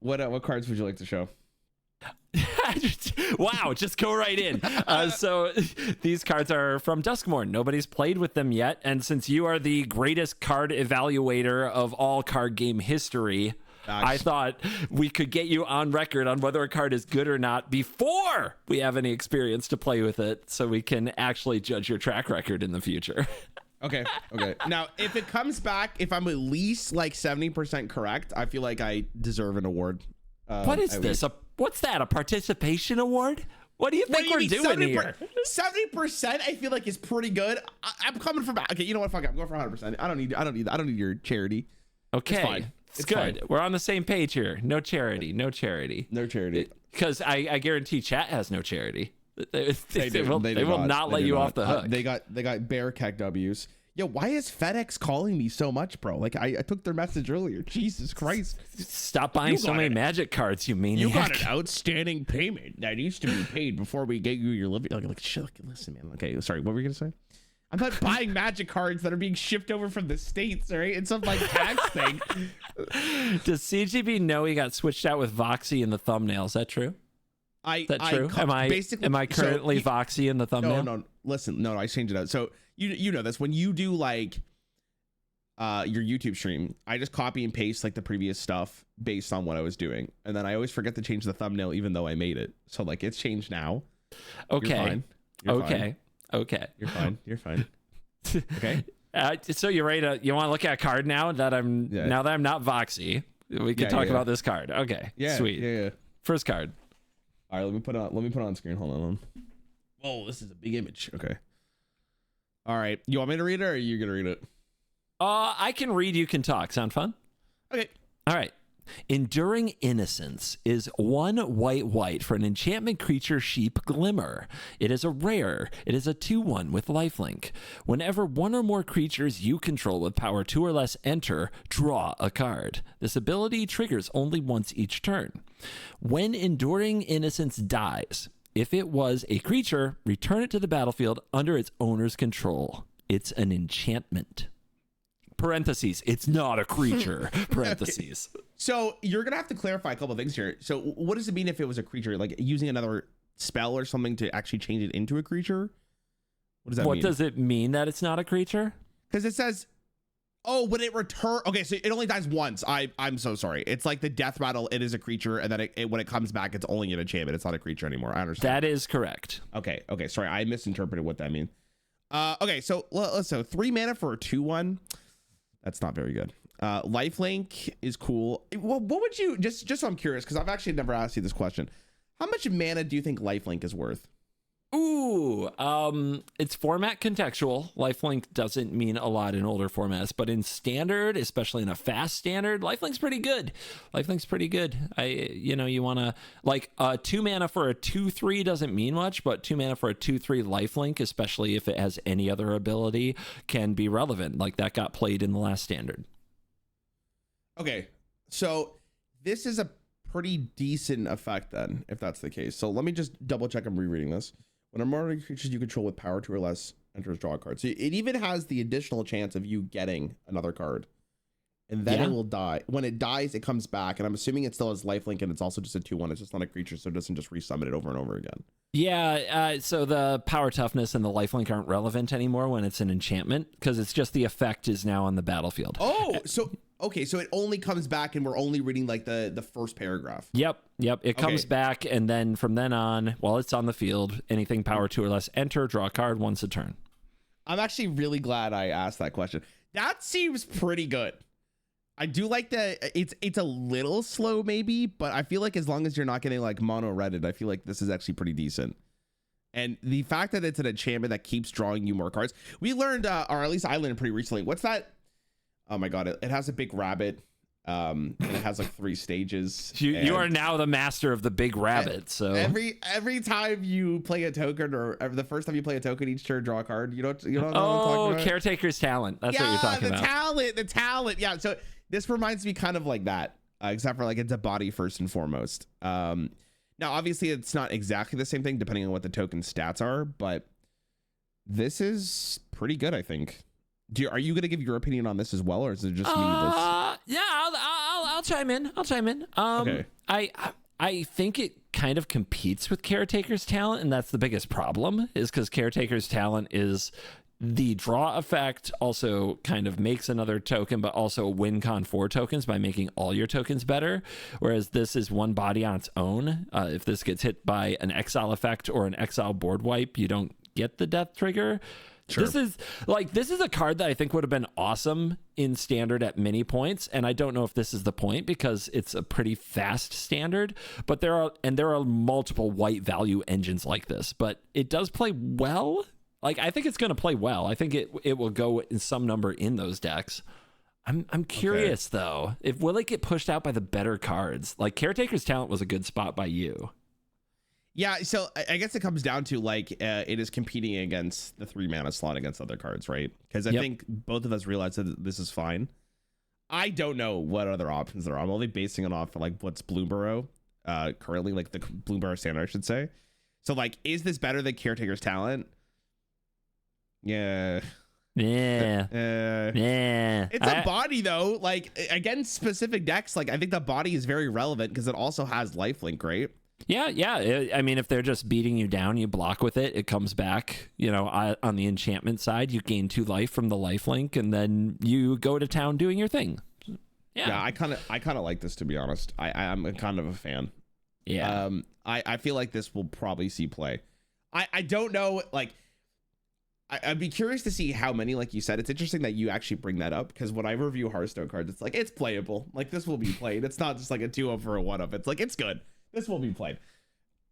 What cards would you like to show? Wow, just go right in. So these cards are from Duskmourn. Nobody's played with them yet, and since you are the greatest card evaluator of all card game history, I thought we could get you on record on whether a card is good or not before we have any experience to play with it, so we can actually judge your track record in the future. Okay. Now, if it comes back, if I'm at least like 70% correct, I feel like I deserve an award. What is this? What's that? A participation award? What do you think we're doing here? 70%, I feel like is pretty good. I'm coming from. Okay, you know what? Fuck it, I'm going for 100%. I don't need your charity. Okay, it's fine. It's good. Fine. We're on the same page here. No charity. Because I guarantee chat has no charity. They will not let you off the hook. They got bear keg W's. Yo, why is FedEx calling me so much, bro? Like I took their message earlier. Jesus Christ! Stop buying so many Magic cards, you maniac. You got an outstanding payment that needs to be paid before we get you your living. Like shit. Listen, man. Okay, sorry. What were you gonna say? I'm not buying Magic cards that are being shipped over from the States, all right? It's some like tax thing. Does CGB know he got switched out with Voxy in the thumbnail? Is that true? Is that true? Am I currently Voxy in the thumbnail? No. Listen, no, I changed it out. So you know this, when you do like your YouTube stream, I just copy and paste like the previous stuff based on what I was doing, and then I always forget to change the thumbnail even though I made it. So like it's changed now. Okay. You're fine. Okay. You're fine. Okay. So you're ready to? You want to look at a card now that I'm not Voxy? We can talk about this card. Okay. Yeah. Sweet. Yeah. First card. All right. Let me put it on screen. Hold on. Whoa, this is a big image. Okay. All right. You want me to read it, or are you gonna read it? I can read. You can talk. Sound fun? Okay. All right. Enduring Innocence is 1 white for an enchantment creature sheep Glimmer. It is a rare. It is a 2/1 with lifelink. Whenever one or more creatures you control with power 2 or less enter, draw a card. This ability triggers only once each turn. When Enduring Innocence dies, if it was a creature, return it to the battlefield under its owner's control. It's an enchantment. Parentheses, it's not a creature. Parentheses. So you're gonna have to clarify a couple of things here. So what does it mean if it was a creature, like using another spell or something to actually change it into a creature? What does that mean? What does it mean that it's not a creature? Because it says, oh, when it return. Okay, so it only dies once. I'm so sorry. It's like the death rattle. It is a creature, and then when it comes back, it's only an enchantment. It's not a creature anymore. I understand. That is correct. Okay. Sorry, I misinterpreted what that means. Okay, so 3 mana for a 2/1. That's not very good. Lifelink is cool. What would you just so I'm curious, because I've actually never asked you this question. How much mana do you think lifelink is worth? Ooh, it's format contextual. Lifelink doesn't mean a lot in older formats, but in standard, especially in a fast standard, Lifelink's pretty good. You want to like 2 mana for a 2/3 doesn't mean much, but 2 mana for a 2/3 Lifelink, especially if it has any other ability, can be relevant. Like that got played in the last standard. Okay, so this is a pretty decent effect then, if that's the case. So let me just double check. I'm rereading this. When a more creatures you control with power 2 or less enters, draw a card. So it even has the additional chance of you getting another card, and then it will die. When it dies, it comes back, and I'm assuming it still has lifelink, and it's also just a 2/1. It's just not a creature, so it doesn't just resummon it over and over again. Yeah, so the power toughness and the lifelink aren't relevant anymore when it's an enchantment, because it's just the effect is now on the battlefield. Oh, so okay, so it only comes back, and we're only reading like the first paragraph. Yep. It comes back, and then from then on, while it's on the field, anything power 2 or less, enter, draw a card once a turn. I'm actually really glad I asked that question. That seems pretty good. I do like that. It's a little slow maybe, but I feel like as long as you're not getting like mono redded, I feel like this is actually pretty decent. And the fact that it's an enchantment that keeps drawing you more cards. We learned, or at least I learned pretty recently. What's that? Oh my God, it has a big rabbit. And it has like 3 stages. You are now the master of the big rabbit. So every time you play a token, or the first time you play a token each turn, draw a card. You don't know what I'm talking about? Caretaker's talent. That's what you're talking about. The talent. Yeah. So this reminds me kind of like that, except for like it's a body first and foremost. Now obviously it's not exactly the same thing depending on what the token stats are, but this is pretty good, I think. Are you going to give your opinion on this as well, or is it just me? Yeah, I'll I'll chime in. Okay. I think it kind of competes with Caretaker's talent, and that's the biggest problem, is because Caretaker's talent is the draw effect, also kind of makes another token, but also win con 4 tokens by making all your tokens better, whereas this is one body on its own. If this gets hit by an exile effect or an exile board wipe, you don't get the death trigger. Sure. This is a card that I think would have been awesome in standard at many points, and I don't know if this is the point because it's a pretty fast standard, but there are multiple white value engines like this, but it does play well. Like, I think it's going to play well. I think it will go in some number in those decks. I'm curious though, will it get pushed out by the better cards? Like, Caretaker's talent was a good spot by you. Yeah, so I guess it comes down to, like, it is competing against the 3 mana slot against other cards, right? Because I think both of us realize that this is fine. I don't know what other options there are. I'm only basing it off of, like, what's Bloomburrow currently, like the Bloomburrow standard, I should say. So, like, is this better than Caretaker's talent? Yeah. Yeah. It's a body, though. Like, against specific decks, like, I think the body is very relevant because it also has lifelink, right? Yeah. I mean, if they're just beating you down, you block with it, it comes back, on the enchantment side, you gain 2 life from the lifelink, and then you go to town doing your thing. Yeah, I kind of like this, to be honest. I'm kind of a fan. Yeah. I feel like this will probably see play. I don't know, like, I'd be curious to see how many, like you said. It's interesting that you actually bring that up, because when I review Hearthstone cards, it's like, it's playable. Like, this will be played. It's not just like a 2-up or a 1-up. It's like, it's good. This will be played.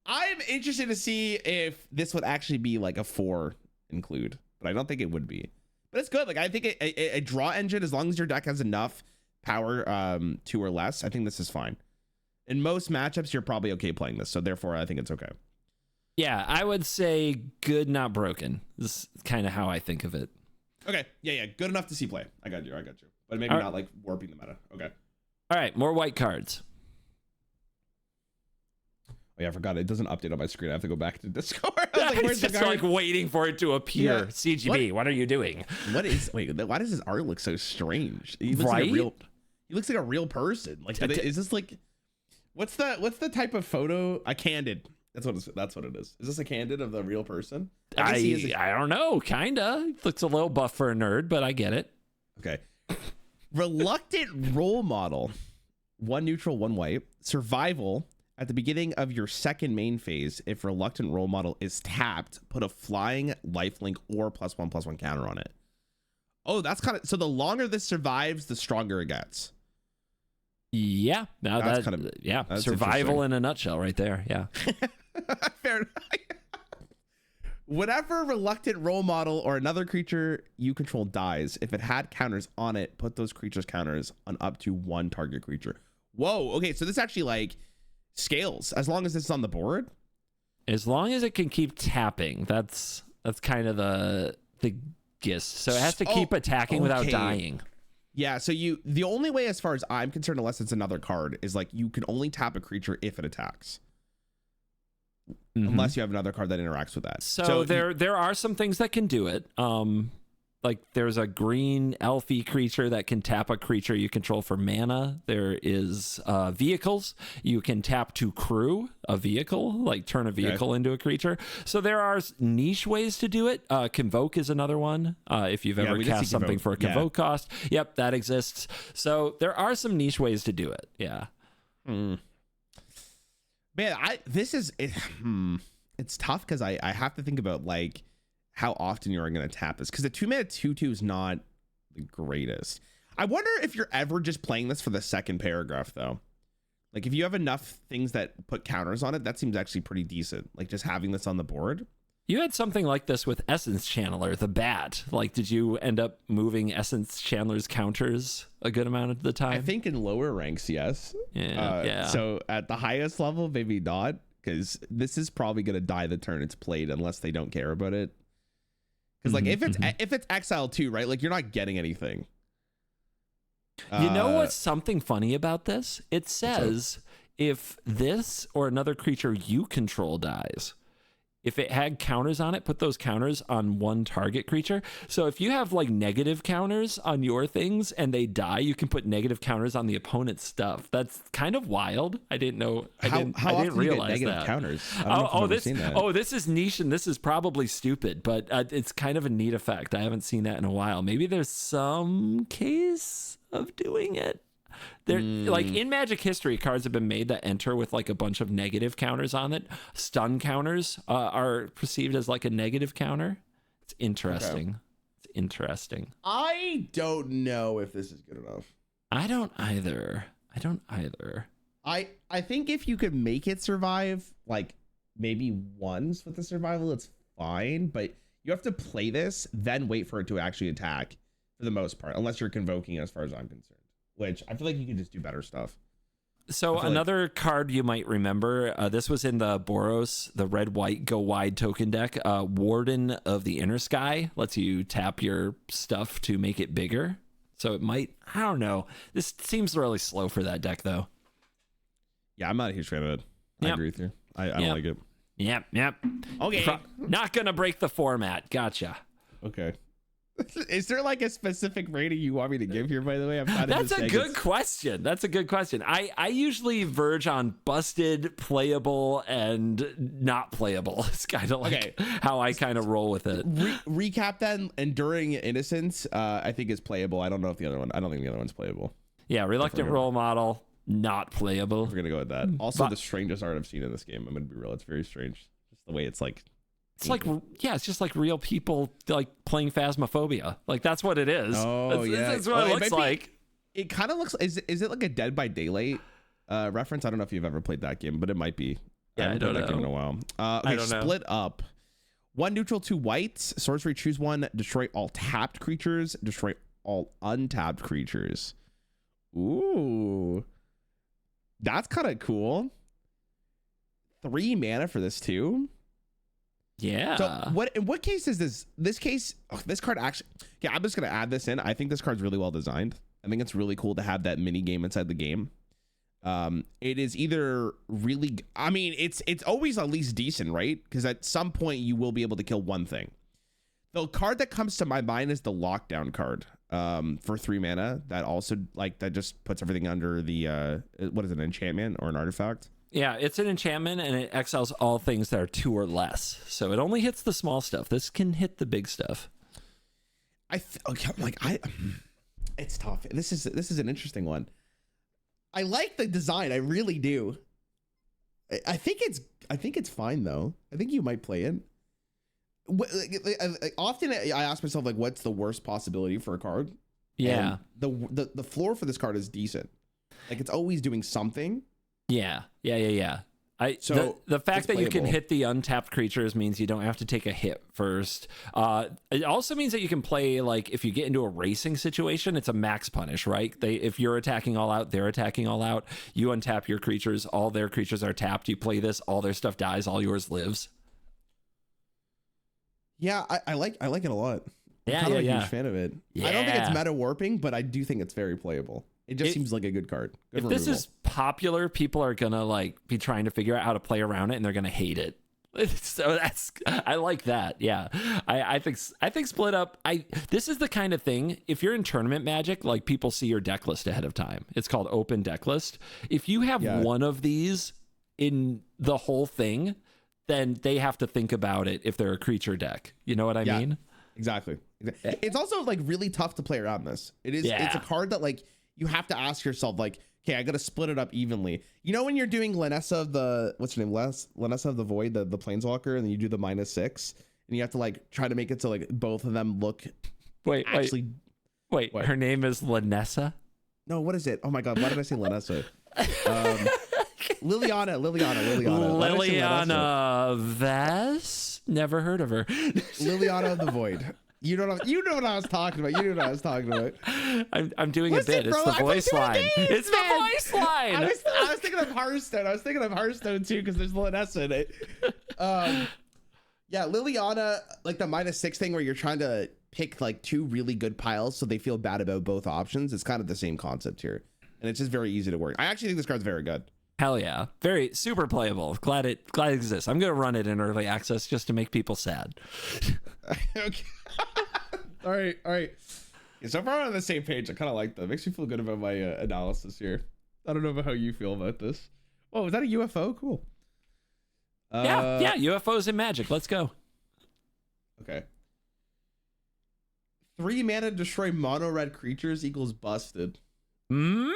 I'm interested to see if this would actually be like a 4 include, but I don't think it would be. But it's good. Like, I think a draw engine, as long as your deck has enough power, 2 or less, I think this is fine. In most matchups, you're probably okay playing this, so therefore I think it's okay. Yeah, I would say good, not broken. This is kind of how I think of it. Okay, yeah, good enough to see play. I got you. But maybe not like warping the meta. Okay. All right, more white cards. Oh, yeah, I forgot. It doesn't update on my screen. I have to go back to Discord. I was like, where's the guy? Like, waiting for it to appear. Yeah. CGB, what are you doing? Why does his art look so strange? He looks like he looks like a real person. Like, is this like, what's the type of photo? A candid. That's what it is. Is this a candid of the real person? I don't know. Kinda. Looks a little buff for a nerd, but I get it. Okay. Reluctant role model. 1 neutral, 1 white. Survival. At the beginning of your second main phase, if Reluctant Role Model is tapped, put a flying lifelink or +1/+1 counter on it. Oh, that's kind of, so the longer this survives, the stronger it gets. Yeah. Now that's kind of, yeah. That's survival in a nutshell right there. Yeah. Fair enough. Whenever Reluctant Role Model or another creature you control dies, if it had counters on it, put those creatures' counters on up to 1 target creature. Whoa. Okay. So this actually, like, scales as long as it's on the board, as long as it can keep tapping. That's kind of the gist. So it has to keep attacking without dying. Yeah, so the only way, as far as I'm concerned, unless it's another card, is like you can only tap a creature if it attacks, unless you have another card that interacts with that. So there are some things that can do it. Like, there's a green elfy creature that can tap a creature you control for mana. There is vehicles. You can tap to crew a vehicle, like turn a vehicle into a creature. So there are niche ways to do it. Convoke is another one. If you've ever cast something for a convoke cost. Yep, that exists. So there are some niche ways to do it. Yeah. Man, it's tough because I have to think about, like, how often you're going to tap this, because the 2-mana 2/2 is not the greatest. I wonder if you're ever just playing this for the second paragraph, though. Like, if you have enough things that put counters on it, that seems actually pretty decent. Like, just having this on the board. You had something like this with Essence Channeler, the bat. Like, did you end up moving Essence Channeler's counters a good amount of the time? I think in lower ranks, yes. Yeah. So at the highest level, maybe not, because this is probably going to die the turn it's played unless they don't care about it. Because, like, if it's exile too, right? Like, you're not getting anything. You know what's something funny about this? It says if this or another creature you control dies, if it had counters on it, put those counters on one target creature. So if you have like negative counters on your things and they die, you can put negative counters on the opponent's stuff. That's kind of wild. I didn't know. I didn't realize that. Counters. This is niche and this is probably stupid, but it's kind of a neat effect. I haven't seen that in a while. Maybe there's some case of doing it. There, like in Magic history, cards have been made that enter with like a bunch of negative counters on it. Stun counters are perceived as like a negative counter. It's interesting. Okay. It's interesting. I don't know if this is good enough. I don't either. I think if you could make it survive, like maybe once with the survival, it's fine. But you have to play this, then wait for it to actually attack for the most part, unless you're convoking, as far as I'm concerned. Which I feel like you can just do better stuff. So another card you might remember, this was in the Boros, the red-white go wide token deck. Warden of the Inner Sky lets you tap your stuff to make it bigger. So it might, I don't know. This seems really slow for that deck, though. Yeah, I'm not a huge fan of it. I agree with you. I don't like it. Yep. Okay. Not going to break the format. Gotcha. Okay. Is there like a specific rating you want me to give here, by the way? That's a good question. I usually verge on busted, playable, and not playable. It's kind of like how I kind of roll with it. Recap then. Enduring Innocence, I think is playable. I don't think the other one's playable. Yeah, Reluctant Role Model, not playable. We're going to go with that. Also, the strangest art I've seen in this game. I'm going to be real. It's very strange. Just the way it's like. It's like, it's just like real people like playing Phasmophobia. Like that's what it is. Oh, that's what it looks like. It kind of looks. Is it like a Dead by Daylight reference? I don't know if you've ever played that game, but it might be. Yeah, I don't know. That game in a while. Okay, split up. 1 neutral, 2 whites. Sorcery. Choose one. Destroy all tapped creatures. Destroy all untapped creatures. Ooh, that's kind of cool. 3 mana for this too. Yeah. So in what case is this? This case, this card actually. Yeah, I'm just gonna add this in. I think this card's really well designed. I think it's really cool to have that mini game inside the game. It is either really. I mean, it's always at least decent, right? Because at some point you will be able to kill one thing. The card that comes to my mind is the Lockdown card. For 3 mana, that also that just puts everything under the what is it, an enchantment or an artifact? Yeah, it's an enchantment and it exiles all things that are 2 or less. So it only hits the small stuff. This can hit the big stuff. It's tough. This is an interesting one. I like the design. I really do. I think it's fine though. I think you might play it. Often I ask myself like, what's the worst possibility for a card? Yeah. And the floor for this card is decent. Like it's always doing something. Yeah. The fact that you can hit the untapped creatures means you don't have to take a hit first. It also means that you can play, like, if you get into a racing situation, it's a max punish, right? If you're attacking all out, they're attacking all out. You untap your creatures, all their creatures are tapped. You play this, all their stuff dies, all yours lives. Yeah, I like it a lot. Yeah, I'm a huge fan of it. Yeah. I don't think it's meta warping, but I do think it's very playable. It just seems like a good card. Good if this is popular, people are gonna be trying to figure out how to play around it, and they're gonna hate it. So I like that. Yeah, I think split up. This is the kind of thing. If you're in tournament Magic, like people see your deck list ahead of time. It's called open deck list. If you have one of these in the whole thing, then they have to think about it. If they're a creature deck, you know what I mean? Exactly. It's also like really tough to play around this. It is. Yeah. It's a card that like. You have to ask yourself, like, okay, I got to split it up evenly. You know, when you're doing Lanessa of the, what's her name? Lanessa of the Void, the Planeswalker, and then you do the -6, and you have to like try to make it so like both of them look. Wait. Her name is Lanessa? No, what is it? Oh my God, why did I say Lanessa? Liliana Vess? Never heard of her. Liliana of the Void. You know what I was talking about. I'm doing a bit. It's the voice line. It's the voice line. I was thinking of Hearthstone. I was thinking of Hearthstone too because there's Lanessa in it. Yeah, Liliana, like the -6 thing where you're trying to pick like 2 really good piles so they feel bad about both options. It's kind of the same concept here, and it's just very easy to work. I actually think this card's very good. Hell yeah. Very super playable. Glad it exists. I'm going to run it in early access just to make people sad. Okay. All right. Yeah, so far we're on the same page. I kind of like that. It makes me feel good about my analysis here. I don't know about how you feel about this. Oh, is that a UFO? Cool. Yeah, UFOs and magic. Let's go. Okay. 3 mana destroy mono red creatures equals busted. Does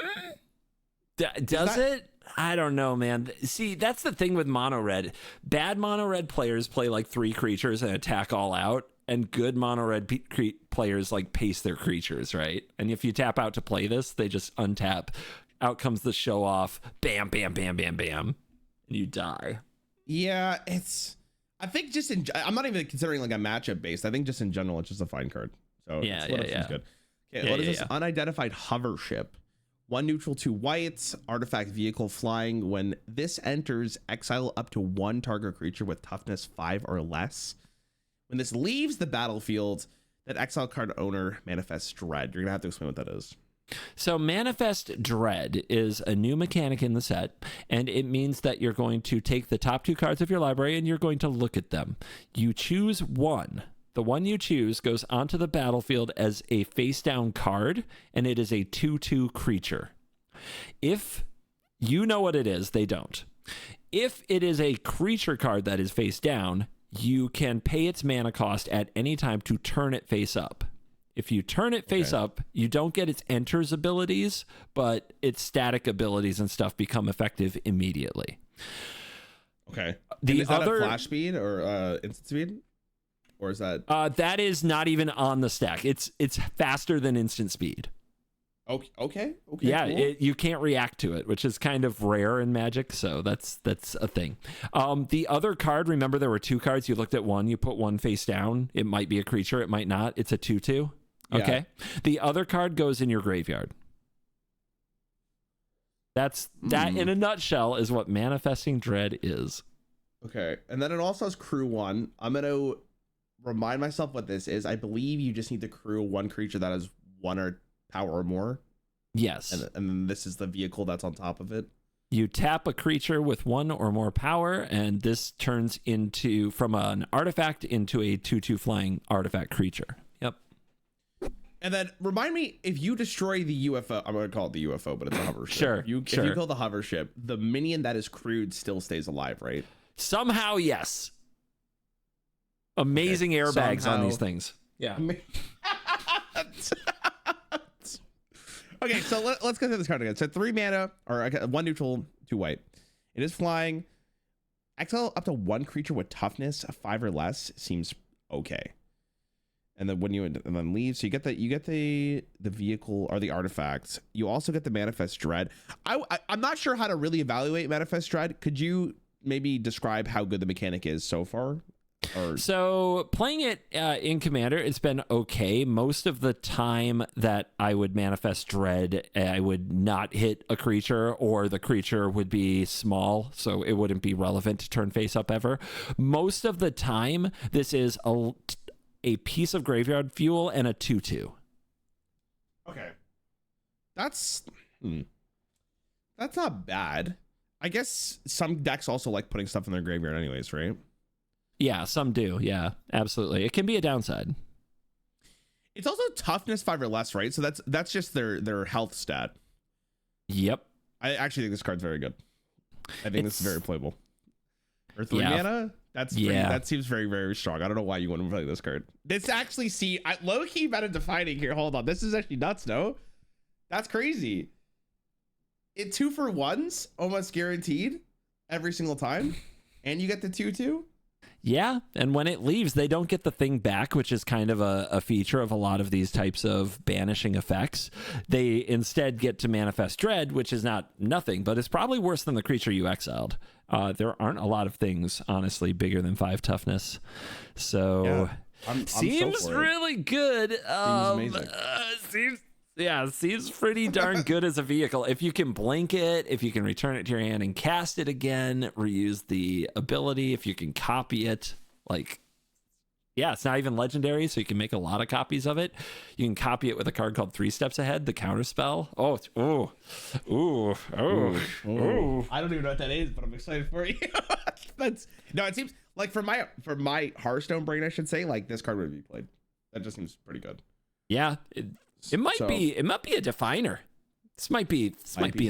it? I don't know, man. See, that's the thing with mono red. Bad mono red players play like 3 creatures and attack all out, and good mono red players like pace their creatures, right? And if you tap out to play this, they just untap. Out comes the show off. Bam, bam, bam, bam, bam, and you die. Yeah, I think just I'm not even considering like a matchup based. I think just in general, it's just a fine card. So yeah. Good. Okay, what is this? Unidentified hover ship. 1 neutral, 2 whites, artifact vehicle flying. When this enters, exile up to 1 target creature with toughness 5 or less. When this leaves the battlefield, that exile card owner manifests dread. You're gonna have to explain what that is. So Manifest Dread is a new mechanic in the set, and it means that you're going to take the top 2 cards of your library and you're going to look at them. You choose one. The one you choose goes onto the battlefield as a face-down card, and it is a 2/2 creature. If you know what it is, they don't. If it is a creature card that is face down, you can pay its mana cost at any time to turn it face up. If you turn it face up, you don't get its enters abilities, but its static abilities and stuff become effective immediately. Okay. Is that a flash speed or instant speed? Or is that that is not even on the stack. It's faster than instant speed. Okay. Yeah, cool. you can't react to it, which is kind of rare in Magic, so that's a thing. The other card, remember there were 2 cards. You looked at one, you put one face down. It might be a creature, it might not. It's a 2/2. Okay. Yeah. The other card goes in your graveyard. That in a nutshell is what Manifesting Dread is. Okay. And then it also has crew 1. I'm going to remind myself what this is. I believe you just need to crew 1 creature that has 1 or power or more. Yes. And then this is the vehicle that's on top of it. You tap a creature with 1 or more power, and this turns into from an artifact into a 2/2 flying artifact creature. Yep. And then remind me, if you destroy the UFO, I'm going to call it the UFO, but it's a hover ship. Sure. If you kill the hover ship, the minion that is crewed still stays alive, right? Somehow, yes. Amazing airbags on these things. Yeah. Okay, so let's go through this card again. So 3 mana, or 1 neutral, 2 white. It is flying. Exile up to 1 creature with toughness 5 or less seems okay. And then and then leave, so you get the vehicle or the artifacts. You also get the Manifest Dread. I'm not sure how to really evaluate Manifest Dread. Could you maybe describe how good the mechanic is so far? So playing it in Commander, it's been okay. Most of the time that I would Manifest Dread, I would not hit a creature, or the creature would be small, so it wouldn't be relevant to turn face up ever. Most of the time, this is a piece of graveyard fuel and a 2/2. Okay. That's not bad. I guess some decks also like putting stuff in their graveyard anyways, right? Yeah, some do. Yeah, absolutely. It can be a downside. It's also toughness 5 or less, right? So that's just their health stat. Yep. I actually think this card's very good. I think this is very playable. For 3 mana, that seems very, very strong. I don't know why you want to play this card. This actually, low-key meta defining here. Hold on. This is actually nuts, no? That's crazy. It 2 for 1s, almost guaranteed every single time. And you get the 2/2. Yeah, and when it leaves, they don't get the thing back, which is kind of a feature of a lot of these types of banishing effects. They instead get to Manifest Dread, which is not nothing, but it's probably worse than the creature you exiled. There aren't a lot of things, honestly, bigger than 5 toughness. So, I'm seems so really good. Seems amazing. Seems pretty darn good as a vehicle. If you can blink it, if you can return it to your hand and cast it again, reuse the ability, if you can copy it, like, Yeah, it's not even legendary, so you can make a lot of copies of it. You can copy it with a card called 3 Steps Ahead, the counterspell. I don't even know what that is, but I'm excited for you. No, it seems like for my Hearthstone brain, I should say, like this card would be played. That just seems pretty good. Yeah, it might be a definer. This might be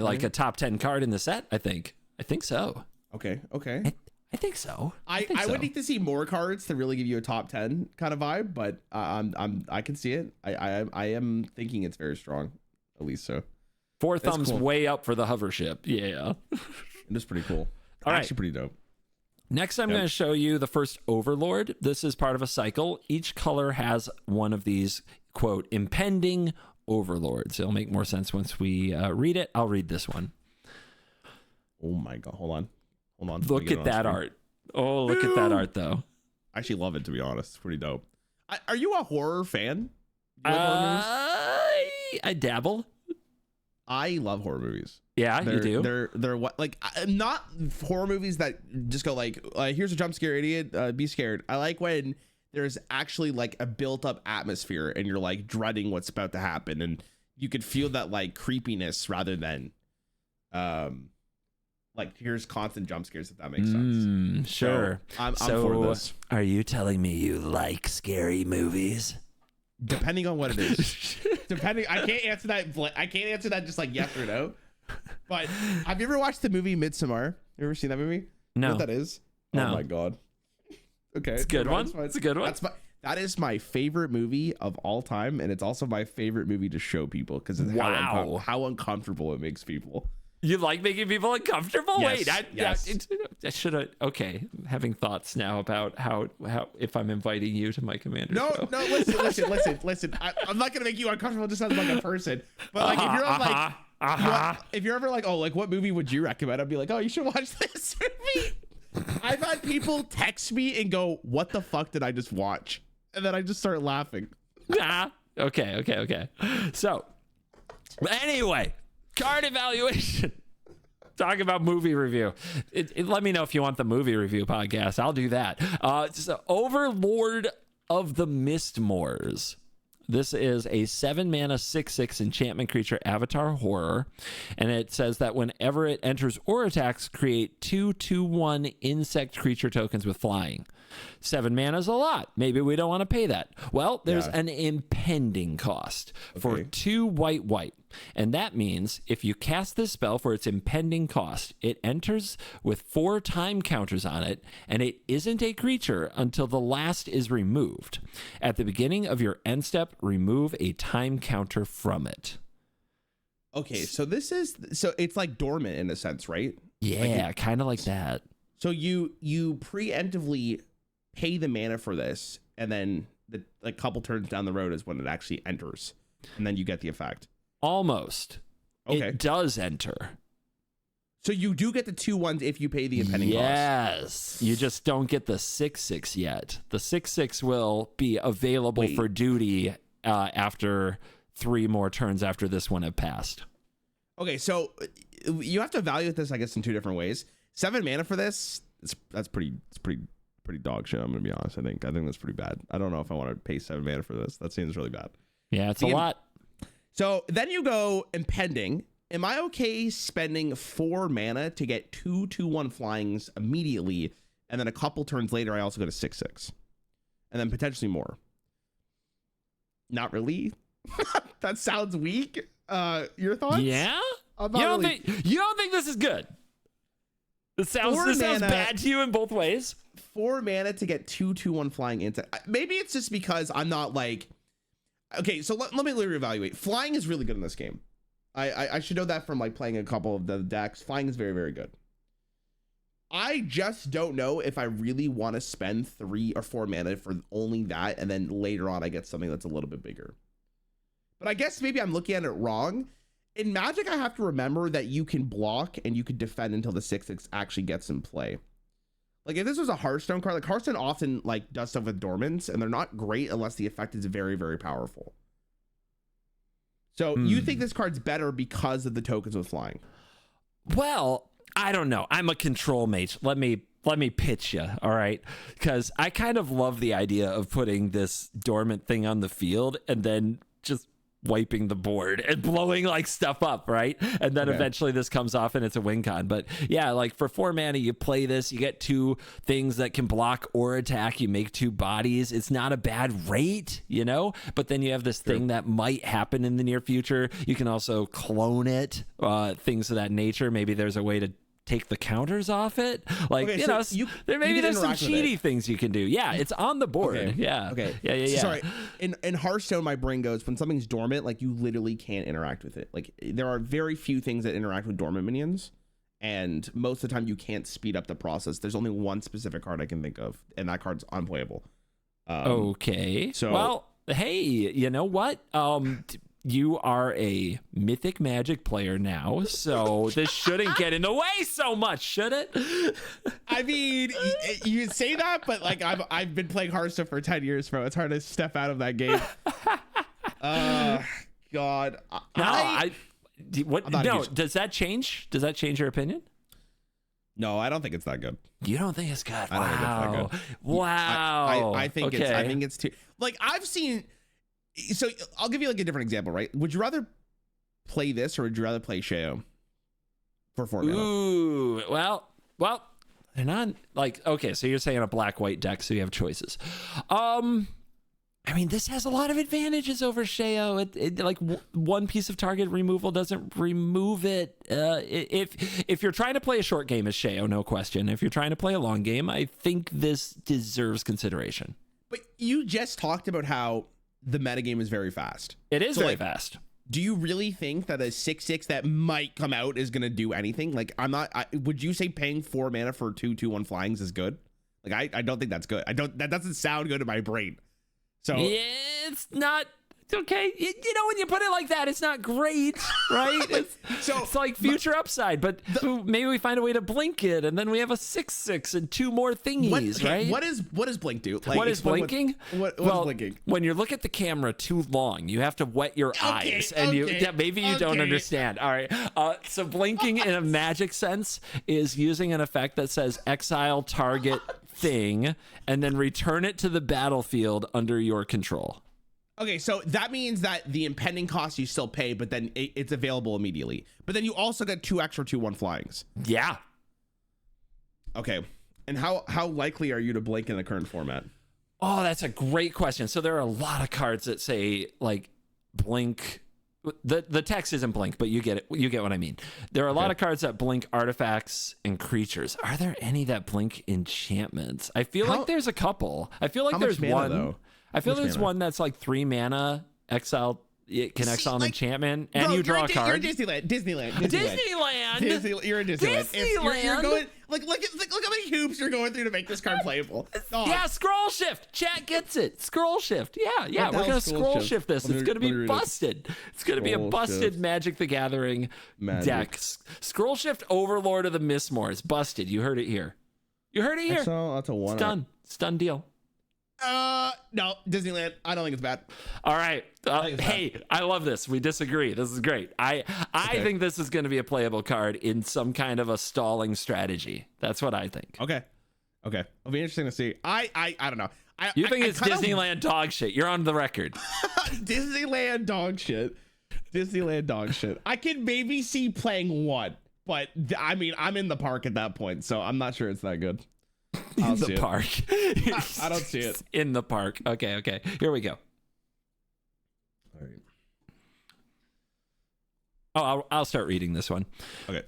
like a top 10 card in the set. I think so. Okay. I think so. I would need to see more cards to really give you a top 10 kind of vibe, but I can see it. I am thinking it's very strong, at least so. 4 thumbs cool. Way up for the hover ship. Yeah. It is pretty cool. Actually pretty dope. Next, I'm going to show you the first Overlord. This is part of a cycle. Each color has one of these, quote, impending overlords. It'll make more sense once we read it. I'll read this one. Oh my God. Hold on. Look at that art. Oh, look at that art, though. I actually love it, to be honest. It's pretty dope. Are you a horror fan? I dabble. I love horror movies. Yeah, you do. They're what, like, not horror movies that just go like, here's a jump scare, idiot, be scared. I like when there's actually like a built up atmosphere and you're like dreading what's about to happen, and you could feel that like creepiness rather than like here's constant jump scares, if that makes sense. Sure. So I'm for this. Are you telling me you like scary movies? Depending on what it is. I can't answer that just like yes or no. But have you ever watched the movie Midsommar? You ever seen that movie? No. You know what that is? No. Oh my God. Okay. It's a good one. It's a good one. That is my favorite movie of all time, and it's also my favorite movie to show people because of how uncomfortable it makes people. You like making people uncomfortable? Yes, Wait, I should have. Okay, having thoughts now about how if I'm inviting you to my commander show. No, listen. I'm not gonna make you uncomfortable just as like a person, but like if you're ever like, oh, like what movie would you recommend? I'd be like, oh, you should watch this movie. I've had people text me and go, what the fuck did I just watch? And then I just start laughing. Okay. So, anyway, card evaluation. Talk about movie review. Let me know if you want the movie review podcast. I'll do that. So Overlord of the Mistmoors. This is a 7-mana 6/6 enchantment creature avatar horror, and it says that whenever it enters or attacks, create 2/2/1 insect creature tokens with flying. 7 mana is a lot. Maybe we don't want to pay that. Well, there's an impending cost for 2 white. And that means if you cast this spell for its impending cost, it enters with 4 time counters on it, and it isn't a creature until the last is removed. At the beginning of your end step, remove a time counter from it. Okay, so it's like dormant in a sense, right? Yeah, kind of like that. So you preemptively pay the mana for this, and then a couple turns down the road is when it actually enters, and then you get the effect. Almost. Okay. It does enter. So you do get the 2/1 if you pay the impending cost. Yes. You just don't get the 6/6 yet. The 6/6 will be available for duty after 3 more turns after this one have passed. Okay, so you have to evaluate this, I guess, in 2 different ways. 7 mana for this, that's pretty dog shit. I'm gonna be honest. I think that's pretty bad. I don't know if I want to pay 7 mana for this. That seems really bad. Yeah, it's a lot. So then you go impending. Am I okay spending 4 mana to get 2/2/1 flyings immediately, and then a couple turns later I also go to 6/6, and then potentially more? Not really. That sounds weak. Your thoughts? Yeah. You don't think this is good? This sounds bad to you in both ways. 4 mana to get 2/2/1 flying into. Maybe it's just because I'm not like. Okay, so let me reevaluate. Flying is really good in this game. I should know that from like playing a couple of the decks. Flying is very, very good. I just don't know if I really want to spend 3 or 4 mana for only that, and then later on I get something that's a little bit bigger. But I guess maybe I'm looking at it wrong. In Magic, I have to remember that you can block and you can defend until the 6/6 actually gets in play. Like if this was a Hearthstone card, like Hearthstone often like does stuff with dormants, and they're not great unless the effect is very, very powerful. So you think this card's better because of the tokens with flying? Well, I don't know. I'm a control mage. Let me let me pitch you, all right? Because I kind of love the idea of putting this dormant thing on the field and then just wiping the board and blowing like stuff up, right? And then eventually this comes off and it's a win con. But yeah, like for 4 mana, you play this, you get 2 things that can block or attack, you make 2 bodies. It's not a bad rate, you know? But then you have this thing that might happen in the near future. You can also clone it, things of that nature. Maybe there's a way to take the counters off it, like there's some cheaty things you can do. Yeah, it's on the board. Yeah. Yeah. Sorry, in Hearthstone, my brain goes, when something's dormant, like you literally can't interact with it. Like there are very few things that interact with dormant minions, and most of the time you can't speed up the process. There's only one specific card I can think of, and that card's unplayable. Okay. So, well, hey, you know what? You are a Mythic Magic player now, so this shouldn't get in the way so much, should it? I mean, you say that, but like I've been playing Hearthstone for 10 years, bro. It's hard to step out of that game. God. Does that change? Does that change your opinion? No, I don't think it's that good. You don't think it's good? I don't think it's that good. Wow. I think I think it's too, like, I've seen. So I'll give you like a different example, right? Would you rather play this or would you rather play Sheo for 4 mana? Ooh, well, they're not like, okay, so you're saying a black-white deck, so you have choices. I mean, this has a lot of advantages over Sheo. It like one piece of target removal doesn't remove it. If you're trying to play a short game as Sheo, no question. If you're trying to play a long game, I think this deserves consideration. But you just talked about how the metagame is very fast. It is very fast. Do you really think that a 6/6 that might come out is going to do anything? Like, would you say paying 4 mana for 2/2/1 flyings is good? Like, I don't think that's good. That doesn't sound good in my brain. So yeah, it's not. Okay, you know, when you put it like that, it's not great, right? It's like future upside, but maybe we find a way to blink it, and then we have a 6/6 and 2 more thingies, right? What does blink do? Like, what is blinking? What is blinking? When you look at the camera too long, you have to wet your eyes, and maybe you don't understand. All right, so blinking in a magic sense is using an effect that says exile target thing, and then return it to the battlefield under your control. Okay, so that means that the impending cost you still pay, but then it's available immediately. But then you also get 2 extra 2/1 flyings. Yeah. Okay, and how likely are you to blink in the current format? Oh, that's a great question. So there are a lot of cards that say like blink. The text isn't blink, but you get it. You get what I mean. There are a lot of cards that blink artifacts and creatures. Are there any that blink enchantments? I feel like there's a couple. I feel like there's one. Though? I feel there's one that's like 3 mana, exile. It can exile an enchantment, and you draw a card. You're Disneyland. You're in Disneyland. Disneyland. You're going, like, look how many hoops you're going through to make this card playable. Oh. Yeah, scroll shift. Chat gets it. Scroll shift. Yeah. We're gonna scroll shift this. It's gonna be busted. It's gonna be a busted Magic the Gathering deck. Scroll shift Overlord of the Mistmoors. Busted. You heard it here. That's a one. It's done. It's done deal. No, Disneyland. I don't think it's bad. All right. Hey, I love this. We disagree. This is great. I think this is going to be a playable card in some kind of a stalling strategy. That's what I think. Okay. It'll be interesting to see. I don't know. You think it's Disneyland dog shit? You're on the record. Disneyland dog shit. I can maybe see playing one, but I mean, I'm in the park at that point, so I'm not sure it's that good. In the park. I don't see it. In the park. Okay. Here we go. All right. Oh, I'll start reading this one. Okay.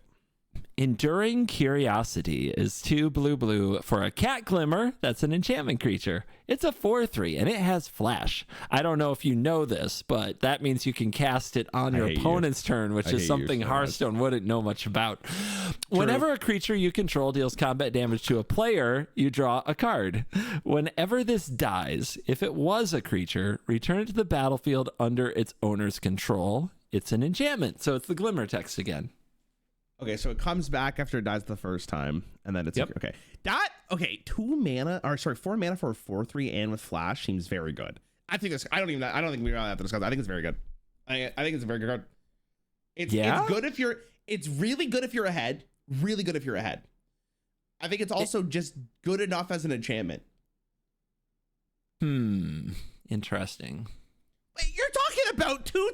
Enduring Curiosity is 2 blue for a cat glimmer. That's an enchantment creature. It's a 4/3 and it has flash. I don't know if you know this, but that means you can cast it on your opponent's turn, which is something Hearthstone wouldn't know much about. True. Whenever a creature you control deals combat damage to a player, you draw a card. Whenever this dies, if it was a creature, return it to the battlefield under its owner's control. It's an enchantment, so it's the glimmer text again. Okay, so it comes back after it dies the first time, and then it's okay. 4 mana for a 4/3 and with flash seems very good. I think we really have to discuss. I think it's very good. I think it's a very good card. It's good if you're. It's really good if you're ahead. Really good if you're ahead. I think it's also just good enough as an enchantment. Interesting. Wait, you're talking about two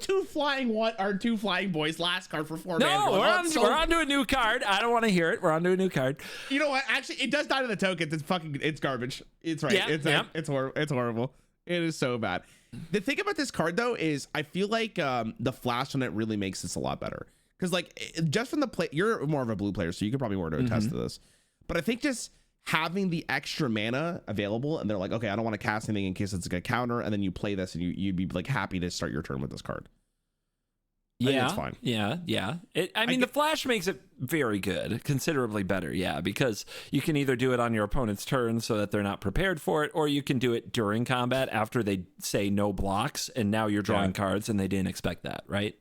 flying boys last card for 4 mana. No, we're on to a new card. I don't want to hear it. We're on to a new card. You know what? Actually, it does die to the tokens. It's garbage. It's right. Yeah, It's horrible. It is so bad. The thing about this card though is I feel like the flash on it really makes this a lot better. Because like just from the play, you're more of a blue player, so you could probably more to attest to this. But I think just having the extra mana available, and they're like, okay, I don't want to cast anything in case it's like a counter, and then you play this, and you'd be like happy to start your turn with this card. Yeah, it's fine. Yeah. I mean, the flash makes it very good, considerably better. Yeah, because you can either do it on your opponent's turn so that they're not prepared for it, or you can do it during combat after they say no blocks, and now you're drawing cards, and they didn't expect that, right?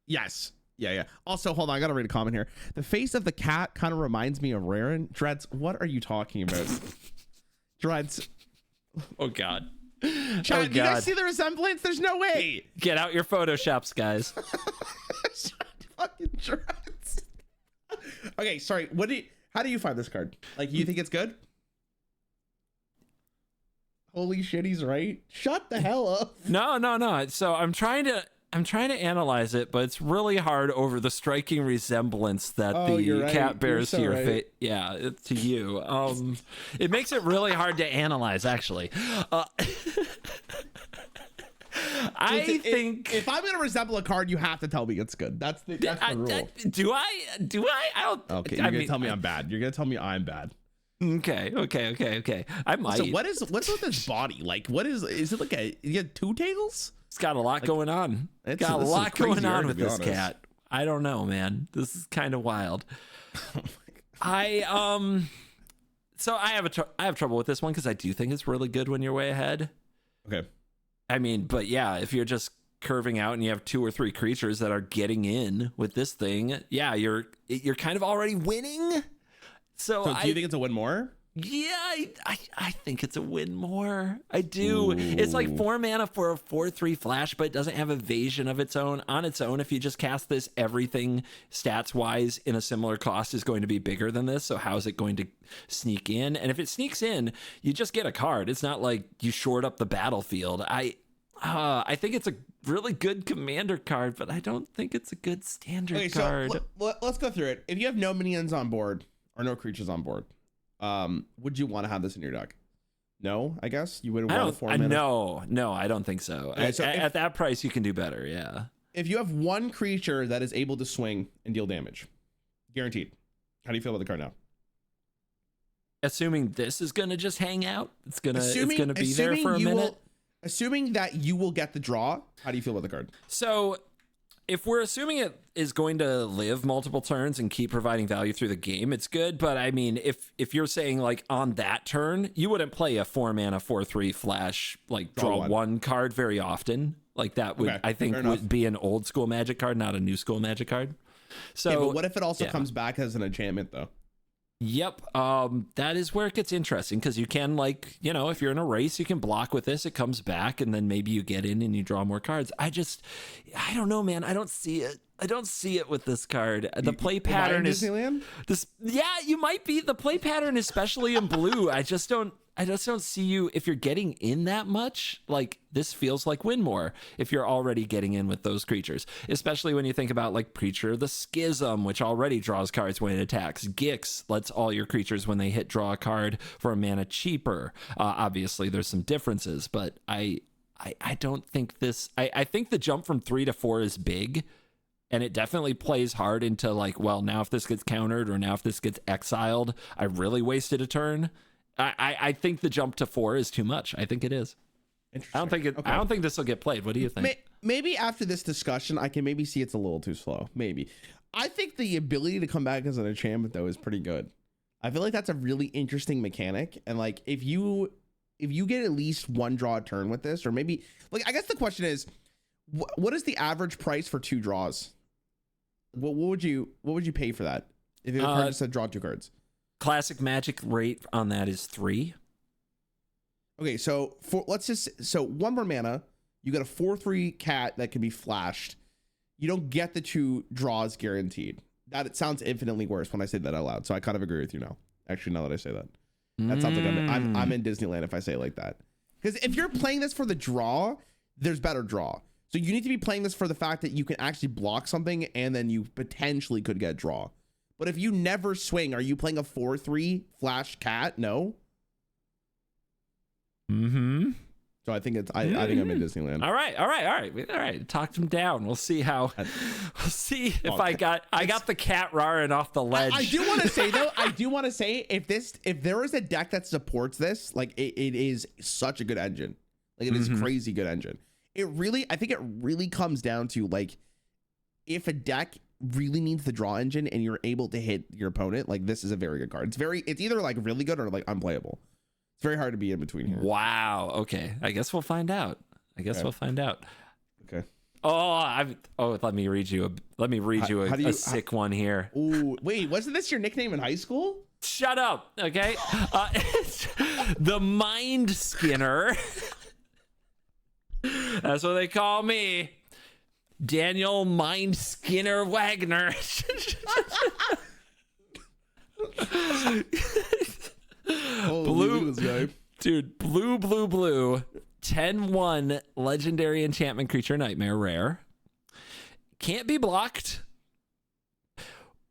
Yes. Yeah. Also, hold on. I got to read a comment here. The face of the cat kind of reminds me of Rarran. Dreads, what are you talking about? Dreads. Oh, God. Chat, do you guys see the resemblance? There's no way. Get out your Photoshops, guys. Fucking Dreads. Okay, sorry. How do you find this card? Like, you think it's good? Holy shit, he's right. Shut the hell up. No. So I'm trying to analyze it, but it's really hard over the striking resemblance that the cat bears to your face. Yeah, to you. It makes it really hard to analyze, actually. I think if I'm gonna resemble a card, you have to tell me it's good. That's the rule. Do I? I don't. Okay, you're gonna tell me I'm bad. You're gonna tell me I'm bad. Okay. I might. So what's with this body? Like, what is it like you got 2 tails? It's got a lot going on. It's got a lot going on with this cat. I don't know, man. This is kind of wild. So I have trouble with this one because I do think it's really good when you're way ahead. Okay. I mean, but yeah, if you're just curving out and you have 2 or 3 creatures that are getting in with this thing, yeah, you're kind of already winning. So do you think it's a win more? Yeah, I think it's a win more. I do. Ooh. It's like 4 mana for a 4/3 flash, but it doesn't have evasion of its own. On its own, if you just cast this, everything stats-wise in a similar cost is going to be bigger than this. So how is it going to sneak in? And if it sneaks in, you just get a card. It's not like you short up the battlefield. I think it's a really good commander card, but I don't think it's a good standard card. So let's go through it. If you have no minions on board or no creatures on board, would you want to have this in your deck? No, I guess you wouldn't want 4 mana. No, I don't think so. Okay, so at that price, you can do better. Yeah. If you have 1 creature that is able to swing and deal damage, guaranteed. How do you feel about the card now? Assuming this is gonna just hang out, it's gonna be there for a minute. Assuming that you will get the draw, how do you feel about the card? So, if we're assuming it is going to live multiple turns and keep providing value through the game, it's good. But I mean, if you're saying like on that turn, you wouldn't play a 4 mana 4/3 flash, like draw one card very often. Like that would, I think, would be an old school Magic card, not a new school Magic card. So, yeah, but what if it also comes back as an enchantment though? Yep. That is where it gets interesting because you can, like, you know, if you're in a race, you can block with this, it comes back, and then maybe you get in and you draw more cards. I don't know, man. I don't see it with this card. The play pattern is this. Yeah, you might be. The play pattern, especially in blue, I just don't see you if you're getting in that much. Like, this feels like win more if you're already getting in with those creatures, especially when you think about like Preacher of the Schism, which already draws cards when it attacks. Gix lets all your creatures when they hit draw a card for a mana cheaper. Obviously there's some differences, but I don't think this, I think the jump from 3 to 4 is big. And it definitely plays hard into like, well, now if this gets countered or now if this gets exiled, I really wasted a turn. I think the jump to 4 is too much. I think it is. I don't think this will get played. What do you think? Maybe after this discussion, I can maybe see it's a little too slow. Maybe. I think the ability to come back as an enchantment though is pretty good. I feel like that's a really interesting mechanic. And like if you get at least 1 draw a turn with this, or maybe like I guess the question is, what is the average price for 2 draws? What would you pay for that if the card just said draw 2 cards? Classic Magic rate on that is 3. Okay, so so 1 more mana, you got a 4/3 cat that can be flashed. You don't get the 2 draws guaranteed. That it sounds infinitely worse when I say that out loud. So I kind of agree with you now. Actually, now that I say that, that sounds like I'm in Disneyland if I say it like that. Because if you're playing this for the draw, there's better draw. So you need to be playing this for the fact that you can actually block something and then you potentially could get draw. But if you never swing, are you playing a 4-3 flash cat? No. So I think I think I'm in Disneyland. All right. Talked him down. We'll see how. We'll see if I got the cat Rarran off the ledge. I do want to say though. If there is a deck that supports this, like it is such a good engine. Like it is crazy good engine. I think it really comes down to like if a deck really needs the draw engine and you're able to hit your opponent, like this is a very good card. It's either like really good or like unplayable. It's very hard to be in between here. Wow. Okay. I guess we'll find out. We'll find out. Okay. Let me read you a sick one here. Ooh, wait, wasn't this your nickname in high school? Shut up. Okay. It's the Mind Skinner. That's what they call me. Daniel Mind Skinner Wagner. Blue, dude, blue, 10-1 legendary enchantment creature nightmare rare. Can't be blocked.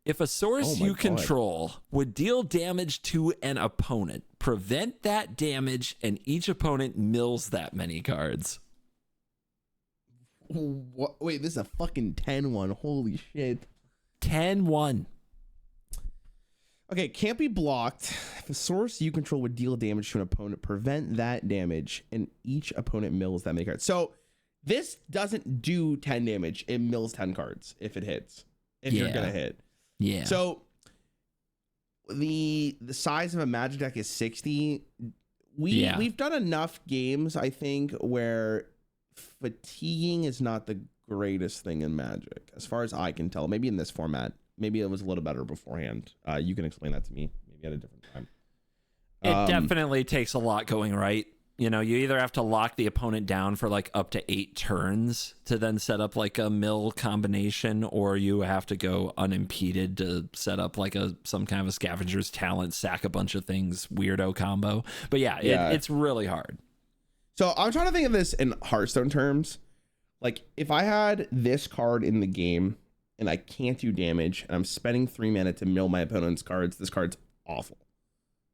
If a source you control would deal damage to an opponent, prevent that damage, and each opponent mills that many cards. What? Wait, this is a fucking 10-1. Holy shit. 10-1. Okay, can't be blocked. If a source you control would deal damage to an opponent, prevent that damage, and each opponent mills that many cards. So this doesn't do 10 damage. It mills 10 cards if it hits. If you're gonna hit. Yeah. So the size of a Magic deck is 60. We've done enough games, I think, where fatiguing is not the greatest thing in Magic, as far as I can tell. Maybe in this format. Maybe it was a little better beforehand. You can explain that to me maybe at a different time. It definitely takes a lot going right. You know, you either have to lock the opponent down for like up to 8 turns to then set up like a mill combination, or you have to go unimpeded to set up like some kind of a scavenger's talent, sack a bunch of things, weirdo combo. But it's really hard. So I'm trying to think of this in Hearthstone terms. Like if I had this card in the game and I can't do damage and I'm spending 3 mana to mill my opponent's cards, this card's awful.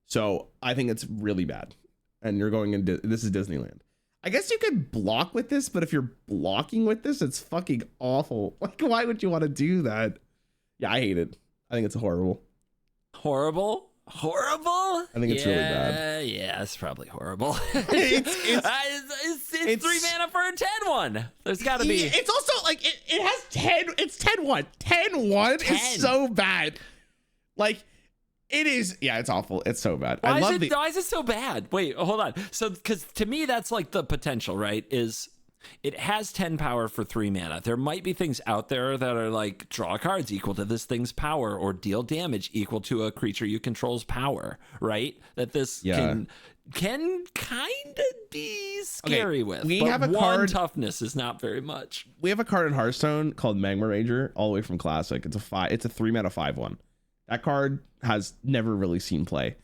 So I think it's really bad. And you're going into, this is Disneyland. I guess you could block with this, but if you're blocking with this, it's fucking awful. Like, why would you want to do that? Yeah, I hate it. I think it's horrible. Horrible? I think it's really bad. Yeah, it's probably horrible. It's 3 mana for a 10-1. There's got to be. It's also like it has 10. It's 10-1. 10-1 is so bad. Like it is. Yeah, it's awful. It's so bad. Why is it so bad? Wait, hold on. So, because to me, that's like the potential, right? Is it has 10 power for 3 mana. There might be things out there that are like draw cards equal to this thing's power or deal damage equal to a creature you control's power, right? That this can kind of be scary with. We but have a one card. Toughness is not very much. We have a card in Hearthstone called Magma Rager, all the way from Classic. It's a 3 mana 5/1. That card has never really seen play.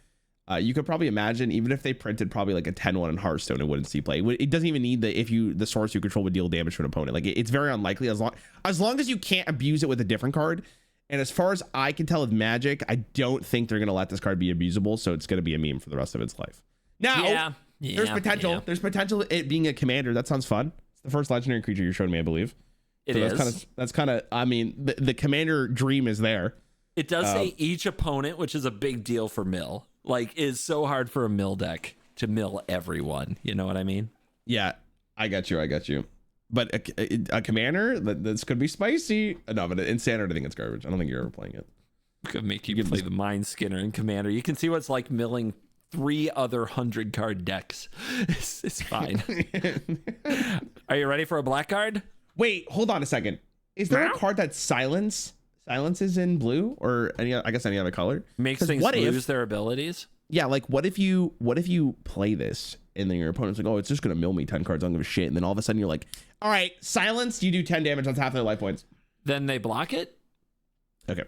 You could probably imagine, even if they printed probably like a 10-1 in Hearthstone, it wouldn't see play. It doesn't even need the source you control would deal damage to an opponent. Like it's very unlikely as long as you can't abuse it with a different card. And as far as I can tell with Magic, I don't think they're gonna let this card be abusable, so it's gonna be a meme for the rest of its life. Now, there's potential. Yeah. There's potential it being a commander. That sounds fun. It's the first legendary creature you showed me, I believe. It is. That's kind of. I mean, the commander dream is there. It does say each opponent, which is a big deal for mill. Like, is so hard for a mill deck to mill everyone. You know what I mean? Yeah, I got you. But a commander, this could be spicy. No, but in standard, I think it's garbage. I don't think you're ever playing it. Could make you play the Mind Skinner in commander. You can see what's like milling 3 other 100-card decks. It's fine. Are you ready for a black card? Wait, hold on a second. Is there a card that silences in blue or any other color? Makes things lose their abilities? Yeah, like what if you play this and then your opponent's like, oh, it's just gonna mill me 10 cards, I don't give a shit, and then all of a sudden you're like, all right, silence, you do 10 damage, that's half their life points. Then they block it? Okay.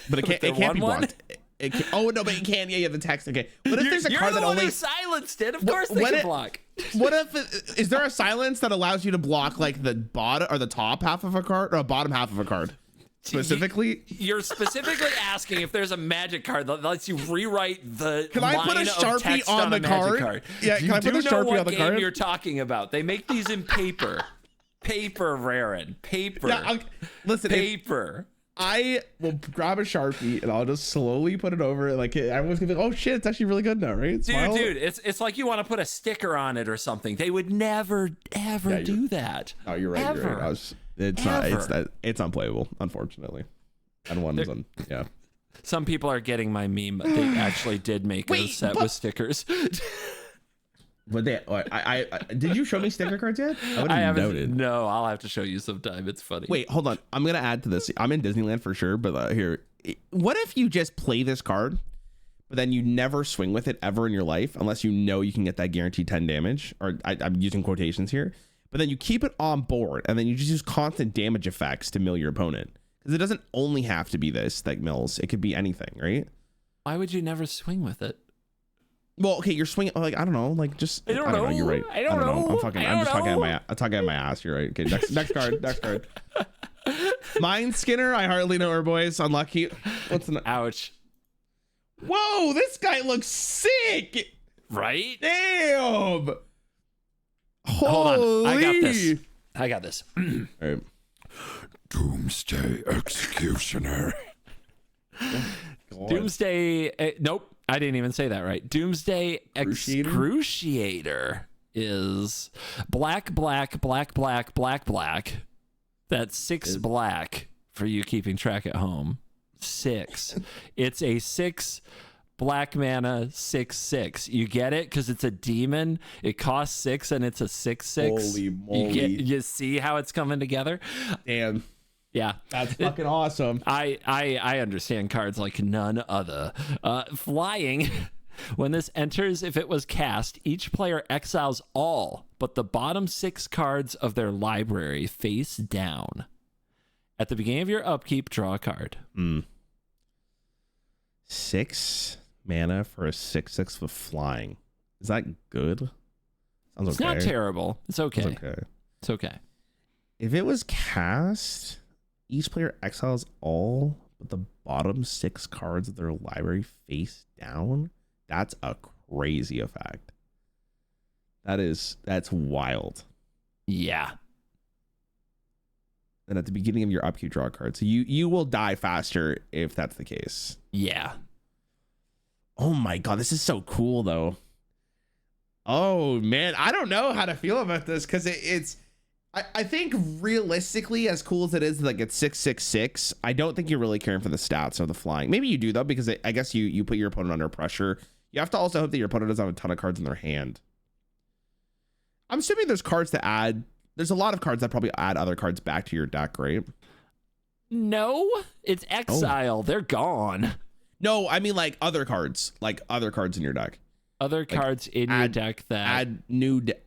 But it can't be blocked. It can, oh no, but you can. Yeah, you have the text. Okay. What if there's a You're card the that one only who silenced it. Of course they can block. What if is there a silence that allows you to block like the bottom or the top half of a card or the bottom half of a card? Specifically, you're specifically asking if there's a magic card that lets you rewrite the can I put a Sharpie on the card? Yeah, can I put a Sharpie on the card? You're talking about. They make these in paper. Paper, Rarran. Paper. Yeah, listen, paper. I will grab a Sharpie and I'll just slowly put it over. Like everyone's gonna be like, "Oh shit, it's actually really good now, right?" Dude, it's like you want to put a sticker on it or something. They would never ever do that. Oh, you're right. Ever. You're right. It's unplayable, unfortunately. And one is yeah. Some people are getting my meme. They actually did make a set with stickers. But I did you show me sticker cards yet? I haven't noted. No, I'll have to show you sometime. It's funny. Wait, hold on. I'm gonna add to this. I'm in Disneyland for sure, but here, what if you just play this card, but then you never swing with it ever in your life unless you know you can get that guaranteed 10 damage? Or I'm using quotations here. But then you keep it on board, and then you just use constant damage effects to mill your opponent. Because it doesn't only have to be this that mills. It could be anything, right? Why would you never swing with it? Well, okay, you're swinging like I don't know, like just I don't know. You're right. I don't know. I'm just talking at my ass. You're right. Okay, next card. Next card. Mine Skinner. I hardly know her, boys. Unlucky. What's the ouch? Whoa, this guy looks sick. Right? Damn. Hold on. I got this. All right. Doomsday Executioner. Doomsday. Nope. I didn't even say that right. Doomsday Excruciator is black. That's 6 black for you keeping track at home. 6. It's a 6 black mana 6/6. You get it? Because it's a demon. It costs 6 and it's a 6/6. Holy moly. You see how it's coming together? Damn. Yeah, that's fucking awesome. I understand cards like none other. Flying. When this enters, if it was cast, each player exiles all but the bottom 6 cards of their library face down. At the beginning of your upkeep, draw a card. 6 mana for a 6/6 with flying. Is that good? Sounds it's not terrible. It's okay. It's okay. If it was cast, each player exiles all but the bottom 6 cards of their library face down. That's a crazy effect. That's wild. Yeah. And at the beginning of your upkeep, draw a card. So you will die faster if that's the case. Yeah. Oh my god, this is so cool though. Oh man, I don't know how to feel about this because it's. I think realistically, as cool as it is, like it's 6/6/6, I don't think you're really caring for the stats of the flying. Maybe you do though, because I guess you put your opponent under pressure. You have to also hope that your opponent doesn't have a ton of cards in their hand. I'm assuming there's cards to add. There's a lot of cards that probably add other cards back to your deck, right? No, it's exile. Oh. They're gone. No, I mean like other cards in your deck. Other cards in your deck that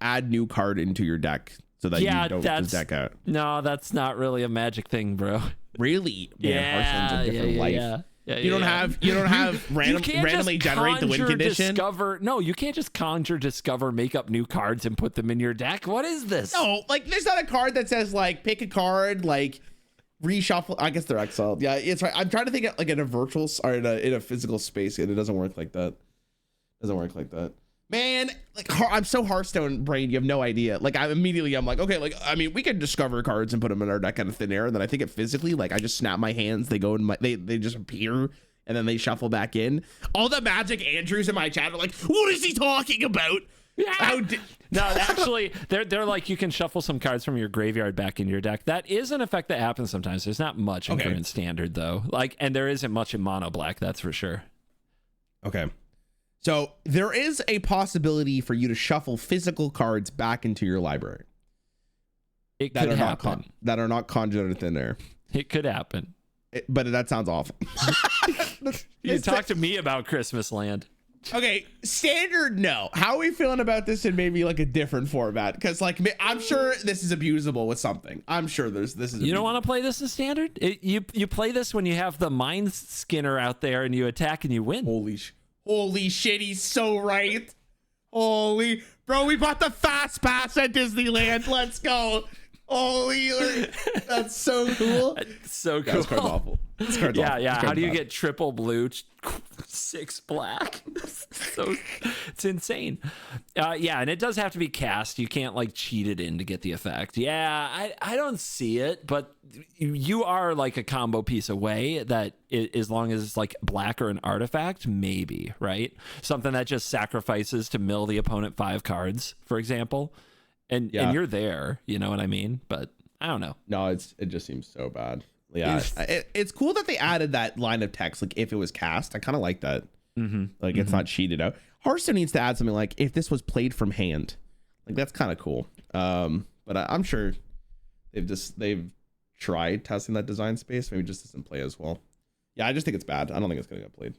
add new card into your deck. So that you don't just deck out. No, that's not really a magic thing, bro. Really? Man, Hearthstone's a different life. You don't have randomly generate the win condition. No, you can't just conjure, discover, make up new cards and put them in your deck. What is this? No, like there's not a card that says like pick a card, like reshuffle. I guess they're exiled. Yeah, it's right. I'm trying to think of, like in a virtual or in a physical space, and it doesn't work like that. Man, like I'm so Hearthstone brain, you have no idea. Like I'm like, okay, like I mean, we could discover cards and put them in our deck out of thin air, and then I think it physically, like I just snap my hands, they go in my, they just appear, and then they shuffle back in. All the Magic Andrews in my chat are like, what is he talking about? Yeah. No, actually, they're like you can shuffle some cards from your graveyard back into your deck. That is an effect that happens sometimes. There's not much in current standard though. Like, and there isn't much in mono black. That's for sure. Okay. So there is a possibility for you to shuffle physical cards back into your library. It could happen. That are not conjured out of thin air. It could happen. But that sounds awful. You talk to me about Christmas Land. Okay, standard, no. How are we feeling about this in maybe like a different format? Because like I'm sure this is abusable with something. I'm sure this is. You don't want to play this in standard? You play this when you have the Mind Skinner out there and you attack and you win. Holy shit, he's so right. Holy bro, we bought the fast pass at Disneyland. Let's go. Holy, that's so cool. So cool. This card's awful. This card's yeah, awful. yeah. This How do you bad. get triple blue, 6 black? So it's insane. Yeah, and it does have to be cast. You can't like cheat it in to get the effect. Yeah, I don't see it, but you are like a combo piece away. That as long as it's like black or an artifact, maybe, right? Something that just sacrifices to mill the opponent 5 cards, for example. And you're there, you know what I mean? But I don't know. No, it just seems so bad. Yeah, it's cool that they added that line of text, like if it was cast. I kind of like that. Like it's not cheated out. Hearthstone needs to add something like if this was played from hand. Like that's kind of cool. But I'm sure they've tried testing that design space. Maybe it just doesn't play as well. Yeah, I just think it's bad. I don't think it's gonna get played.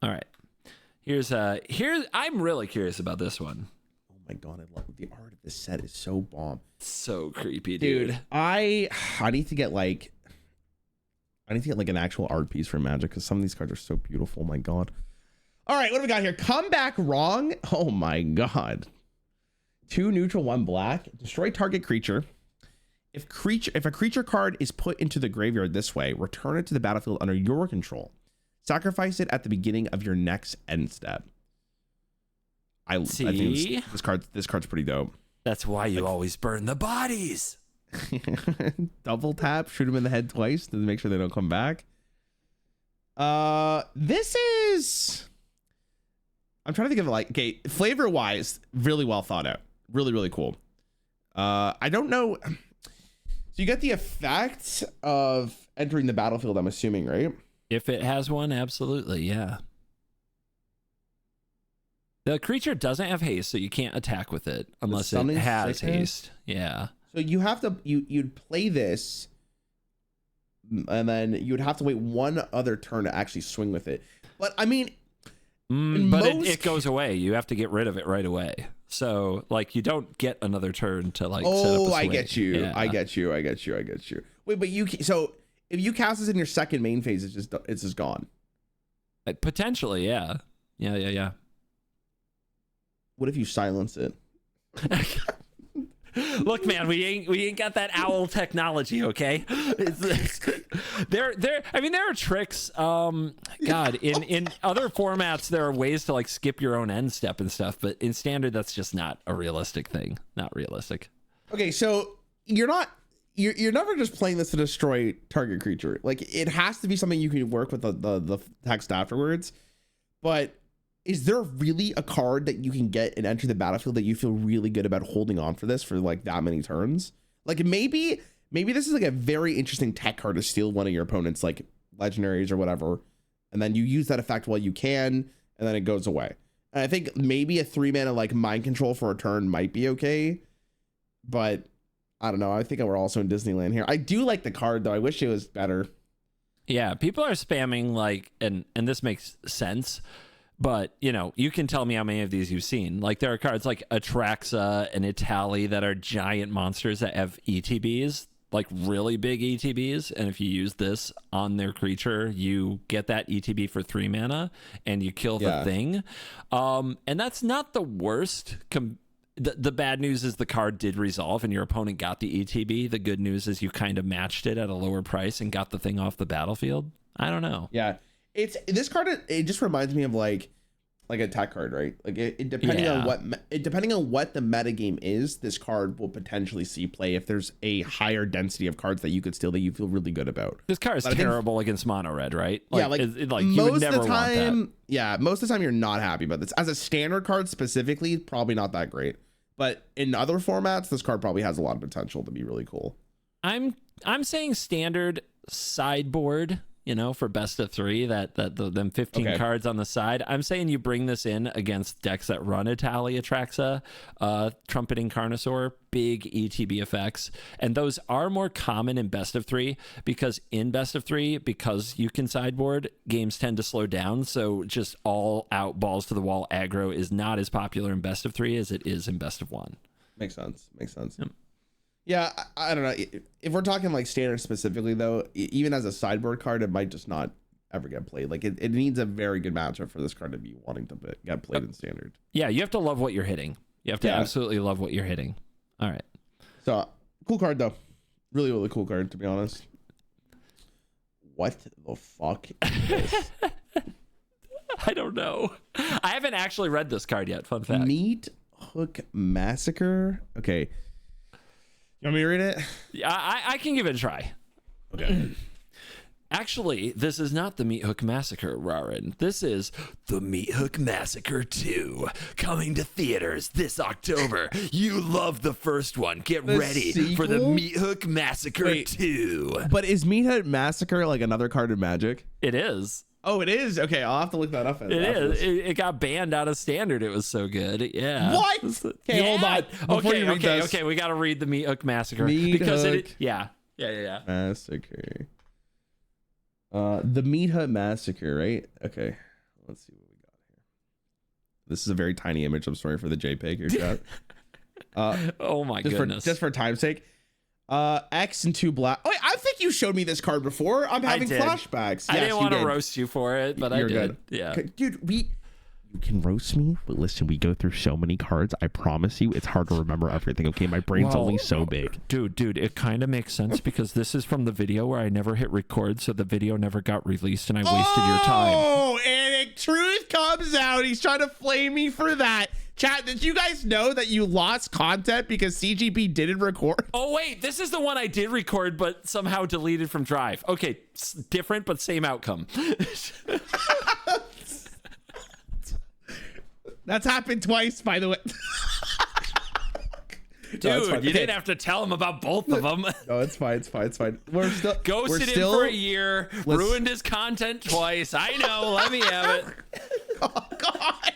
All right. Here's I'm really curious about this one. My god, I love the art of this set is so bomb. So creepy, dude. I need to get like an actual art piece for Magic because some of these cards are so beautiful. My god. All right, what do we got here? Come back wrong. Oh my god. 2 neutral, 1 black. Destroy target creature. If a creature card is put into the graveyard this way, return it to the battlefield under your control. Sacrifice it at the beginning of your next end step. I think this card's pretty dope. That's why you always burn the bodies. Double tap, shoot them in the head twice to make sure they don't come back. This is. I'm trying to think of like, okay, flavor wise, really well thought out, really cool. I don't know. So you get the effect of entering the battlefield. I'm assuming, right? If it has one, absolutely, yeah. The creature doesn't have haste, so you can't attack with it unless it has haste. Yeah. So you have to you'd play this, and then you'd have to wait one other turn to actually swing with it. But I mean, but it goes away. You have to get rid of it right away. So like you don't get another turn to like. Oh, set up a swing. I get you. Yeah. I get you. Wait, but so if you cast this in your second main phase, it's just gone. Potentially, yeah. What if you silence it? Look, man, we ain't got that owl technology, okay? There are tricks. God, in other formats there are ways to like skip your own end step and stuff, but in standard that's just not a realistic thing. Not realistic. Okay, so you're never just playing this to destroy target creature. Like it has to be something you can work with the text afterwards. But is there really a card that you can get and enter the battlefield that you feel really good about holding on for this for like that many turns? Like maybe this is like a very interesting tech card to steal one of your opponent's like legendaries or whatever, and then you use that effect while you can, and then it goes away. And I think maybe a 3-mana like mind control for a turn might be okay, but I don't know. I think we're also in Disneyland here. I do like the card though. I wish it was better. Yeah, people are spamming like, and this makes sense. But, you know, you can tell me how many of these you've seen. Like, there are cards like Atraxa and Itali that are giant monsters that have ETBs, like really big ETBs. And if you use this on their creature, you get that ETB for 3 mana and you kill the thing. And that's not the worst. The bad news is the card did resolve and your opponent got the ETB. The good news is you kind of matched it at a lower price and got the thing off the battlefield. I don't know. Yeah. This card, it just reminds me of like a tech card, right? Like it depending on what the meta game is, this card will potentially see play if there's a higher density of cards that you could steal that you feel really good about. This card is terrible against mono red, right? Like, like you would never want that. Yeah, most of the time you're not happy about this. As a standard card specifically, probably not that great. But in other formats, this card probably has a lot of potential to be really cool. I'm saying standard sideboard. for best of 3, them 15 cards on the side. I'm saying you bring this in against decks that run Italia Traxa, Trumpeting Carnosaur, big ETB effects. And those are more common in best of 3 because you can sideboard, games tend to slow down. So just all out balls to the wall aggro is not as popular in best of 3 as it is in best of 1. Makes sense. Yep. Yeah, I don't know. If we're talking like standard specifically, though, even as a sideboard card, it might just not ever get played. Like it needs a very good matchup for this card to be wanting to get played in standard. Yeah, you have to love what you're hitting. You have to absolutely love what you're hitting. All right. So cool card, though. Really, really cool card, to be honest. What the fuck is this? I don't know. I haven't actually read this card yet. Fun fact. Meat Hook Massacre. Okay. You want me to read it? Yeah, I can give it a try. Okay. Actually, this is not the Meat Hook Massacre, Rarran. This is the Meat Hook Massacre 2, coming to theaters this October. You loved the first one. Get ready for the Meat Hook Massacre 2. But is Meat Hook Massacre like another card in Magic? It is. Oh, it is? Okay, I'll have to look that up. It is. It got banned out of Standard. It was so good. Yeah. What? Okay, hold on. Okay. We got to read the Meat Hook Massacre. Yeah. Massacre. The Meat Hut Massacre, right? Okay. Let's see what we got here. This is a very tiny image. I'm sorry for the JPEG here, chat. Oh my goodness. Just for time's sake. X and 2 black. Oh, I think you showed me this card before. I'm having flashbacks. I didn't want to roast you for it, but I did. Good. Yeah. Dude, you can roast me, but listen, we go through so many cards. I promise you, it's hard to remember everything. Okay, my brain's only so big. Dude, it kind of makes sense because this is from the video where I never hit record, so the video never got released, and I wasted your time. Oh, and truth comes out. He's trying to flame me for that. Chat, did you guys know that you lost content because CGP didn't record? Oh, wait, this is the one I did record, but somehow deleted from Drive. Okay, different, but same outcome. That's happened twice, by the way. Dude, you didn't have to tell him about both of them. No, it's fine. We're still ghosted him for a year, ruined his content twice. I know. Let me have it. Oh, God.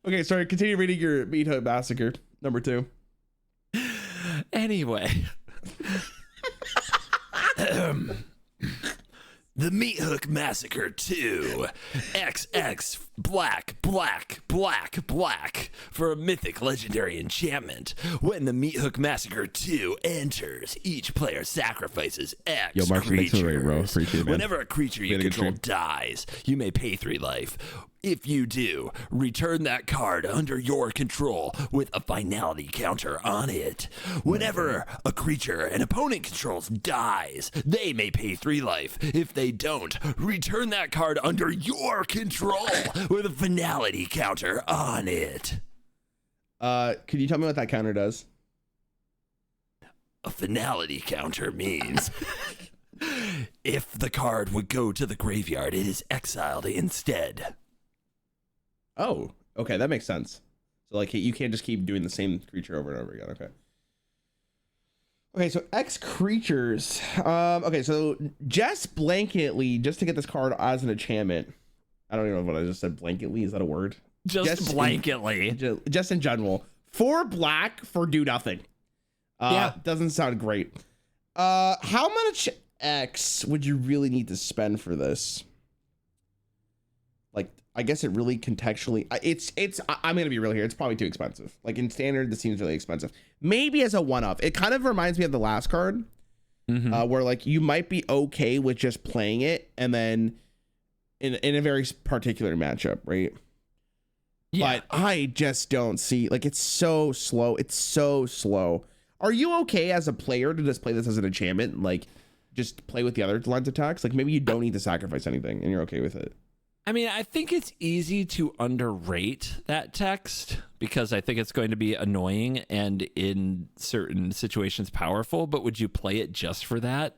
Okay, sorry. Continue reading your Meat Hut Massacre number 2. Anyway. The Meat Hook Massacre 2. XX black for a mythic legendary enchantment. When the Meat Hook Massacre 2 enters, each player sacrifices X creatures. Whenever a creature you control dies, you may pay 3 life. If you do, return that card under your control with a finality counter on it. Whenever a creature an opponent controls dies, they may pay 3 life. If they don't, return that card under your control with a finality counter on it. Could you tell me what that counter does? A finality counter means if the card would go to the graveyard, it is exiled instead. Oh, okay, that makes sense. So like you can't just keep doing the same creature over and over again. Okay, so X creatures. Okay, so just blanketly, just to get this card as an enchantment. I don't even know what I just said. Blanketly, is that a word? Just blanketly. Just in general. 4 black for do nothing. Doesn't sound great. How much X would you really need to spend for this? Like, I guess it really contextually, I'm gonna be real here. It's probably too expensive. Like in standard, this seems really expensive. Maybe as a one-off. It kind of reminds me of the last card, where like you might be okay with just playing it, and then in a very particular matchup, right? Yeah. But I just don't see, like, it's so slow. It's so slow. Are you okay as a player to just play this as an enchantment, like just play with the other lines of attacks? Like maybe you don't need to sacrifice anything, and you're okay with it. I mean, I think it's easy to underrate that text because I think it's going to be annoying and in certain situations powerful, but would you play it just for that?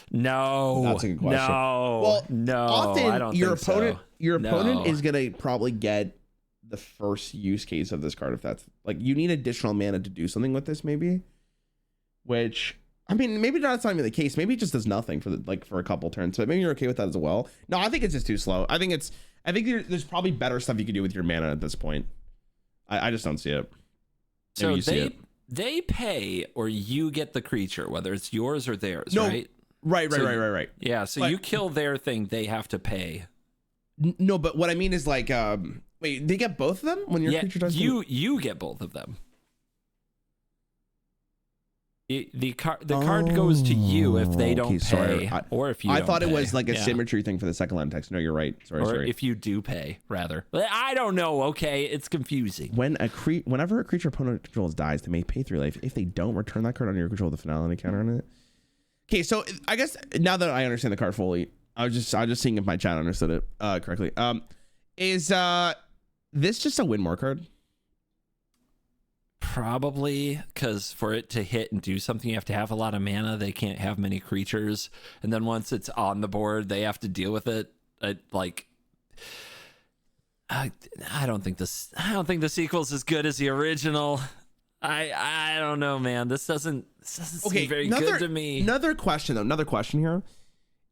No. That's a good question. No, often I don't your think opponent, so. Your opponent is going to probably get the first use case of this card if that's like you need additional mana to do something with this maybe, which I mean, maybe that's not even the case. Maybe it just does nothing for a couple turns. But maybe you're okay with that as well. No, I think it's just too slow. I think there's probably better stuff you could do with your mana at this point. I just don't see it. Maybe So they pay or you get the creature, whether it's yours or theirs, right? Right. Yeah, so you kill their thing, they have to pay. No, but what I mean is like, wait, they get both of them when your creature does. You get both of them. The card goes to you if they don't pay, or if you. I don't thought it pay. was like a symmetry thing for the second line text. No, you're right. Sorry. If you do pay, rather. I don't know. Okay, it's confusing. Whenever a creature opponent controls dies, they may pay 3 life. If they don't, return that card under your control with the finality counter on it. Okay, so I guess now that I understand the card fully, I was just seeing if my chat understood it correctly. Is this just a win more card? Probably, because for it to hit and do something, you have to have a lot of mana. They can't have many creatures, and then once it's on the board, they have to deal with it. I don't think the sequel's as good as the original. I don't know, man. This doesn't seem very good to me. Another question here.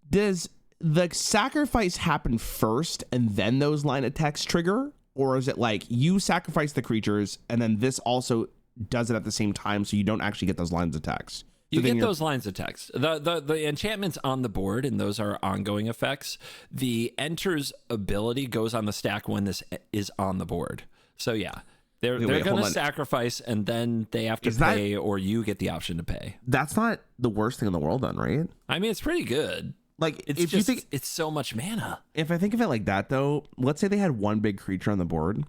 Does the sacrifice happen first and then those line of text trigger? Or is it like you sacrifice the creatures and then this also does it at the same time, so you don't actually get those lines of text? You get those lines of text. The enchantment's on the board, and those are ongoing effects. The enter's ability goes on the stack when this is on the board. So yeah, they're going to sacrifice, and then they have to pay, or you get the option to pay. That's not the worst thing in the world, then, right? I mean, it's pretty good. Like, it's just, you think it's so much mana. If I think of it like that, though, let's say they had one big creature on the board.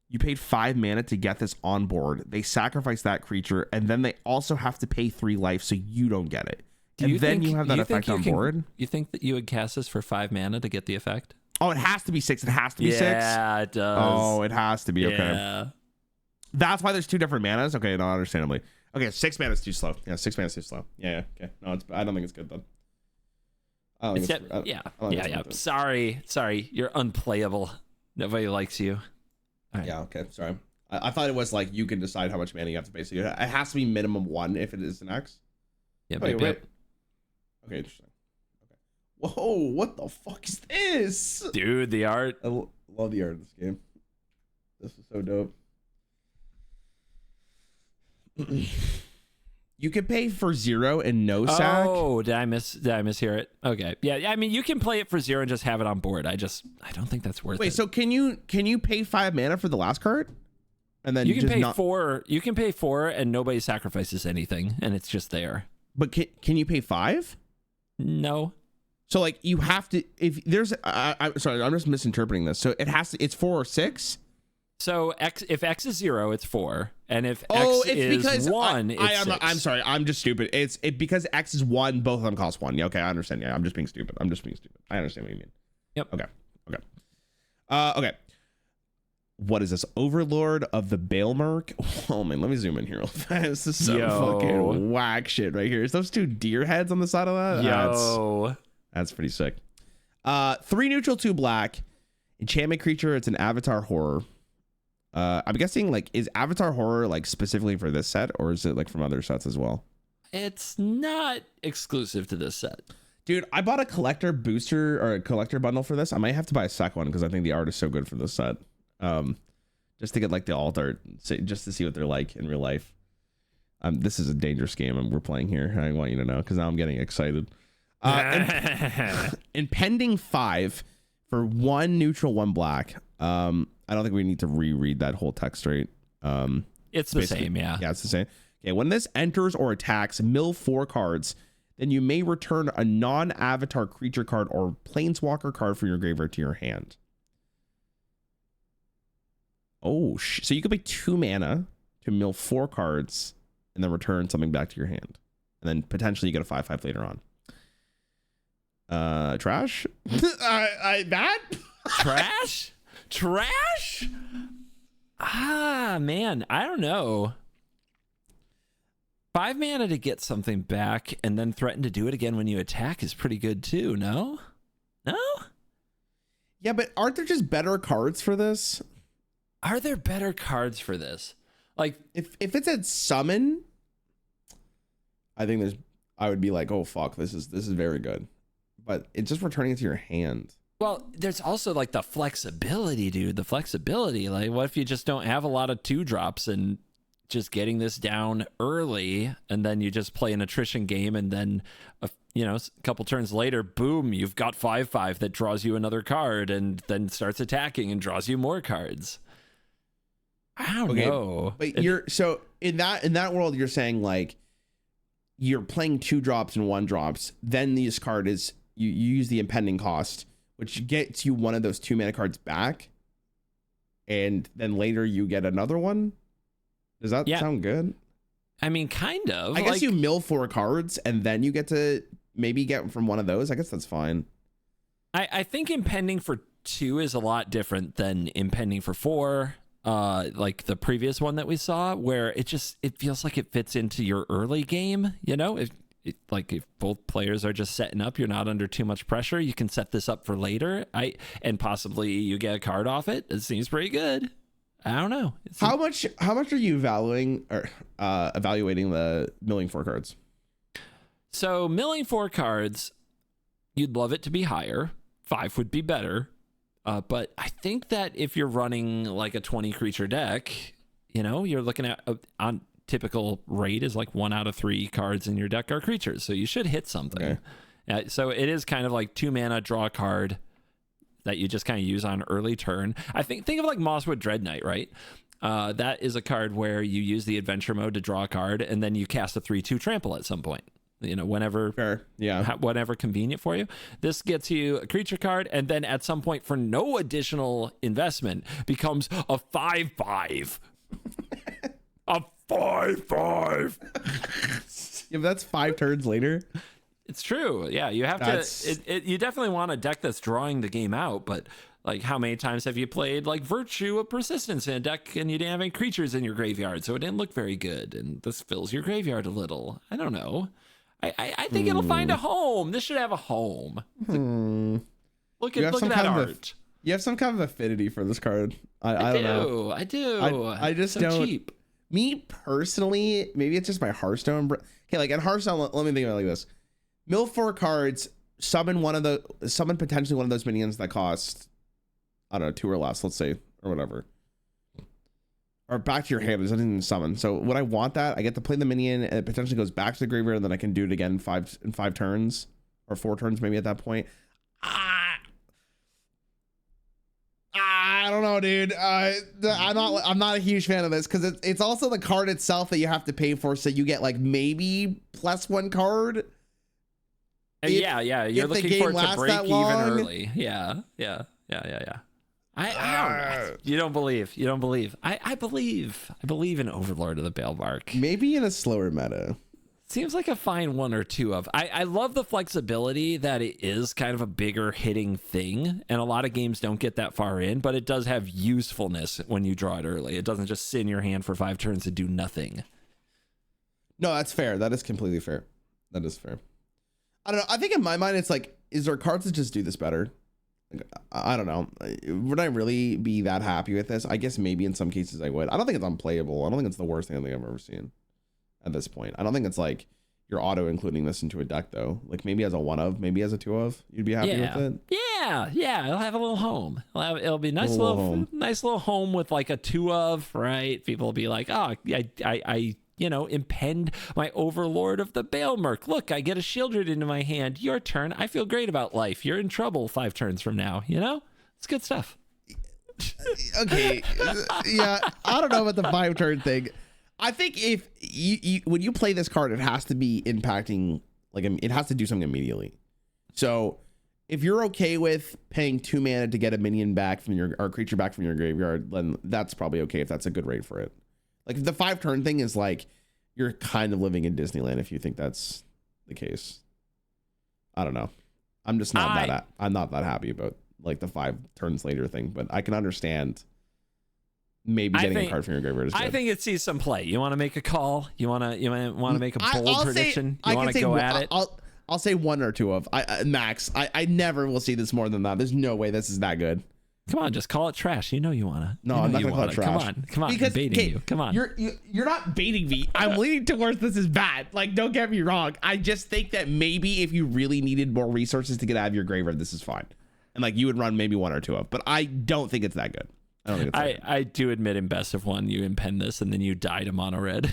You paid 5 mana to get this on board. They sacrifice that creature, and then they also have to pay 3 life, so you don't get it. And then you have that effect on board. You think that you would cast this for 5 mana to get the effect? Oh, it has to be 6. It has to be 6. Yeah, it does. Oh, it has to be. Okay. Yeah. That's why there's 2 different manas. Okay, no, understandably. Okay, 6 mana is too slow. Yeah, 6 mana is too slow. Yeah. Okay. No, I don't think it's good though. Yeah. Sorry, you're unplayable. Nobody likes you. Right. Yeah. Okay. Sorry. I thought it was like you can decide how much mana you have to pay. So it has to be minimum 1 if it is an X. Yeah. Wait. Okay. Interesting. Okay. Whoa! What the fuck is this, dude? The art. I love the art of this game. This is so dope. You could pay for 0 and no sack. Oh, did I mishear it? Okay. Yeah, I mean, you can play it for 0 and just have it on board. I don't think that's worth it. Wait, so can you pay 5 mana for the last card? And then you can pay 4. You can pay 4 and nobody sacrifices anything and it's just there. But can you pay 5? No. So like you have to, if there's I'm sorry, I'm just misinterpreting this. So it's 4 or 6? So if X is 0, it's 4, and if X is 1, it's 6. I'm sorry, I'm just stupid. It's because X is 1, both of them cost 1. Yeah, okay, I understand. Yeah, I'm just being stupid. I understand what you mean. Yep. Okay. What is this? Overlord of the Baelmerk? Oh man, let me zoom in here real fast. This is some fucking whack shit right here. Is those 2 deer heads on the side of that? That's pretty sick. 3 neutral, 2 black. Enchantment creature. It's an avatar horror. I'm guessing, like, is Avatar Horror like specifically for this set, or is it like from other sets as well? It's not exclusive to this set. Dude, I bought a collector booster or a collector bundle for this. I might have to buy a second one because I think the art is so good for this set. Just to get like the alt art, just to see what they're like in real life. This is a dangerous game we're playing here. I want you to know because now I'm getting excited. Impending 5 for 1 neutral, 1 black. I don't think we need to reread that whole text straight. It's the same, yeah. Yeah, it's the same. Okay, when this enters or attacks, mill 4 cards, then you may return a non-avatar creature card or planeswalker card from your graveyard to your hand. Oh, so you could pay 2 mana to mill 4 cards and then return something back to your hand. And then potentially you get a 5/5 later on. Trash? That? Trash? Ah, man, I don't know. 5 mana to get something back and then threaten to do it again when you attack is pretty good too, no? No? Yeah, but aren't there just better cards for this? Are there better cards for this? Like, if it's at summon, I think there's I would be like, oh fuck, this is very good. But it's just returning it to your hand. Well, there's also like the flexibility, dude. The flexibility. Like, what if you just don't have a lot of 2-drops and just getting this down early, and then you just play an attrition game, and then a couple turns later, boom, you've got 5/5 that draws you another card, and then starts attacking and draws you more cards. I don't know. But you're so in that world, you're saying like you're playing 2-drops and 1-drops. Then this card is you use the impending cost, which gets you one of those 2-mana cards back, and then later you get another one. Does that sound good? I mean, kind of. I guess you mill 4 cards and then you get to maybe get from one of those. I guess that's fine. I think impending for 2 is a lot different than impending for 4. Like the previous one that we saw, where it feels like it fits into your early game. If both players are just setting up, you're not under too much pressure. You can set this up for later. And possibly you get a card off it. It seems pretty good. I don't know. How much are you evaluating the milling 4 cards? So milling 4 cards, you'd love it to be higher. 5 would be better. But I think that if you're running like a 20 creature deck, you're looking at on typical rate is like 1 out of 3 cards in your deck are creatures. So you should hit something. Okay. So it is kind of like 2 mana, draw a card that you just kind of use on early turn. I think of like Mosswood Dread Knight, right? That is a card where you use the adventure mode to draw a card, and then you cast a 3/2 trample at some point. Whenever, fair. Yeah, whenever convenient for you. This gets you a creature card, and then at some point, for no additional investment, becomes a 5/5. A 5/5. Yeah, but that's 5 turns later. It's true. Yeah, you have to. You definitely want a deck that's drawing the game out, but like, how many times have you played like Virtue of Persistence in a deck and you didn't have any creatures in your graveyard, so it didn't look very good, and this fills your graveyard a little? I don't know. I think it'll find a home. This should have a home. Look at that art. You have some kind of affinity for this card. I don't know. I do. I just don't. Cheap. Me personally, maybe it's just my Hearthstone. Okay, like in Hearthstone, let me think about it like this. Mill 4 cards, summon potentially one of those minions that cost, I don't know, 2 or less, let's say, or whatever. Or back to your hand, it doesn't even summon. So when I want that, I get to play the minion, and it potentially goes back to the graveyard, and then I can do it again in 5 turns, or 4 turns maybe at that point. I don't know, dude. I'm not a huge fan of this, because it's also the card itself that you have to pay for, so you get like maybe +1 card. Yeah. You're looking for it to break even early. Yeah. I don't know. You don't believe. I believe in Overlord of the Balemark. Maybe in a slower meta. Seems like a fine 1 or 2 of. I love the flexibility that it is kind of a bigger hitting thing, and a lot of games don't get that far in, but it does have usefulness when you draw it early. It doesn't just sit in your hand for 5 turns and do nothing. No, that's fair. That is completely fair. That is fair. I don't know. I think in my mind, it's like, is there cards that just do this better? Like, I don't know. Would I really be that happy with this? I guess maybe in some cases I would. I don't think it's unplayable. I don't think it's the worst thing I think I've ever seen at this point. I don't think it's like you're auto including this into a deck though. Like maybe as a 1 of, maybe as a 2 of, you'd be happy with it. Yeah. It'll have a little home. It'll be a nice little home with like a 2 of, right? People will be like, oh, I impend my Overlord of the Balemark. Look, I get a Shieldred into my hand. Your turn. I feel great about life. You're in trouble 5 turns from now. It's good stuff. Okay. Yeah. I don't know about the 5 turn thing. I think if you when you play this card, it has to be impacting, like it has to do something immediately. So if you're okay with paying 2 mana to get a minion back from or creature back from your graveyard, then that's probably okay if that's a good rate for it. Like if the 5 turn thing is like, you're kind of living in Disneyland if you think that's the case. I don't know. I'm just not I'm not that happy about like the 5 turns later thing, but I can understand maybe getting a card from your graveyard is good. I think it sees some play. You want to make a call? You want to make a bold prediction? You want to go at it? I'll say 1 or 2 of max. I never will see this more than that. There's no way this is that good. Come on, just call it trash. You know you wanna. No, you know I'm not you gonna call it wanna. trash. Come on. Because, I'm baiting you. Come on. You're not baiting me. I'm leaning towards this is bad. Like, don't get me wrong. I just think that maybe if you really needed more resources to get out of your graveyard, this is fine. And like you would run maybe one or two of. But I don't think it's that good. I don't think it's that good. I do admit in best of one, you impend this and then you die to mono red.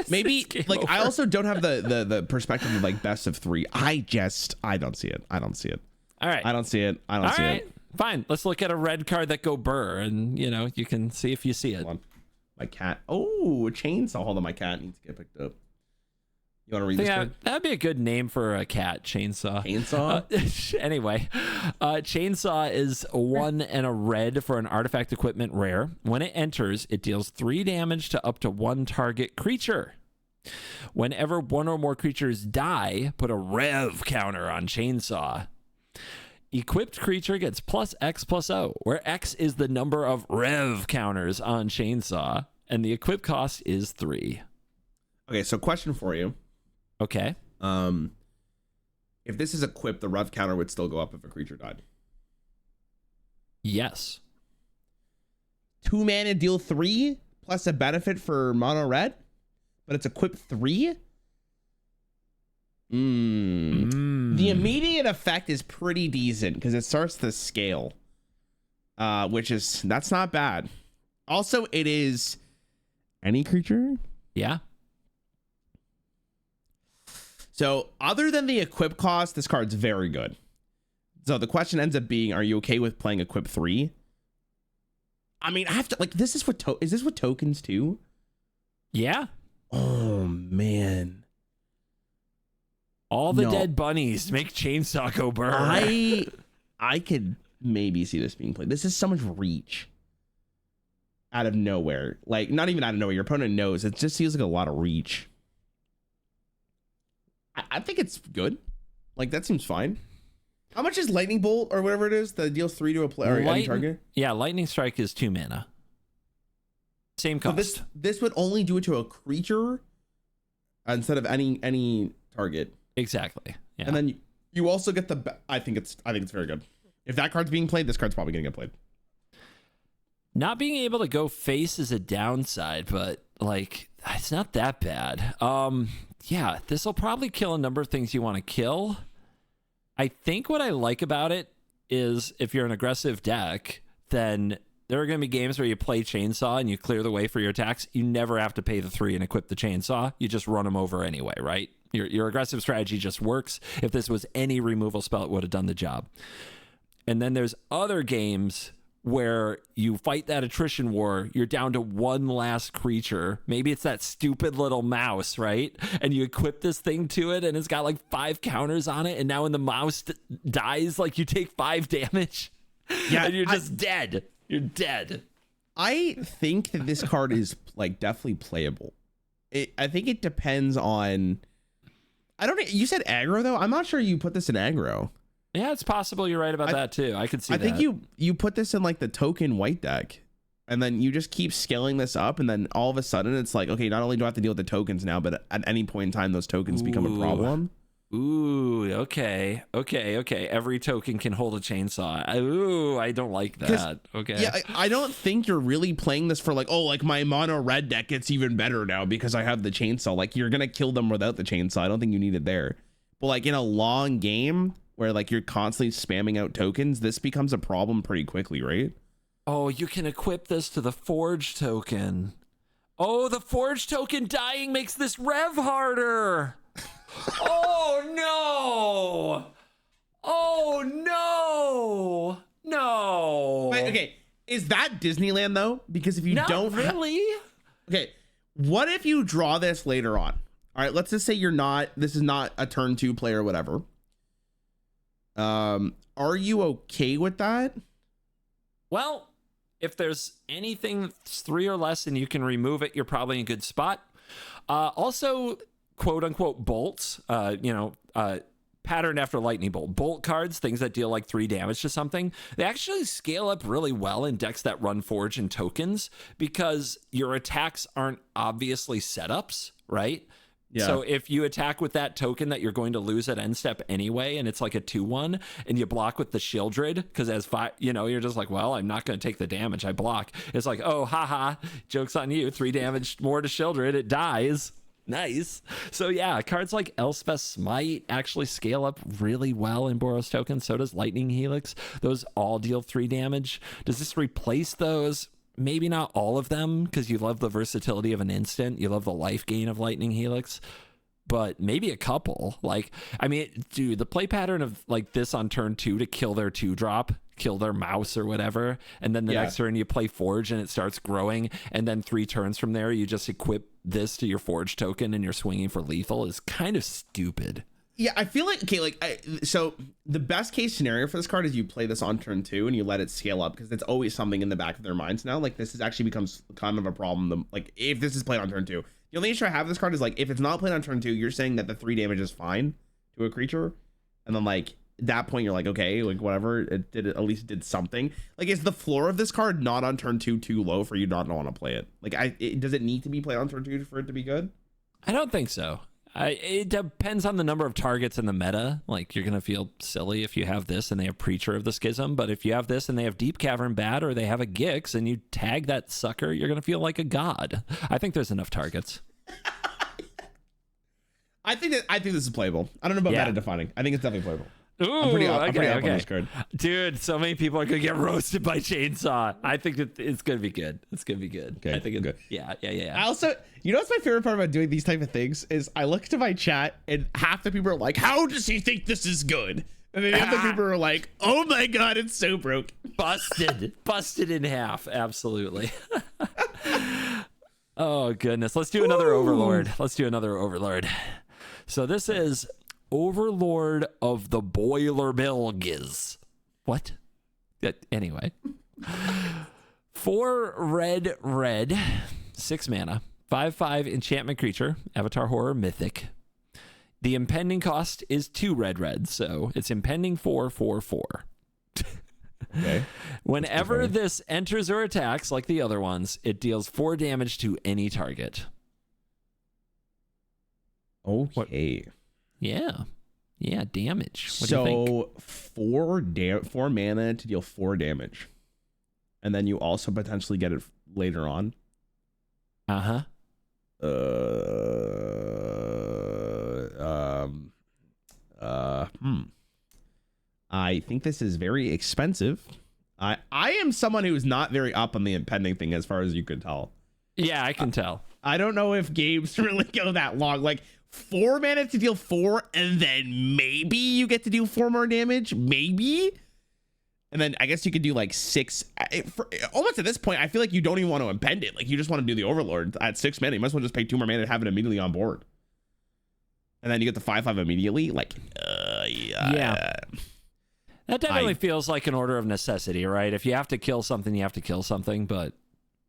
Maybe like over. I also don't have the perspective of like best of 3. I don't see it. All right. I don't see it. I don't All see right. it. Fine. Let's look at a red card that go burr, and you know you can see if you see it. Hold on. My cat. Oh, a chainsaw. Hold on, my cat needs to get picked up. You want to read this card? That'd be a good name for a cat, Chainsaw. Chainsaw? Anyway, Chainsaw is 1 and a red for an artifact equipment rare. When it enters, it deals 3 damage to up to 1 target creature. Whenever 1 or more creatures die, put a rev counter on Chainsaw. Equipped creature gets +X+O, where X is the number of rev counters on Chainsaw, and the equip cost is 3. Okay, so question for you. Okay. If this is equipped, the rev counter would still go up if a creature died. Yes. 2 mana deal 3 plus a benefit for mono red, but it's equipped 3. The immediate effect is pretty decent because it starts to scale, that's not bad. Also, it is any creature. Yeah. So other than the equip cost, this card's very good. So the question ends up being, are you okay with playing equip 3? I mean, I have to like, this is what is this with tokens too? Yeah. Oh man. All the dead bunnies make Chainsaw go burr. I could maybe see this being played. This is so much reach out of nowhere. Like, not even out of nowhere. Your opponent knows. It just feels like a lot of reach. I think it's good. Like, that seems fine. How much is Lightning Bolt or whatever it is that deals 3 to a player or any target? Yeah, Lightning Strike is 2 mana. Same cost. So this would only do it to a creature instead of any target. Exactly. Yeah. And then you also get I think it's very good. If that card's being played, this card's probably gonna get played. Not being able to go face is a downside, but like it's not that bad. Yeah, this will probably kill a number of things you want to kill. I think what I like about it is if you're an aggressive deck, then there are going to be games where you play Chainsaw and you clear the way for your attacks. You never have to pay the 3 and equip the Chainsaw. You just run them over anyway, right? Your aggressive strategy just works. If this was any removal spell, it would have done the job. And then there's other games where you fight that attrition war, you're down to 1 last creature. Maybe it's that stupid little mouse, right? And you equip this thing to it and it's got like 5 counters on it. And now when the mouse dies, like you take 5 damage. Yeah, and you're just dead. You're dead. I think that this card is like definitely playable. I think it depends on. I don't know. You said aggro though. I'm not sure you put this in aggro. Yeah, it's possible you're right about that too. I could see that. I think you put this in like the token white deck, and then you just keep scaling this up, and then all of a sudden it's like, okay, not only do I have to deal with the tokens now, but at any point in time those tokens become a problem. Ooh, okay. Every token can hold a chainsaw. Ooh, I don't like that. Okay. Yeah, I don't think you're really playing this for like, oh, like my mono red deck gets even better now because I have the chainsaw. Like you're gonna kill them without the chainsaw. I don't think you need it there. But like in a long game where like you're constantly spamming out tokens, this becomes a problem pretty quickly, right? Oh, you can equip this to the forge token. Oh, the forge token dying makes this rev harder. Oh no! Oh no! Wait, okay, is that Disneyland though? Because if you don't really, okay, what if you draw this later on? All right, let's just say this is not a turn 2 play or whatever. Are you okay with that? Well, if there's anything that's 3 or less and you can remove it, you're probably in a good spot. Also, quote unquote bolts, patterned after lightning bolt. Bolt cards, things that deal like 3 damage to something, they actually scale up really well in decks that run forge and tokens because your attacks aren't obviously setups, right? Yeah. So if you attack with that token that you're going to lose at end step anyway, and it's like a 2/1, and you block with the Shieldred, because as 5, you're just like, well, I'm not going to take the damage. I block. It's like, oh, haha, joke's on you. 3 damage more to Shieldred. It dies. Nice. So yeah, cards like Elspeth's Smite actually scale up really well in Boros tokens. So does Lightning Helix. Those all deal 3 damage. Does this replace those? Maybe not all of them, because you love the versatility of an instant. You love the life gain of Lightning Helix, but maybe a couple. Like, I mean, dude, the play pattern of like this on turn 2 to kill their 2-drop, kill their mouse or whatever, and then the next turn you play Forge and it starts growing, and then 3 turns from there you just equip this to your Forge token and you're swinging for lethal is kind of stupid. Yeah, I feel like, so the best case scenario for this card is you play this on turn 2 and you let it scale up, because it's always something in the back of their minds now. Like, this actually becomes kind of a problem. Like, if this is played on turn 2, the only issue I have with this card is, like, if it's not played on turn 2, you're saying that the 3 damage is fine to a creature. And then, like, at that point, you're like, okay, like, whatever, it at least did something. Like, is the floor of this card not on turn 2 too low for you not to want to play it? Like, does it need to be played on turn 2 for it to be good? I don't think so. It depends on the number of targets in the meta. Like, you're going to feel silly if you have this and they have Preacher of the Schism, but if you have this and they have Deep Cavern Bat, or they have a Gix and you tag that sucker, you're going to feel like a god. I think there's enough targets. I think this is playable. I don't know about meta defining. I think it's definitely playable. Ooh, I'm pretty up on okay. this card. Dude, so many people are going to get roasted by Chainsaw. I think that it's going to be good. It's going to be good. Okay, I think it's good. Yeah. I also, what's my favorite part about doing these type of things is I look to my chat and half the people are like, how does he think this is good? And then the other people are like, oh my God, it's so broke. Busted in half. Absolutely. Oh, goodness. Let's do another Overlord. So this is Overlord of the Boiler Bilges. What? Anyway. 4 red, 6 mana, 5/5 enchantment creature, Avatar Horror Mythic. The impending cost is 2 red, so it's impending 4/4/4. Okay. Whenever this enters or attacks, like the other ones, it deals 4 damage to any target. Okay. Yeah, damage. What do you think? 4 mana to deal 4 damage. And then you also potentially get it later on. Uh-huh. I think this is very expensive. I am someone who's not very up on the impending thing, as far as you could tell. Yeah, I can tell. I don't know if games really go that long. Like, 4 mana to deal 4, and then maybe you get to do 4 more damage, maybe. And then I guess you could do like 6. Almost at this point, I feel like you don't even want to impend it. Like, you just want to do the Overlord at 6 mana. You might as well just pay 2 more mana and have it immediately on board. And then you get the 5/5 immediately. Like, yeah. That definitely feels like an order of necessity, right? If you have to kill something, you have to kill something. But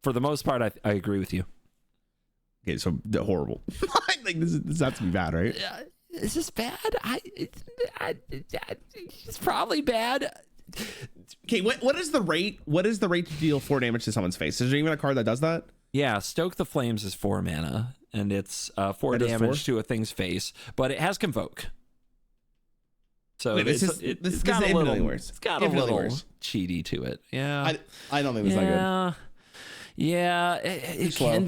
for the most part, I agree with you. Okay, so horrible. Like, this has to be bad, right? Is this bad? It's probably bad. Okay, what is the rate? What is the rate to deal 4 damage to someone's face? Is there even a card that does that? Yeah, Stoke the Flames is 4 mana, and it's 4 damage to a thing's face, but it has Convoke. So wait, this got a little worse. It's got a little cheaty to it. Yeah, I don't think it's that good. Yeah, it can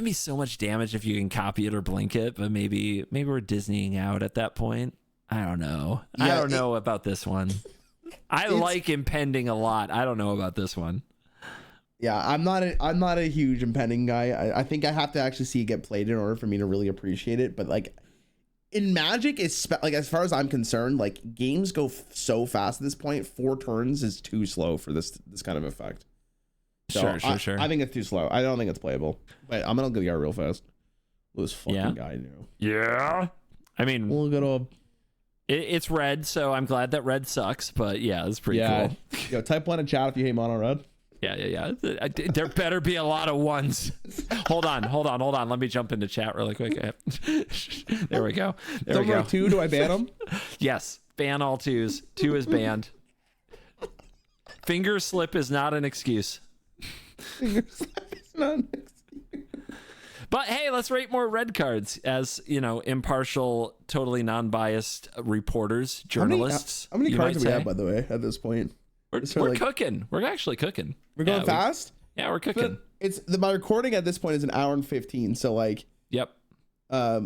be so much damage if you can copy it or blink it, but maybe we're Disneying out at that point. I don't know. I don't know about this one. I like impending a lot. I don't know about this one. Yeah, I'm not a huge impending guy. I think I have to actually see it get played in order for me to really appreciate it. But like in Magic, like as far as I'm concerned, like games go so fast at this point. 4 turns is too slow for this kind of effect. So sure. I think it's too slow. I don't think it's playable. But I'm gonna go the real fast. This fucking guy knew. Yeah. I mean, we'll go to. It's red, so I'm glad that red sucks. But yeah, it's pretty cool. Yo, type 1 in chat if you hate mono red. Yeah. There better be a lot of ones. Hold on. Let me jump into chat really quick. There we go. There we go. 2, do I ban them? Yes, ban all 2s. 2 is banned. Finger slip is not an excuse. Finger slip is not an excuse. But hey, let's rate more red cards as, impartial, totally non-biased reporters, journalists. How many cards do we have, by the way, at this point? We're cooking. We're actually cooking. We're going fast? We're cooking. My recording at this point is an hour and 15. So yep. I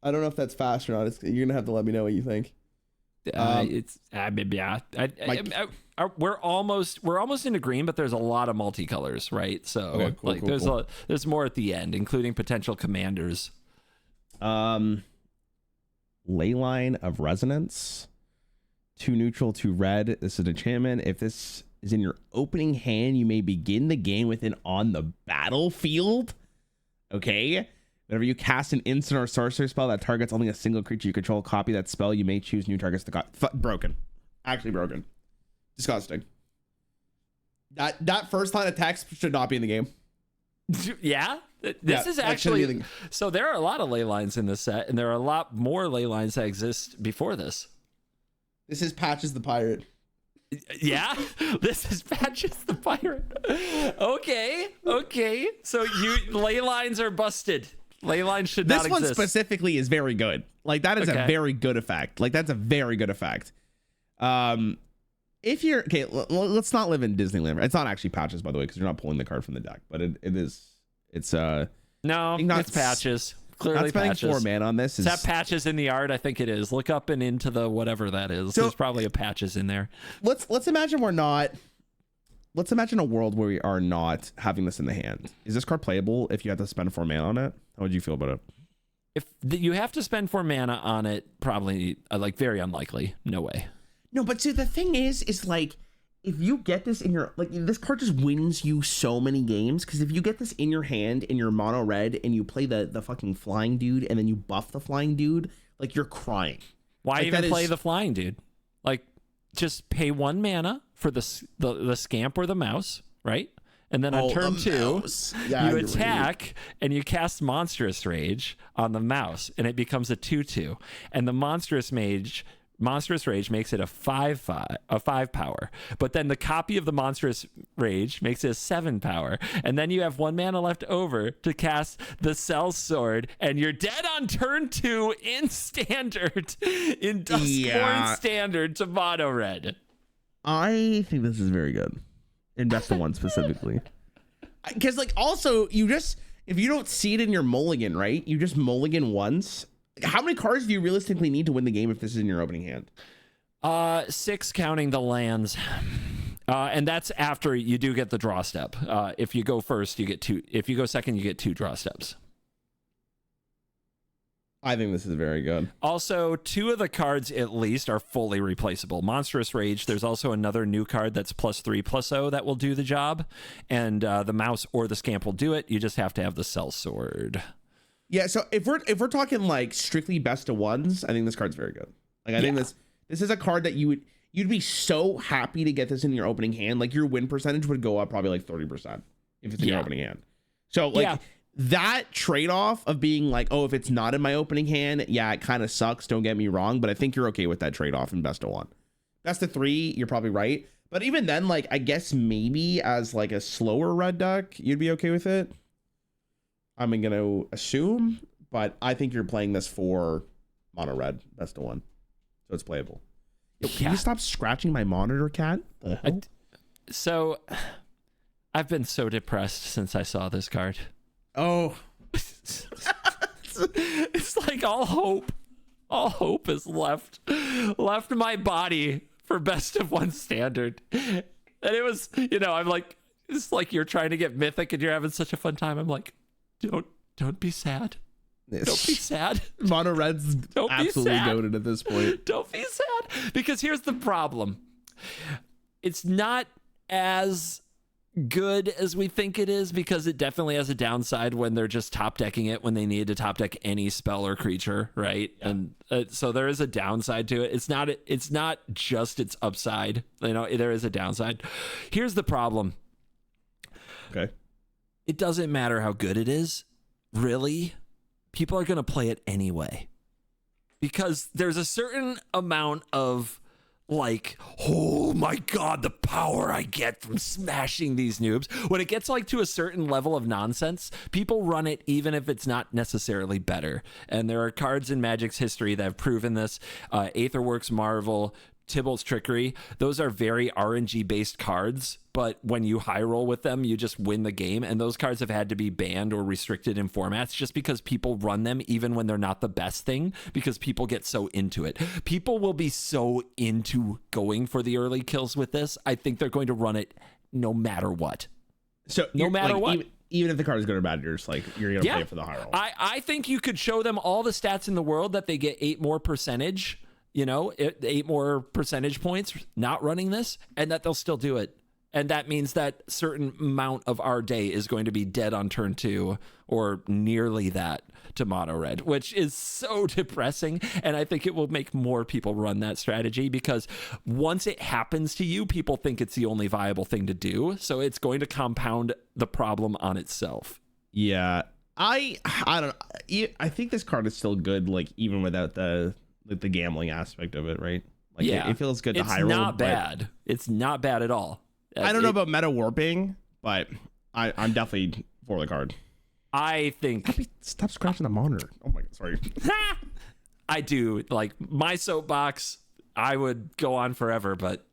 don't know if that's fast or not. You're going to have to let me know what you think. We're almost into green, but there's a lot of multicolors, right? So okay, cool. There's more at the end, including potential commanders. Leyline of Resonance, 2 neutral, 2 red. This is an enchantment. If this is in your opening hand, you may begin the game with it on the battlefield. Okay. Whenever you cast an instant or sorcery spell that targets only a single creature you control, copy that spell. You may choose new targets to broken. Actually broken. Disgusting. That first line of text should not be in the game. Yeah? This is actually... So there are a lot of ley lines in this set, and there are a lot more ley lines that exist before this. This is Patches the Pirate. Yeah? This is Patches the Pirate. Okay. So ley lines are busted. Ley lines should not exist. This one specifically is very good. That is a very good effect. That's a very good effect. If you're let's not live in Disneyland. It's not actually Patches, by the way, because you're not pulling the card from the deck, but it is. It's it's Patches. Clearly, not spending Patches. 4 mana on this. Is that Patches in the art? I think it is. Look up and into the whatever that is. So, there's probably a Patches in there. Let's imagine we're not. Let's imagine a world where we are not having this in the hand. Is this card playable if you have to spend 4 mana on it? How would you feel about it? If you have to spend 4 mana on it, probably very unlikely. No way. No, but see, the thing is if you get this in your this card just wins you so many games, because if you get this in your hand in your mono red and you play the fucking flying dude and then you buff the flying dude, you're crying. Why even play the flying dude? Just pay 1 mana for the scamp or the mouse, right? And then on turn 2, you attack and you cast Monstrous Rage on the mouse, and it becomes a 2/2. And the Monstrous Rage makes it a 5 power. But then the copy of the Monstrous Rage makes it a 7 power. And then you have 1 mana left over to cast the Cell Sword, and you're dead on turn 2 in Standard, in Duskmourn Standard to mono red. I think this is very good. In Best of 1 specifically. Because also if you don't see it in your mulligan, right? You just mulligan once. How many cards do you realistically need to win the game if this is in your opening hand? 6 counting the lands. And that's after you do get the draw step. If you go first, you get 2. If you go second, you get 2 draw steps. I think this is very good. Also, 2 of the cards at least are fully replaceable. Monstrous Rage, there's also another new card that's +3/+0 that will do the job. And the mouse or the scamp will do it. You just have to have the Cell Sword. Yeah, so if we're talking strictly best of 1s, I think this card's very good. I think this is a card that you'd be so happy to get this in your opening hand. Your win percentage would go up probably 30% if it's in your opening hand. So that trade-off of being if it's not in my opening hand, it kind of sucks, don't get me wrong, but I think you're okay with that trade-off in best of 1. Best of 3, you're probably right. But even then, I guess maybe as a slower red deck, you'd be okay with it. I'm going to assume, but I think you're playing this for mono red, best of 1. So it's playable. Can you stop scratching my monitor, cat? So I've been so depressed since I saw this card. Oh. It's all hope is left my body for best of 1 Standard. And it was, I'm it's you're trying to get mythic and you're having such a fun time. I'm don't be sad. Don't be sad. Mono red's absolutely goated at this point. Don't be sad. Because here's the problem. It's not as good as we think it is, because it definitely has a downside when they're just top decking it when they need to top deck any spell or creature, right? Yeah. And so there is a downside to it. It's not just its upside. There is a downside. Here's the problem. Okay. It doesn't matter how good it is, really. People are going to play it anyway, because there's a certain amount of like, oh my God, the power I get from smashing these noobs. When it gets like to a certain level of nonsense, people run it even if it's not necessarily better. And there are cards in Magic's history that have proven this. Aetherworks Marvel, Tybalt's Trickery, those are very RNG based cards, but when you high roll with them, you just win the game. And those cards have had to be banned or restricted in formats just because people run them even when they're not the best thing, because people get so into it. People will be so into going for the early kills with this. I think they're going to run it no matter what. So no matter like, what. Even if the card is good or bad, you're just like, you're going to play it for the high roll. I think you could show them all the stats in the world that they get 8 more percentage, 8 more percentage points not running this, and that they'll still do it. And that means that certain amount of our day is going to be dead on turn 2 or nearly that to mono red, which is so depressing. And I think it will make more people run that strategy, because once it happens to you, people think it's the only viable thing to do. So it's going to compound the problem on itself. Yeah. I don't know. I think this card is still good, like even without the gambling aspect of it, right? Like yeah, it feels good to high roll. It's not bad. It's not bad at all. I don't know about meta warping, but I'm definitely for the card. I think stop scratching the monitor. Oh my god, sorry. I do like my soapbox. I would go on forever, but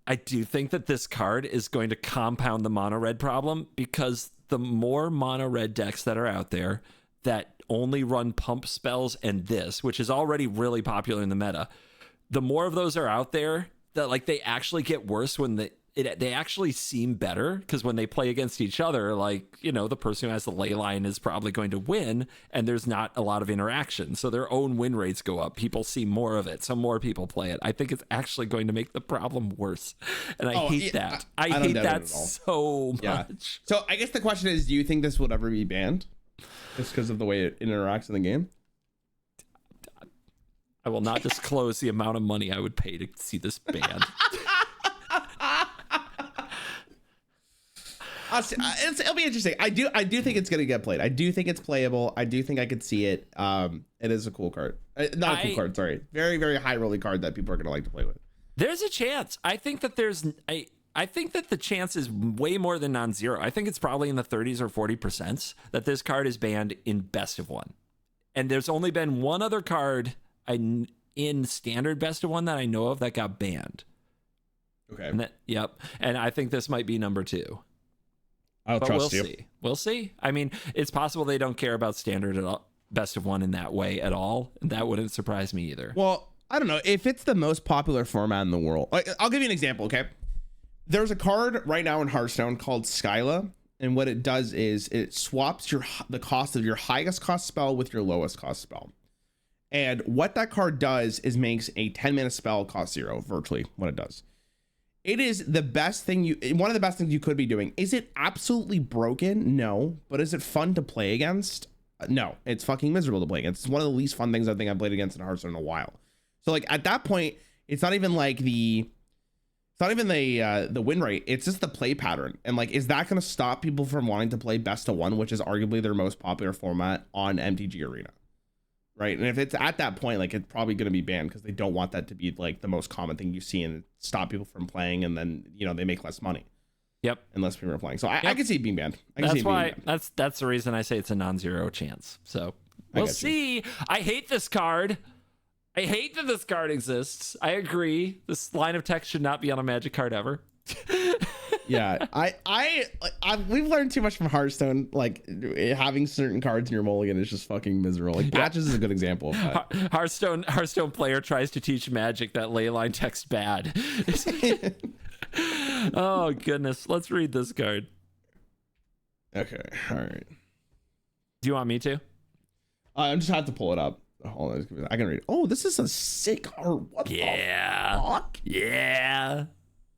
I do think that this card is going to compound the mono red problem, because the more mono red decks that are out there that only run pump spells and this, which is already really popular in the meta, the more of those are out there that like they actually get worse when they actually seem better, because when they play against each other, like, the person who has the ley line is probably going to win, and there's not a lot of interaction, so their own win rates go up. People see more of it, so more people play it. I think it's actually going to make the problem worse, and I hate that. I hate that so much. Yeah. So I guess the question is, do you think this would ever be banned just because of the way it interacts in the game? I will not disclose the amount of money I would pay to see this banned. It'll be interesting. I do think it's gonna get played. I do think it's playable. I do think I could see it. It is a cool card. Not a cool card. Sorry, very very high rolling card that people are gonna like to play with. There's a chance. I think that I think that the chance is way more than non-zero. I think it's probably in the 30s or 40% that this card is banned in best of one. And there's only been one other card in standard best of one that I know of that got banned. Okay. Yep. And I think this might be number 2. I'll trust you. See. We'll see. I mean, it's possible they don't care about standard at all, best of one in that way at all. And that wouldn't surprise me either. Well, I don't know if it's the most popular format in the world. I'll give you an example. Okay. There's a card right now in Hearthstone called Skyla. And what it does is it swaps the cost of your highest cost spell with your lowest cost spell. And what that card does is makes a 10-mana spell cost 0, virtually what it does. It is the best thing one of the best things you could be doing. Is it absolutely broken? No. But is it fun to play against? No. It's fucking miserable to play against. It's one of the least fun things I think I've played against in Hearthstone in a while. So like at that point, it's not even like the win rate. It's just the play pattern. And like, is that going to stop people from wanting to play best of one, which is arguably their most popular format on MTG Arena? Right. And if it's at that point, like it's probably going to be banned because they don't want that to be like the most common thing you see and stop people from playing. And then, they make less money. Yep. Unless people are playing. So I can see it being banned. That's the reason I say it's a non-zero chance. So we'll see. I hate this card. I hate that this card exists. I agree. This line of text should not be on a Magic card ever. Yeah, we've learned too much from Hearthstone. Like having certain cards in your mulligan is just fucking miserable. Like Patches is a good example of that. Hearthstone player tries to teach Magic that ley line text bad. Oh goodness, let's read this card. Okay, all right. Do you want me to? I just have to pull it up. Hold on, I can read it. Oh, this is a sick art. What the fuck? Yeah.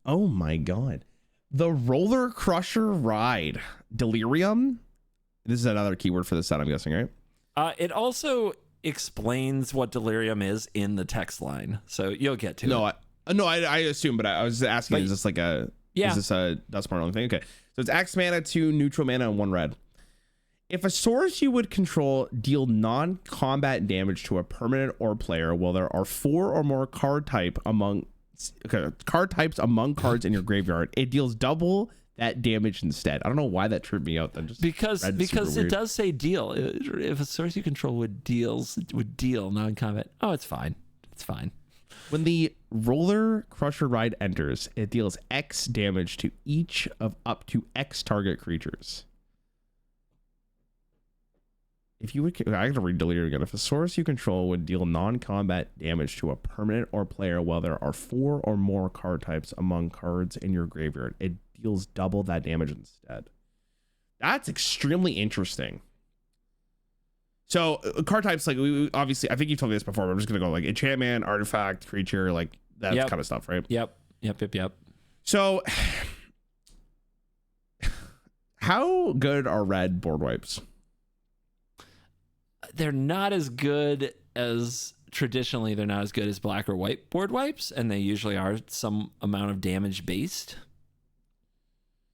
Oh my god. The Roller Crusher Ride. Delirium. This is another keyword for the set, I'm guessing, right? It also explains what Delirium is in the text line. So you'll get to it. I assume, but I was just asking, is this like is this a Duskmourn only thing? Okay. So it's X mana, 2 neutral mana, and 1 red. If a source you would control deal non-combat damage to a permanent or player, well, there are 4 or more card type among card types among cards in your graveyard. It deals double that damage instead. I don't know why that tripped me out. Then just because it does say deal. If a source you control would deal non-combat. Oh, it's fine. It's fine. When the Roller Crusher Ride enters, it deals X damage to each of up to X target creatures. If you would, I gotta read Delirium again. If a source you control would deal non-combat damage to a permanent or player while there are 4 or more card types among cards in your graveyard, it deals double that damage instead. That's extremely interesting. So card types, like we obviously, I think you've told me this before, but I'm just gonna go like enchantment, artifact, creature, like that kind of stuff, right? Yep. So how good are red board wipes? They're not as good as traditionally. They're not as good as black or white board wipes, and they usually are some amount of damage based.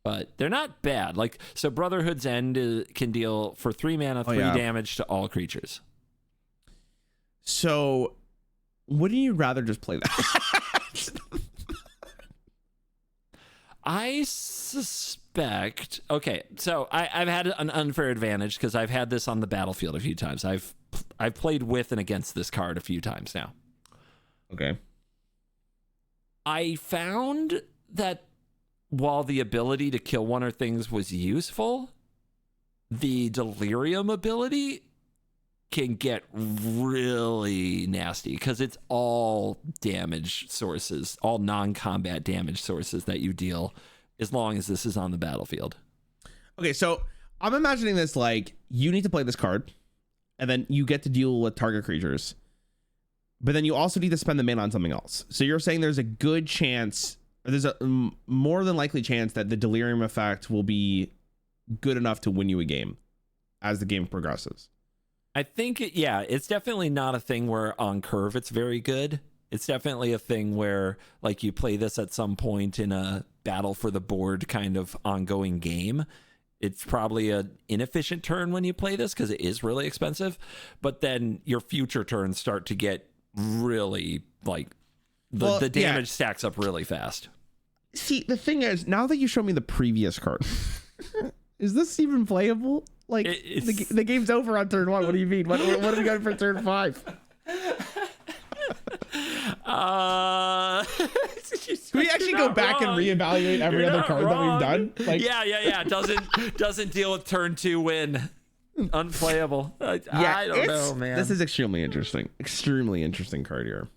But they're not bad. Like, so Brotherhood's End can deal for 3 mana, 3 damage to all creatures. So wouldn't you rather just play that? I suspect. Okay, so I've had an unfair advantage because I've had this on the battlefield a few times. I've played with and against this card a few times now. Okay. I found that while the ability to kill one or things was useful, the Delirium ability can get really nasty because it's all damage sources, all non-combat damage sources that you deal as long as this is on the battlefield. Okay, so I'm imagining this like you need to play this card and then you get to deal with target creatures, but then you also need to spend the mana on something else. So you're saying there's a good chance, there's a more than likely chance that the Delirium effect will be good enough to win you a game as the game progresses. I think, it's definitely not a thing where on curve it's very good. It's definitely a thing where like you play this at some point in a battle for the board kind of ongoing game. It's probably an inefficient turn when you play this because it is really expensive. But then your future turns start to get really like the damage stacks up really fast. See, the thing is, now that you show me the previous card, is this even playable? Like the game's over on turn 1. What do you mean? What are we going for turn 5? Can we actually go back and reevaluate every other card that we've done? Like, yeah. Doesn't deal with turn 2 win. Unplayable. I don't know, man. This is extremely interesting. Extremely interesting card here.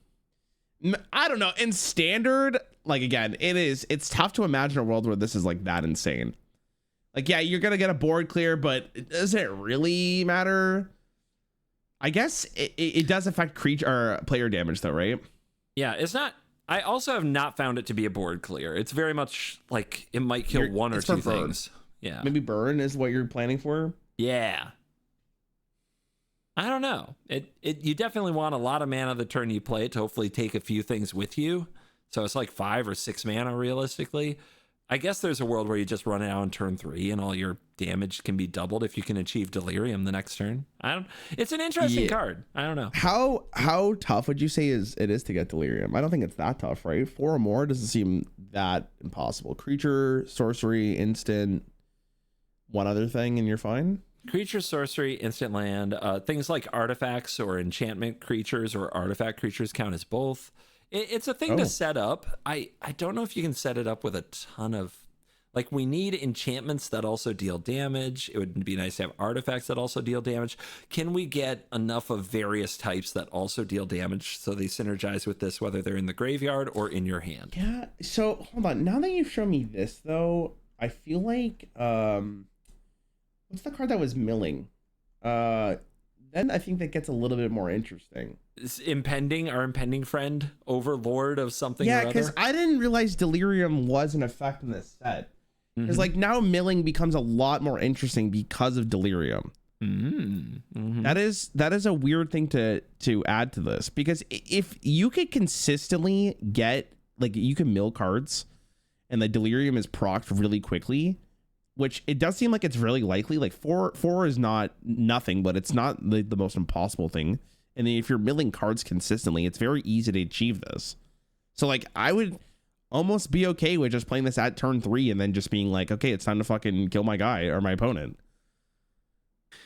I don't know. In standard, like again, it's tough to imagine a world where this is like that insane. Like, yeah, you're gonna get a board clear, but does it really matter? I guess it does affect creature or player damage though, right? Yeah, it's not. I also have not found it to be a board clear. It's very much like it might kill one or two things. Yeah, maybe burn is what you're planning for. Yeah, I don't know. You definitely want a lot of mana the turn you play it to hopefully take a few things with you. So it's like 5 or 6 mana realistically. I guess there's a world where you just run it out on turn 3 and all your damage can be doubled if you can achieve Delirium the next turn. It's an interesting card. I don't know. How tough would you say it is to get Delirium? I don't think it's that tough, right? 4 or more doesn't seem that impossible. Creature, sorcery, instant, one other thing, and you're fine. Creature, sorcery, instant land, things like artifacts or enchantment creatures or artifact creatures count as both. It's a thing to set up. I don't know if you can set it up with a ton of, like, we need enchantments that also deal damage. It would be nice to have artifacts that also deal damage. Can we get enough of various types that also deal damage so they synergize with this, whether they're in the graveyard or in your hand? Yeah. So hold on. Now that you've shown me this, though, I feel like what's the card that was milling? Then I think that gets a little bit more interesting. Is our impending friend, Overlord of something or other? Yeah, because I didn't realize Delirium was an effect in this set. Because like now milling becomes a lot more interesting because of Delirium. That is a weird thing to add to this, because if you could consistently get, like, you can mill cards and the Delirium is procced really quickly, which it does seem like it's really likely. Like 4 is not nothing, but it's not the most impossible thing. And then if you're milling cards consistently, it's very easy to achieve this. So like I would almost be okay with just playing this at turn 3 and then just being like, okay, it's time to fucking kill my guy or my opponent.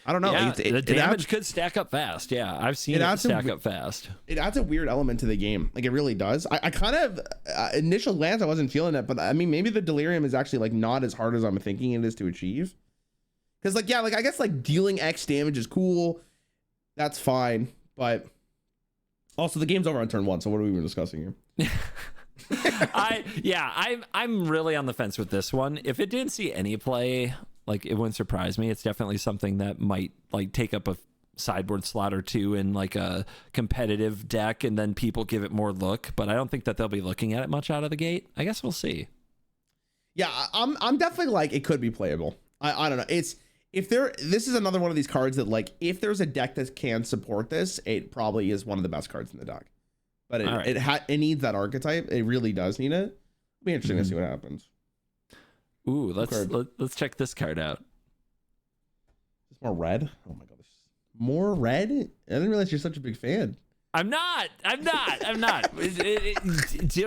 I don't know. Yeah, Like, the damage could stack up fast. Yeah, I've seen it stack up fast. It adds a weird element to the game. Like it really does. I kind of initial glance I wasn't feeling it, but I mean maybe the delirium is actually like not as hard as I'm thinking it is to achieve. Because like yeah, like I guess like dealing X damage is cool. That's fine, but also the game's over on turn 1. So what are we even discussing here? I'm really on the fence with this one. If it didn't see any play, like it wouldn't surprise me. It's definitely something that might like take up a sideboard slot or 2 in like a competitive deck, and then people give it more look. But I don't think that they'll be looking at it much out of the gate. I guess we'll see. Yeah, I'm definitely like it could be playable. I don't know. This is another one of these cards that like if there's a deck that can support this, it probably is one of the best cards in the deck. But it needs that archetype. It really does need it. It'll be interesting to see what happens. Ooh, let's check this card out. It's more red. Oh my god, more red. I didn't realize you're such a big fan. I'm not.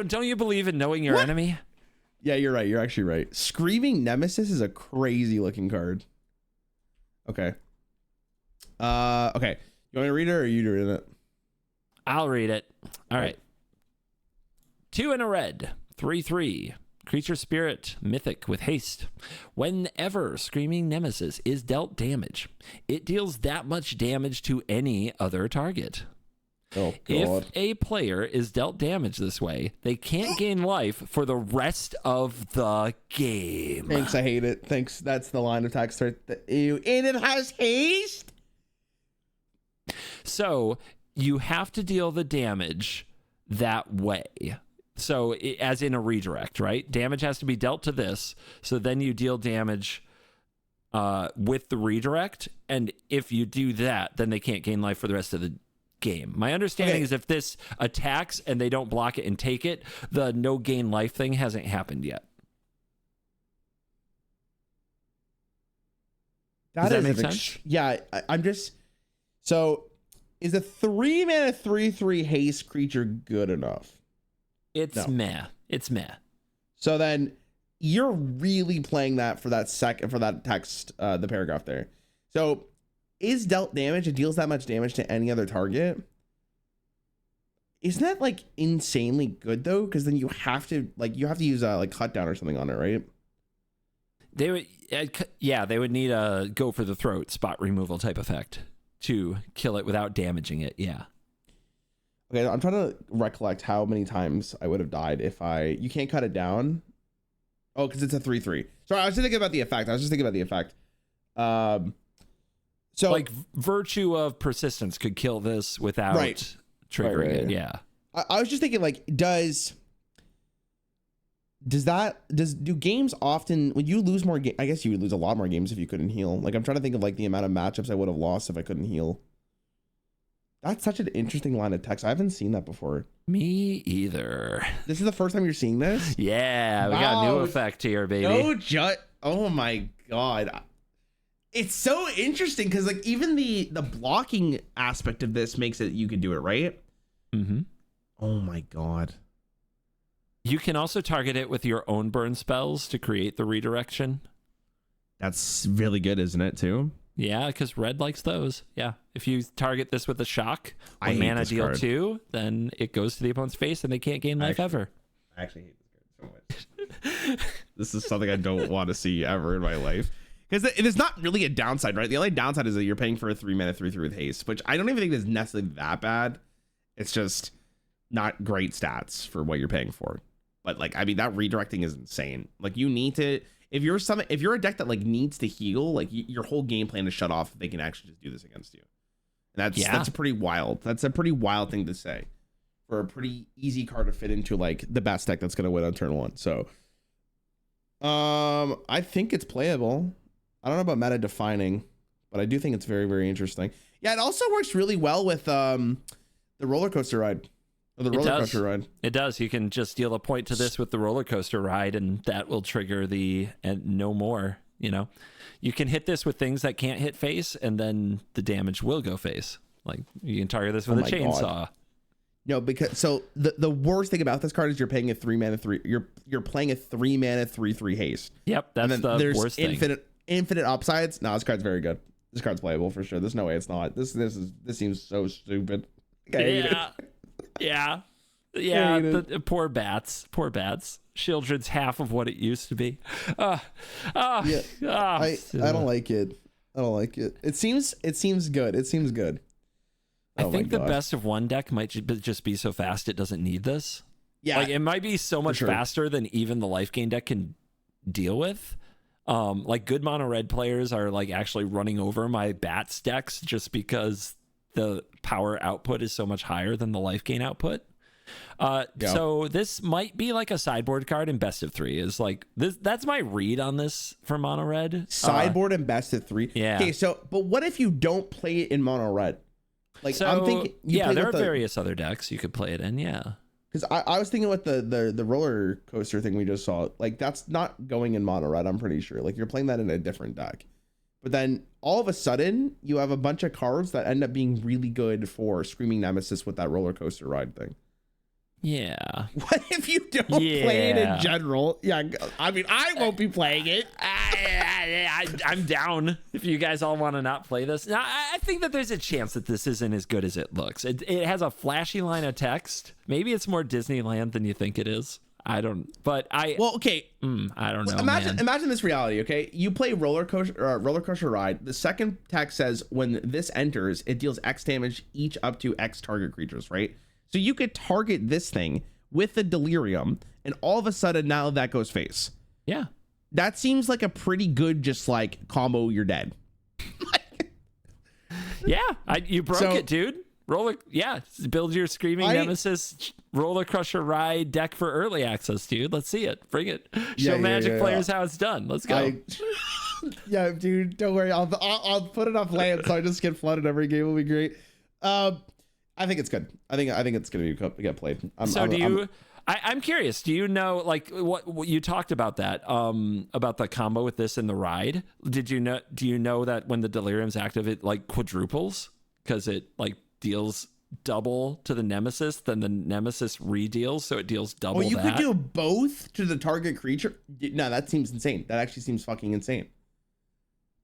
Don't you believe in knowing your enemy? Yeah, you're right. You're actually right. Screaming Nemesis is a crazy looking card. Okay. Okay. You want me to read it or are you reading it? I'll read it. All right. 2 and a red. 3/3. Creature spirit, mythic with haste. Whenever Screaming Nemesis is dealt damage, it deals that much damage to any other target. Oh, God. If a player is dealt damage this way, they can't gain life for the rest of the game. Thanks, I hate it. Thanks. That's the line of text right there. Ew. And it has haste. So you have to deal the damage that way. So as in a redirect, right? Damage has to be dealt to this. So then you deal damage with the redirect. And if you do that, then they can't gain life for the rest of the game. My understanding is if this attacks and they don't block it and take it, the no gain life thing hasn't happened yet. Does that make sense? Yeah, I'm just... So, is a 3-mana 3/3 haste creature good enough? It's meh. It's meh. So then you're really playing that for that text, the paragraph there. So is dealt damage, it deals that much damage to any other target. Isn't that like insanely good though? Because then you have to use like cut down or something on it, right? They would need a go for the throat spot removal type effect to kill it without damaging it. Yeah. Okay, I'm trying to recollect how many times I would have died if you can't cut it down. Oh, because it's a 3/3. Sorry, I was just thinking about the effect. So like Virtue of Persistence could kill this without triggering it. Yeah. I was just thinking like, do games often, when you lose more games, I guess you would lose a lot more games if you couldn't heal. Like I'm trying to think of like the amount of matchups I would have lost if I couldn't heal. That's such an interesting line of text. I haven't seen that before. Me either. This is the first time you're seeing this? Yeah, we got a new effect here, baby. Oh my god. It's so interesting because like even the blocking aspect of this makes it you can do it, right? Mm-hmm. Oh my god. You can also target it with your own burn spells to create the redirection. That's really good, isn't it, too? Yeah, because red likes those. Yeah. If you target this with a shock, when mana deal card. 2, then it goes to the opponent's face and they can't gain life ever. I actually hate this card so much. This is something I don't want to see ever in my life. Because it is not really a downside, right? The only downside is that you're paying for a 3-mana 3/3 with haste, which I don't even think is necessarily that bad. It's just not great stats for what you're paying for. But like, I mean, that redirecting is insane. Like you need to, if you're a deck that like needs to heal, like your whole game plan is shut off. They can actually just do this against you. And that's a pretty wild. That's a pretty wild thing to say for a pretty easy card to fit into like the best deck that's going to win on turn 1. So, I think it's playable. I don't know about meta defining, but I do think it's very, very interesting. Yeah, it also works really well with the roller coaster ride. Coaster ride. It does. You can just deal a point to this with the roller coaster ride, and that will trigger and no more. You know, you can hit this with things that can't hit face, and then the damage will go face. Like you can target this with a chainsaw. God. No, because so the worst thing about this card is you're paying a 3-mana 3. You're playing a 3-mana 3/3 haste. Yep, that's the there's worst thing. Infinite upsides. No, this card's very good. This card's playable for sure. There's no way it's not. This seems so stupid. Yeah. The poor bats. Shieldred's half of what it used to be. I don't like it. It seems good. It seems good. I think the best of one deck might just be so fast it doesn't need this. Yeah, like it might be so much faster than even the life gain deck can deal with. Like good mono red players are like actually running over my bats decks just because the power output is so much higher than the life gain output. So this might be like a sideboard card in best of 3 is like this. That's my read on this for mono red. Sideboard and best of 3. Yeah. Okay. So, but what if you don't play it in mono red? Like so, I'm thinking. There are various other decks you could play it in. Yeah. Because I was thinking with the roller coaster thing we just saw, like that's not going in mono red. I'm pretty sure. Like you're playing that in a different deck. But then all of a sudden you have a bunch of cards that end up being really good for Screaming Nemesis with that roller coaster ride thing. Yeah. What if you don't play it in general? Yeah, I mean, I won't be playing it. I'm down if you guys all want to not play this. Now, I think that there's a chance that this isn't as good as it looks. It has a flashy line of text. Maybe it's more Disneyland than you think it is. I don't, but I don't know. Imagine this reality. Okay, you play roller coaster ride. The second text says when this enters, it deals X damage each up to X target creatures. Right. So you could target this thing with the delirium, and all of a sudden now that goes face. Yeah, that seems like a pretty good just like combo. You're dead. Yeah, you broke it, dude. Build your Screaming Nemesis Roller Crusher Ride deck for early access, dude. Let's see it. Bring it. Show Magic players how it's done. Let's go. Yeah, dude. Don't worry. I'll put enough land so I just get flooded every game. Will be great. I think it's good. I think it's gonna get played. I'm curious. Do you know like what you talked about that about the combo with this and the ride? Do you know that when the delirium's active, it like quadruples because it like deals double to the nemesis, then the nemesis redeals, so it deals double. You could do both to the target creature. No, that seems insane. That actually seems fucking insane.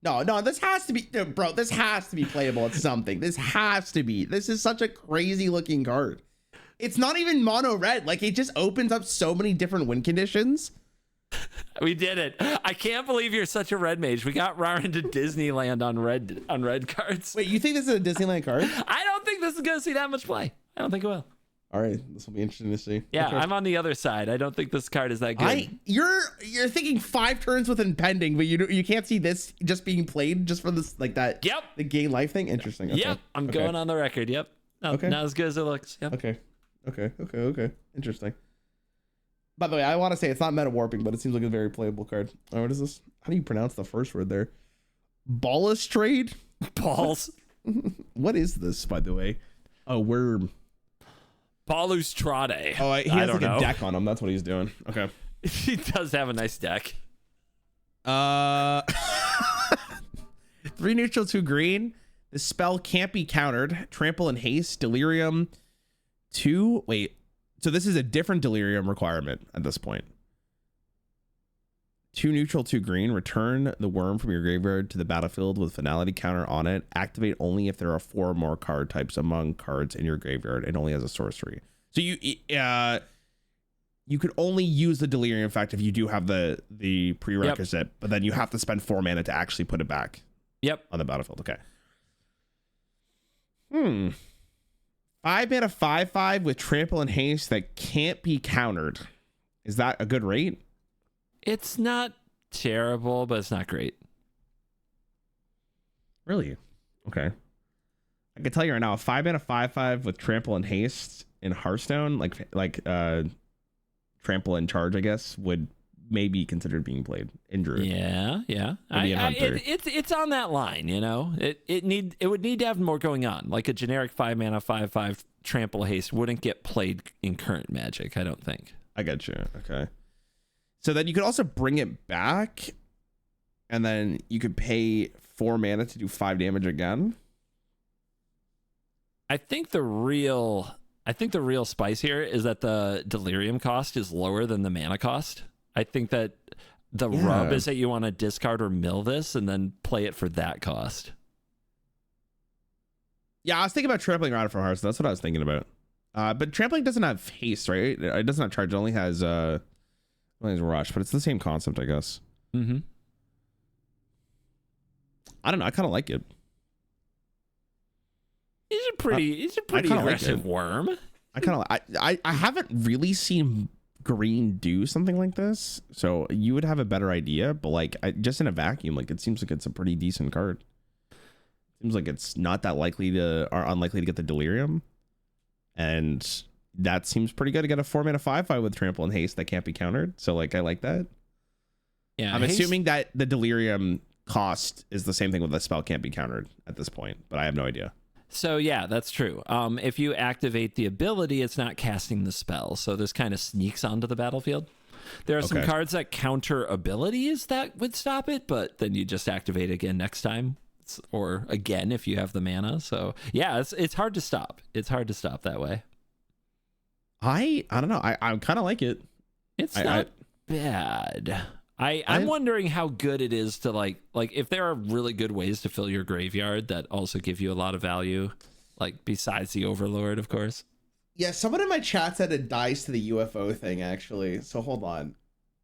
No, this has to be, bro. This has to be playable at something. This has to be. This is such a crazy looking card. It's not even mono red. Like it just opens up so many different win conditions. We did it. I can't believe you're such a red mage. We got Rarran to Disneyland on red cards. Wait, you think this is a Disneyland card? I don't think this is going to see that much play. I don't think it will. All right, this will be interesting to see. Yeah, okay. I'm on the other side. I don't think this card is that good. You're thinking 5 turns with impending, but you can't see this just being played just for this like that. Yep. The gain life thing. Interesting. Okay. Yep. I'm going on the record. Yep. Not as good as it looks. Yep. Okay. Interesting. By the way, I want to say it's not meta warping, but it seems like a very playable card. Oh, what is this? How do you pronounce the first word there? Balustrade? Balls. What is this, by the way? A worm. Balustrade. Oh, he has like a deck on him. That's what he's doing. Okay. He does have a nice deck. 3 neutral, 2 green. The spell can't be countered. Trample and haste. Delirium. 2. Wait. So this is a different delirium requirement at this point. 2 neutral, 2 green. Return the worm from your graveyard to the battlefield with finality counter on it. Activate only if there are 4 or more card types among cards in your graveyard. It only has a sorcery. So you could only use the delirium effect if you do have the prerequisite, but then you have to spend 4 mana to actually put it back. Yep. On the battlefield. Okay. 5 mana 5/5 with trample and haste that can't be countered. Is that a good rate? It's not terrible, but it's not great. Really? Okay. I can tell you right now, 5 mana 5/5 with trample and haste in Hearthstone, like trample and charge, I guess, would maybe considered being played in Druid. Yeah. It's on that line, you know. It would need to have more going on. Like a generic 5 mana 5/5 trample haste wouldn't get played in current Magic, I don't think. I get you. Okay. So then you could also bring it back, and then you could pay 4 mana to do 5 damage again. I think the real I think the real spice here is that the delirium cost is lower than the mana cost. I think that the rub is that you want to discard or mill this and then play it for that cost. Yeah, I was thinking about trampling around for Hearts. That's what I was thinking about. But trampling doesn't have haste, right? It doesn't have charge. It only has rush, but it's the same concept, I guess. Mm-hmm. I don't know. I kind of like it. He's a pretty aggressive worm. I haven't really seen green do something like this, so you would have a better idea. But like, just in a vacuum, like it seems like it's a pretty decent card. Seems like it's not that likely to or unlikely to get the delirium, and that seems pretty good to get a 4-mana 5/5 with trample and haste that can't be countered. So like, I like that. Yeah, I'm assuming that the delirium cost is the same thing with the spell can't be countered at this point, but I have no idea. So yeah, that's true. If you activate the ability, it's not casting the spell, so this kind of sneaks onto the battlefield. There are some cards that counter abilities that would stop it, but then you just activate again next time, or again if you have the mana. So yeah, it's hard to stop. It's hard to stop that way. I don't know. I kind of like it. It's not bad. I'm wondering how good it is to like if there are really good ways to fill your graveyard that also give you a lot of value, like besides the Overlord, of course. Yeah, someone in my chat said it dies to the UFO thing, actually. So hold on.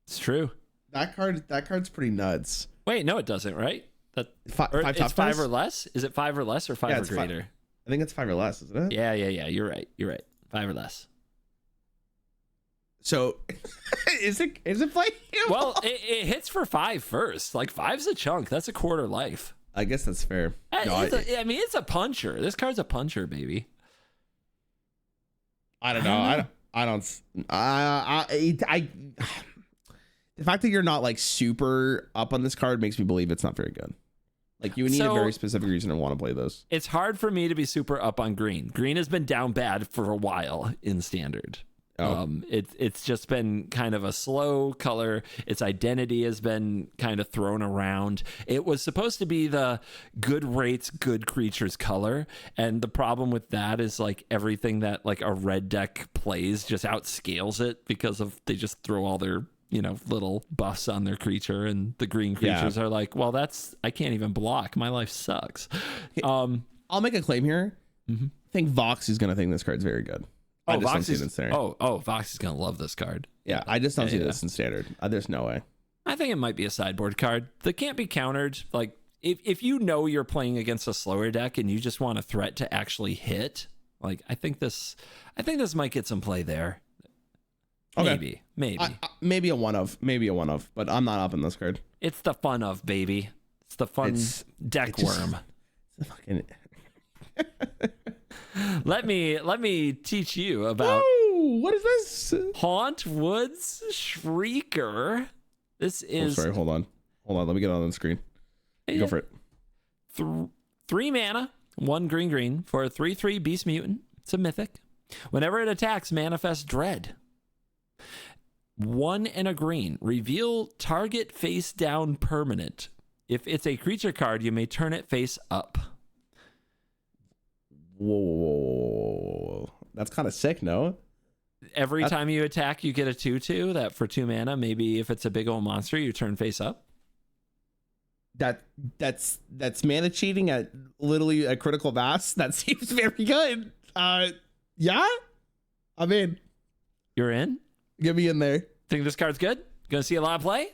It's true. That card's pretty nuts. Wait, no, it doesn't, right? It's 5 or less? Is it 5 or less or 5 or greater? I think it's 5 or less, isn't it? Yeah. You're right. 5 or less. So is it playing? Well, it hits for 5 first. Like 5's a chunk. That's a quarter life. I guess that's fair. It's a puncher. This card's a puncher, baby. I don't know. The fact that you're not like super up on this card makes me believe it's not very good. Like you need a very specific reason to want to play this. It's hard for me to be super up on green. Green has been down bad for a while in standard. It's just been kind of a slow color. Its identity has been kind of thrown around. It was supposed to be the good rates, good creatures color. And the problem with that is like everything that like a red deck plays just outscales it because of they just throw all their, little buffs on their creature, and the green creatures are like, well, I can't even block. My life sucks. I'll make a claim here. Mm-hmm. I think Vox is going to think this card's very good. Vox is gonna love this card. Yeah, I just don't see this in standard. There's no way. I think it might be a sideboard card that can't be countered. Like if you know you're playing against a slower deck and you just want a threat to actually hit, like I think this might get some play there. Okay. Maybe maybe a one of, but I'm not up in this card. It's the fun of, baby. It's the fun deck worm. It's fucking. Let me teach you about. Whoa, what is this? Haunt Woods Shrieker. This is. Oh, sorry, hold on. Let me get on the screen. Go for it. 3 mana, 1 green for a 3/3 beast mutant. It's a mythic. Whenever it attacks, manifest dread. 1 and a green. Reveal target face down permanent. If it's a creature card, you may turn it face up. Whoa. That's kind of sick, no? Every time you attack, you get a 2/2 that for 2 mana, maybe if it's a big old monster, you turn face up. That's mana cheating at literally a critical mass. That seems very good. Yeah? I'm in. You're in? Get me in there. Think this card's good? Gonna see a lot of play?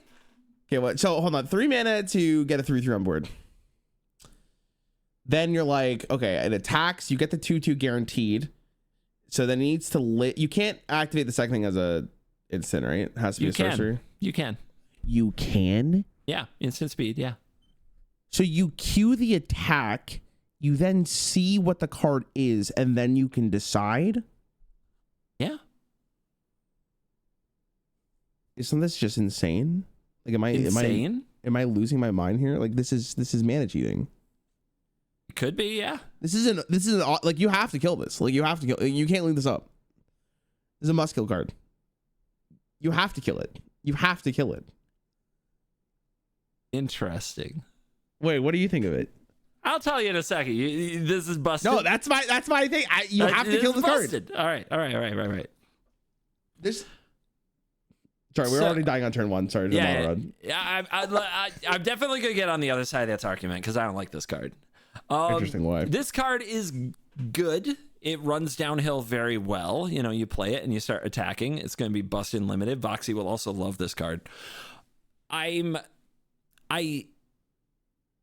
Okay, what? So hold on. 3 mana to get a 3/3 on board. Then you're like, okay, it attacks. You get the 2/2 guaranteed. So then it needs to you can't activate the second thing as a instant, right? It has to be a sorcery. You can. You can? Yeah, instant speed, yeah. So you cue the attack, you then see what the card is, and then you can decide? Yeah. Isn't this just insane? Like am I losing my mind here? Like this is mana cheating. Could be, yeah. This isn't like you have to kill this. Like you have to kill. You can't leave this up. This is a must kill card. You have to kill it. You have to kill it. Interesting. Wait, what do you think of it? I'll tell you in a second. This is busted. No, that's my thing. You have to kill the card. Busted. All right. This. Sorry, we're already dying on turn 1. Sorry. I'm definitely gonna get on the other side of that argument because I don't like this card. Interesting way. This card is good. It runs downhill very well. You know, you play it and you start attacking. It's going to be busted and limited. Voxy will also love this card.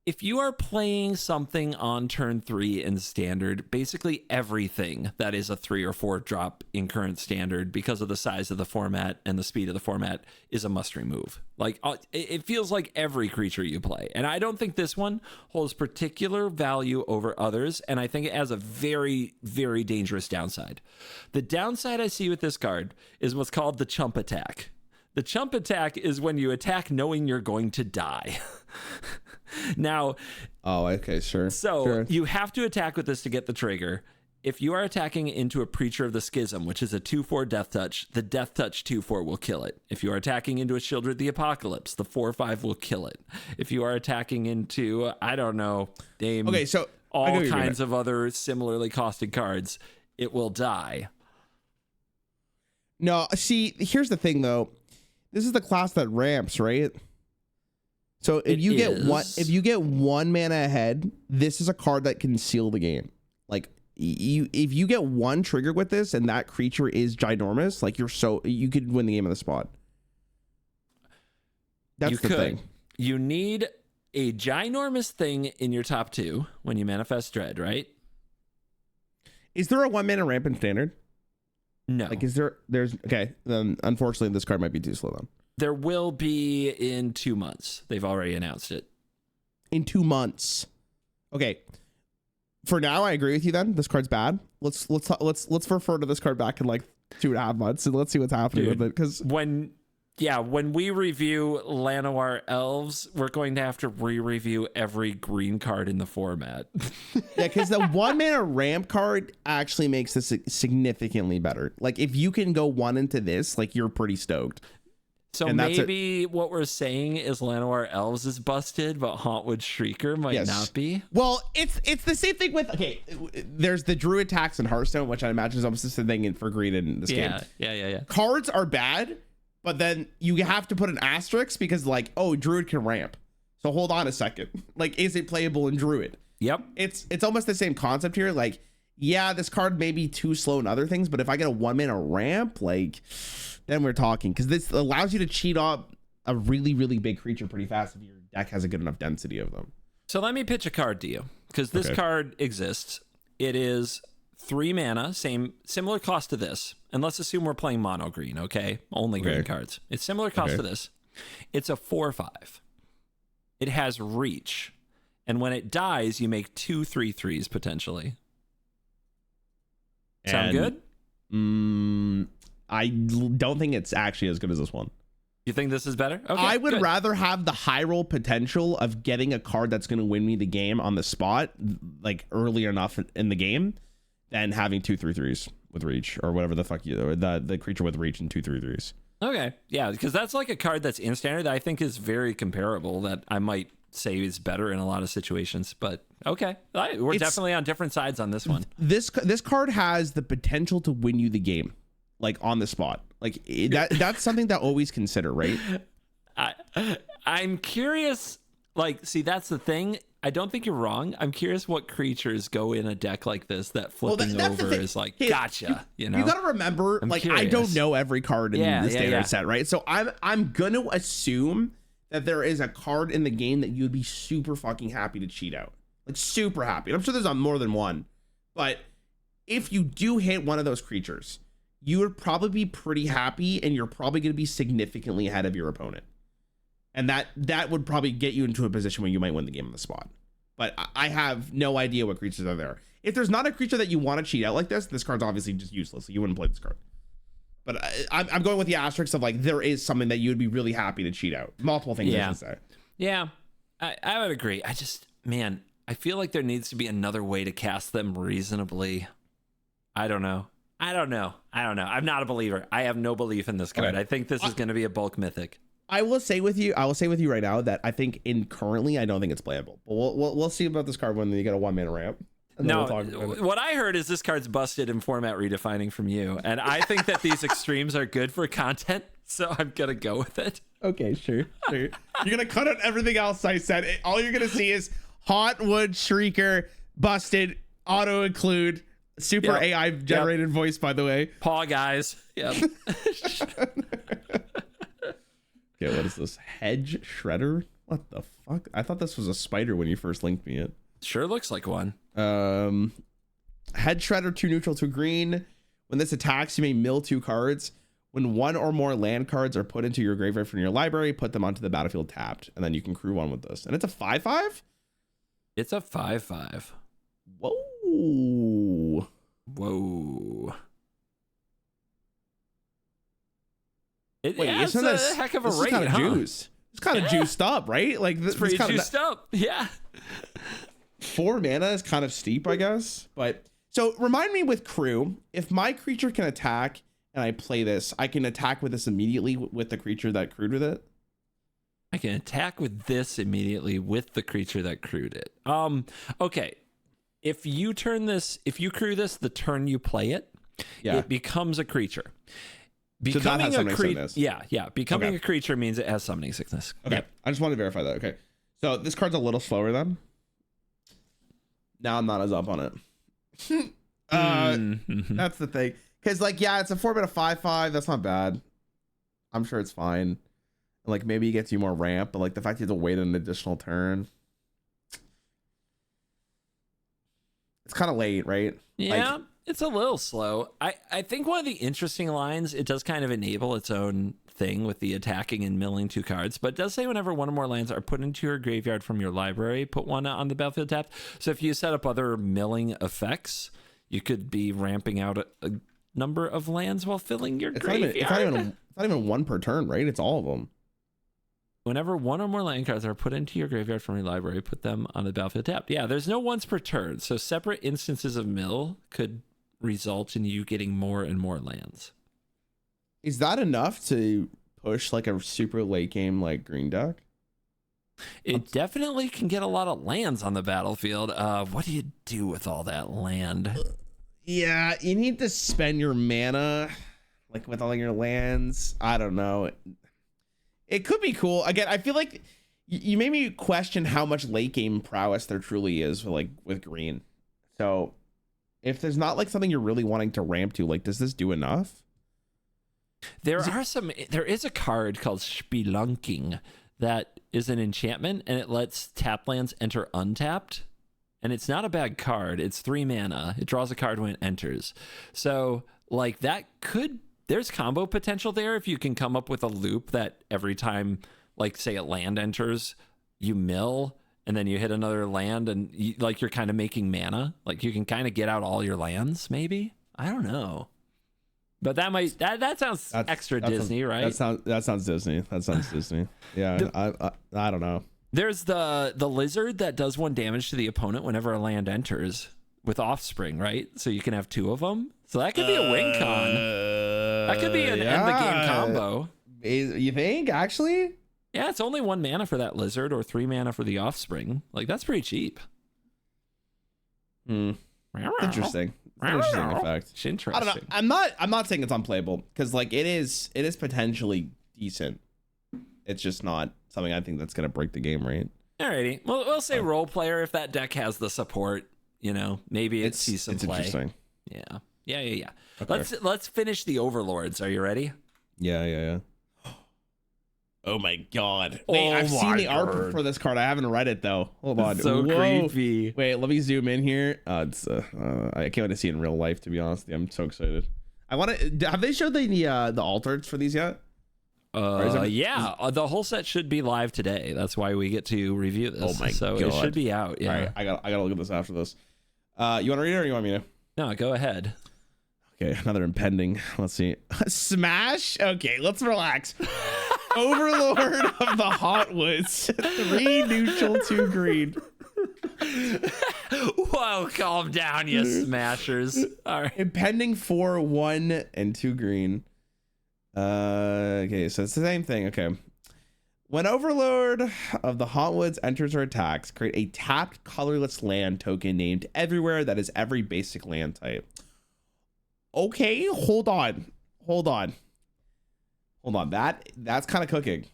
If you are playing something on turn 3 in standard, basically everything that is a 3 or 4 drop in current standard, because of the size of the format and the speed of the format, is a must remove. Like, it feels like every creature you play. And I don't think this one holds particular value over others. And I think it has a very, very dangerous downside. The downside I see with this card is what's called the chump attack. The chump attack is when you attack knowing you're going to die. Now, okay, sure. So you have to attack with this to get the trigger. If you are attacking into a Preacher of the Schism, which is a 2/4 death touch, the death touch 2/4 will kill it. If you are attacking into a Children of the Apocalypse, the 4/5 will kill it. If you are attacking into, I don't know, name all kinds of other similarly costed cards, it will die. No, see, here's the thing though. This is the class that ramps, right? So if you get one mana ahead, this is a card that can seal the game. Like if you get one trigger with this and that creature is ginormous, like you could win the game on the spot. That's the thing. You need a ginormous thing in your top 2 when you manifest Dread, right? Is there a 1 mana ramp in standard? No. Like there's okay, then unfortunately this card might be too slow then. There will be in 2 months. They've already announced it. In 2 months. Okay. For now, I agree with you then. This card's bad. Let's refer to this card back in like 2.5 months and let's see what's happening with it. Because when we review Llanowar Elves, we're going to have to re-review every green card in the format. Yeah, because the 1 mana ramp card actually makes this significantly better. Like if you can go 1 into this, like you're pretty stoked. So maybe what we're saying is Llanowar Elves is busted, but Hauntwood Shrieker might not be. Well, it's the same thing with there's the Druid tax in Hearthstone, which I imagine is almost the same thing for green in this game. Yeah. Cards are bad, but then you have to put an asterisk because like, oh, Druid can ramp. So hold on a second. Like, is it playable in Druid? Yep. It's almost the same concept here. Like, yeah, this card may be too slow in other things, but if I get a 1 mana ramp, like, then we're talking. Because this allows you to cheat off a really, really big creature pretty fast if your deck has a good enough density of them. So let me pitch a card to you, because this card exists. It is 3 mana, similar cost to this. And let's assume we're playing mono green, okay? Only green cards. It's similar cost to this. It's a 4/5. It has reach. And when it dies, you make 2 3/3s potentially. Sound good? I don't think it's actually as good as this one. You think this is better? Okay, I would rather have the high roll potential of getting a card that's going to win me the game on the spot, like early enough in the game, than having 2 3/3s with reach or whatever the fuck or the creature with reach and 2 3/3s. Okay, yeah, because that's like a card that's in standard that I think is very comparable. That I might say is better in a lot of situations, but okay, we're definitely on different sides on this one. This card has the potential to win you the game, like on the spot. Like that's something to always consider, right? I'm curious. Like, see, that's the thing. I don't think you're wrong. I'm curious what creatures go in a deck like this that flipping over is like, gotcha. You know, you gotta remember, I'm curious. I don't know every card in the standard set, right? So I'm gonna assume that there is a card in the game that you'd be super fucking happy to cheat out, like super happy. And I'm sure there's more than one, but if you do hit one of those creatures, you would probably be pretty happy, and you're probably going to be significantly ahead of your opponent. And that would probably get you into a position where you might win the game on the spot. But I have no idea what creatures are there. If there's not a creature that you want to cheat out like this card's obviously just useless. So you wouldn't play this card. But I'm going with the asterisk of like, there is something that you would be really happy to cheat out. Multiple things, I should say. Yeah, I would agree. I feel like there needs to be another way to cast them reasonably. I don't know. I'm not a believer. I have no belief in this card. I think this is going to be a bulk mythic. I will say with you right now that I think currently I don't think it's playable. But we'll see about this card when you get a 1-mana ramp. No, what I heard is this card's busted in format redefining from you, and I think that these extremes are good for content, so I'm gonna go with it. Okay, sure. You're gonna cut out everything else I said. All you're gonna see is Hot Wood Shrieker busted auto include super AI generated voice. By the way, paw guys. Yep. Okay, what is this? Hedge Shredder? What the fuck? I thought this was a spider when you first linked me it. Sure looks like one. Head Shredder, 2 neutral, 2 green. When this attacks, you may mill 2 cards. When 1 or more land cards are put into your graveyard from your library, put them onto the battlefield tapped, and then you can crew 1 with this. And it's a 5/5? It's a 5/5. Whoa. It's a heck of a rate, kind of huh? juice. It's kind of juiced up, right? Like it's pretty juiced up. Yeah. 4 mana is kind of steep, I guess. But so remind me with crew, if my creature can attack and I play this, I can attack with this immediately with the creature that crewed with it. I can attack with this immediately with the creature that crewed it. Okay. If you crew this the turn you play it, it becomes a creature. Becoming a creature, becoming a creature means it has summoning sickness. Okay, I just want to verify that. Okay, so this card's a little slower then. Now I'm not as up on it. That's the thing, because it's a 4-mana 5/5. That's not bad. I'm sure it's fine. And maybe it gets you more ramp, but the fact you have to wait an additional turn, it's kind of late, right? Yeah. It's a little slow. I think one of the interesting lines, it does kind of enable its own thing with the attacking and milling 2 cards, but it does say whenever 1 or more lands are put into your graveyard from your library, put 1 on the battlefield tapped. So if you set up other milling effects, you could be ramping out a number of lands while filling your graveyard. It's not even 1 per turn, right? It's all of them. Whenever 1 or more land cards are put into your graveyard from your library, put them on the battlefield tapped. Yeah, there's no once per turn, so separate instances of mill could result in you getting more and more lands. Is that enough to push a super late game green deck? It definitely can get a lot of lands on the battlefield. What do you do with all that land? Yeah, you need to spend your mana with all your lands. I don't know. It could be cool. Again, I feel like you made me question how much late game prowess there truly is with green. So if there's not something you're really wanting to ramp to, does this do enough? There is a card called Spelunking that is an enchantment, and it lets tap lands enter untapped. And it's not a bad card. It's 3 mana. It draws a card when it enters. So there's combo potential there if you can come up with a loop that every time, say a land enters, you mill, and then you hit another land, and you're kind of making mana. You can kind of get out all your lands, maybe. I don't know, but that sounds extra Disney, right? That sounds Disney. That sounds Disney. Yeah, I don't know. There's the lizard that does 1 damage to the opponent whenever a land enters with Offspring, right? So you can have 2 of them. So that could be a win con. That could be an end the game combo. You think actually? Yeah, it's only 1 mana for that lizard or 3 mana for the Offspring. That's pretty cheap. Interesting. Interesting effect. It's interesting. I don't know. I'm not saying it's unplayable, because it is potentially decent. It's just not something I think that's gonna break the game, right? Alrighty. Well, we'll say role player if that deck has the support. Maybe it sees some play. Interesting. Yeah. Okay. Let's finish the Overlords. Are you ready? Yeah. Oh my god. Wait, I've seen the art for this card. I haven't read it though. Hold on. It's so creepy. Wait, let me zoom in here. I can't wait to see it in real life, to be honest. I'm so excited. Have they showed the altars for these yet? The whole set should be live today. That's why we get to review this. Oh my god. It should be out. Yeah. All right, I gotta look at this after this. You want to read it or you want me to? No, go ahead. Okay, another impending. Let's see. Smash? Okay, let's relax. Overlord of the Hotwoods. 3 neutral, 2 green. Whoa, calm down, you smashers. All right. Impending 4, 1, and 2 green. Okay, so it's the same thing. Okay. When Overlord of the Hauntwoods enters or attacks, create a tapped colorless land token named Everywhere that is every basic land type. Okay, hold on. That's kind of cooking.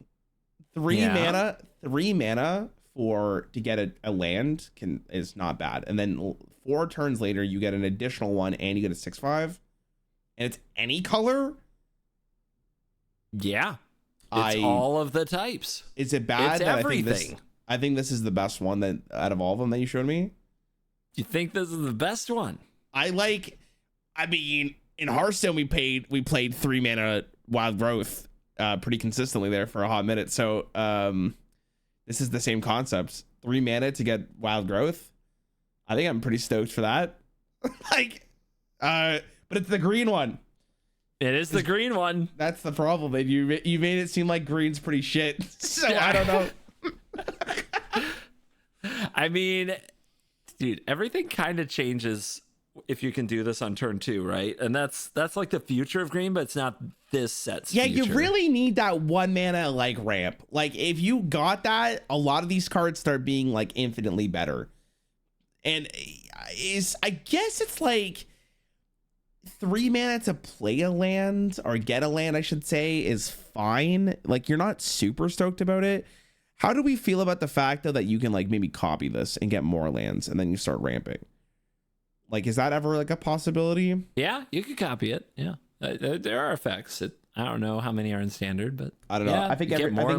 Three mana for to get a land is not bad. And then 4 turns later, you get an additional one and you get a 6/5. And it's any color? Yeah. It's all of the types. Is it bad? It's everything. I think this is the best one that out of all of them that you showed me. You think this is the best one? I mean, in Hearthstone we played 3 mana Wild Growth pretty consistently there for a hot minute. So this is the same concept. 3 mana to get Wild Growth. I think I'm pretty stoked for that. But it's the green one. It is the green one. That's the problem. And you made it seem like green's pretty shit. So I don't know. I mean, dude, everything kind of changes if you can do this on turn 2, right? And that's like the future of green, but it's not this set's future. You really need that 1 mana like ramp. Like if you got that, a lot of these cards start being like infinitely better. And I guess it's like 3 mana to play a land or get a land, I should say, is fine. Like you're not super stoked about it. How do we feel about the fact though that you can like maybe copy this and get more lands and then you start ramping? Like, is that ever like a possibility? Yeah, you could copy it. Yeah, there are effects. I don't know how many are in standard, but I don't know. Yeah, I think get more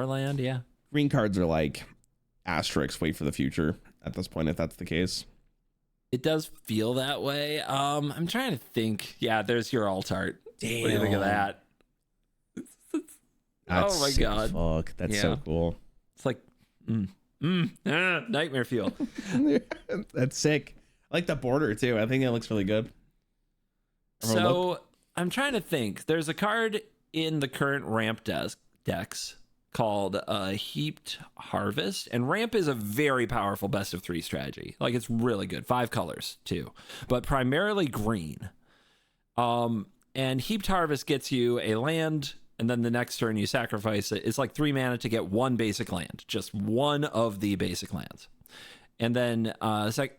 land. Yeah, green cards are like asterisks. Wait for the future at this point, if that's the case. It does feel that way. I'm trying to think. Yeah, there's your alt art. Damn. What do you think of that? Oh my god. Fuck. That's so cool. It's like nightmare fuel. That's sick. I like the border too. I think it looks really good. So I'm trying to think. There's a card in the current ramp decks called Heaped Harvest, and ramp is a very powerful best of 3 strategy. Like it's really good. 5 colors too, but primarily green. And Heaped Harvest gets you a land, and then the next turn you sacrifice it. It's like 3 mana to get 1 basic land, just one of the basic lands. And then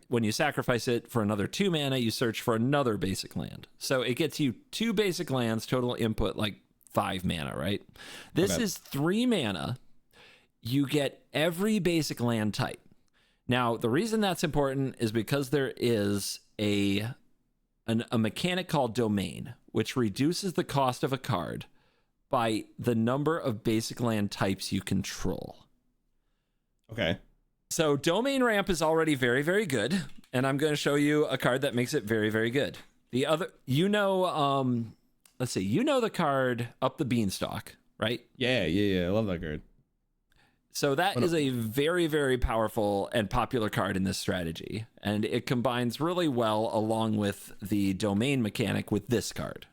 when you sacrifice it for another 2 mana, you search for another basic land. So it gets you 2 basic lands, total input like 5 mana, right? This is 3 mana. You get every basic land type. Now, the reason that's important is because there is a mechanic called Domain, which reduces the cost of a card by the number of basic land types you control. Okay. So Domain ramp is already very, very good. And I'm going to show you a card that makes it very, very good. The other, let's see, the card Up the Beanstalk, right? Yeah. I love that card. So that is a very, very powerful and popular card in this strategy. And it combines really well along with the Domain mechanic with this card.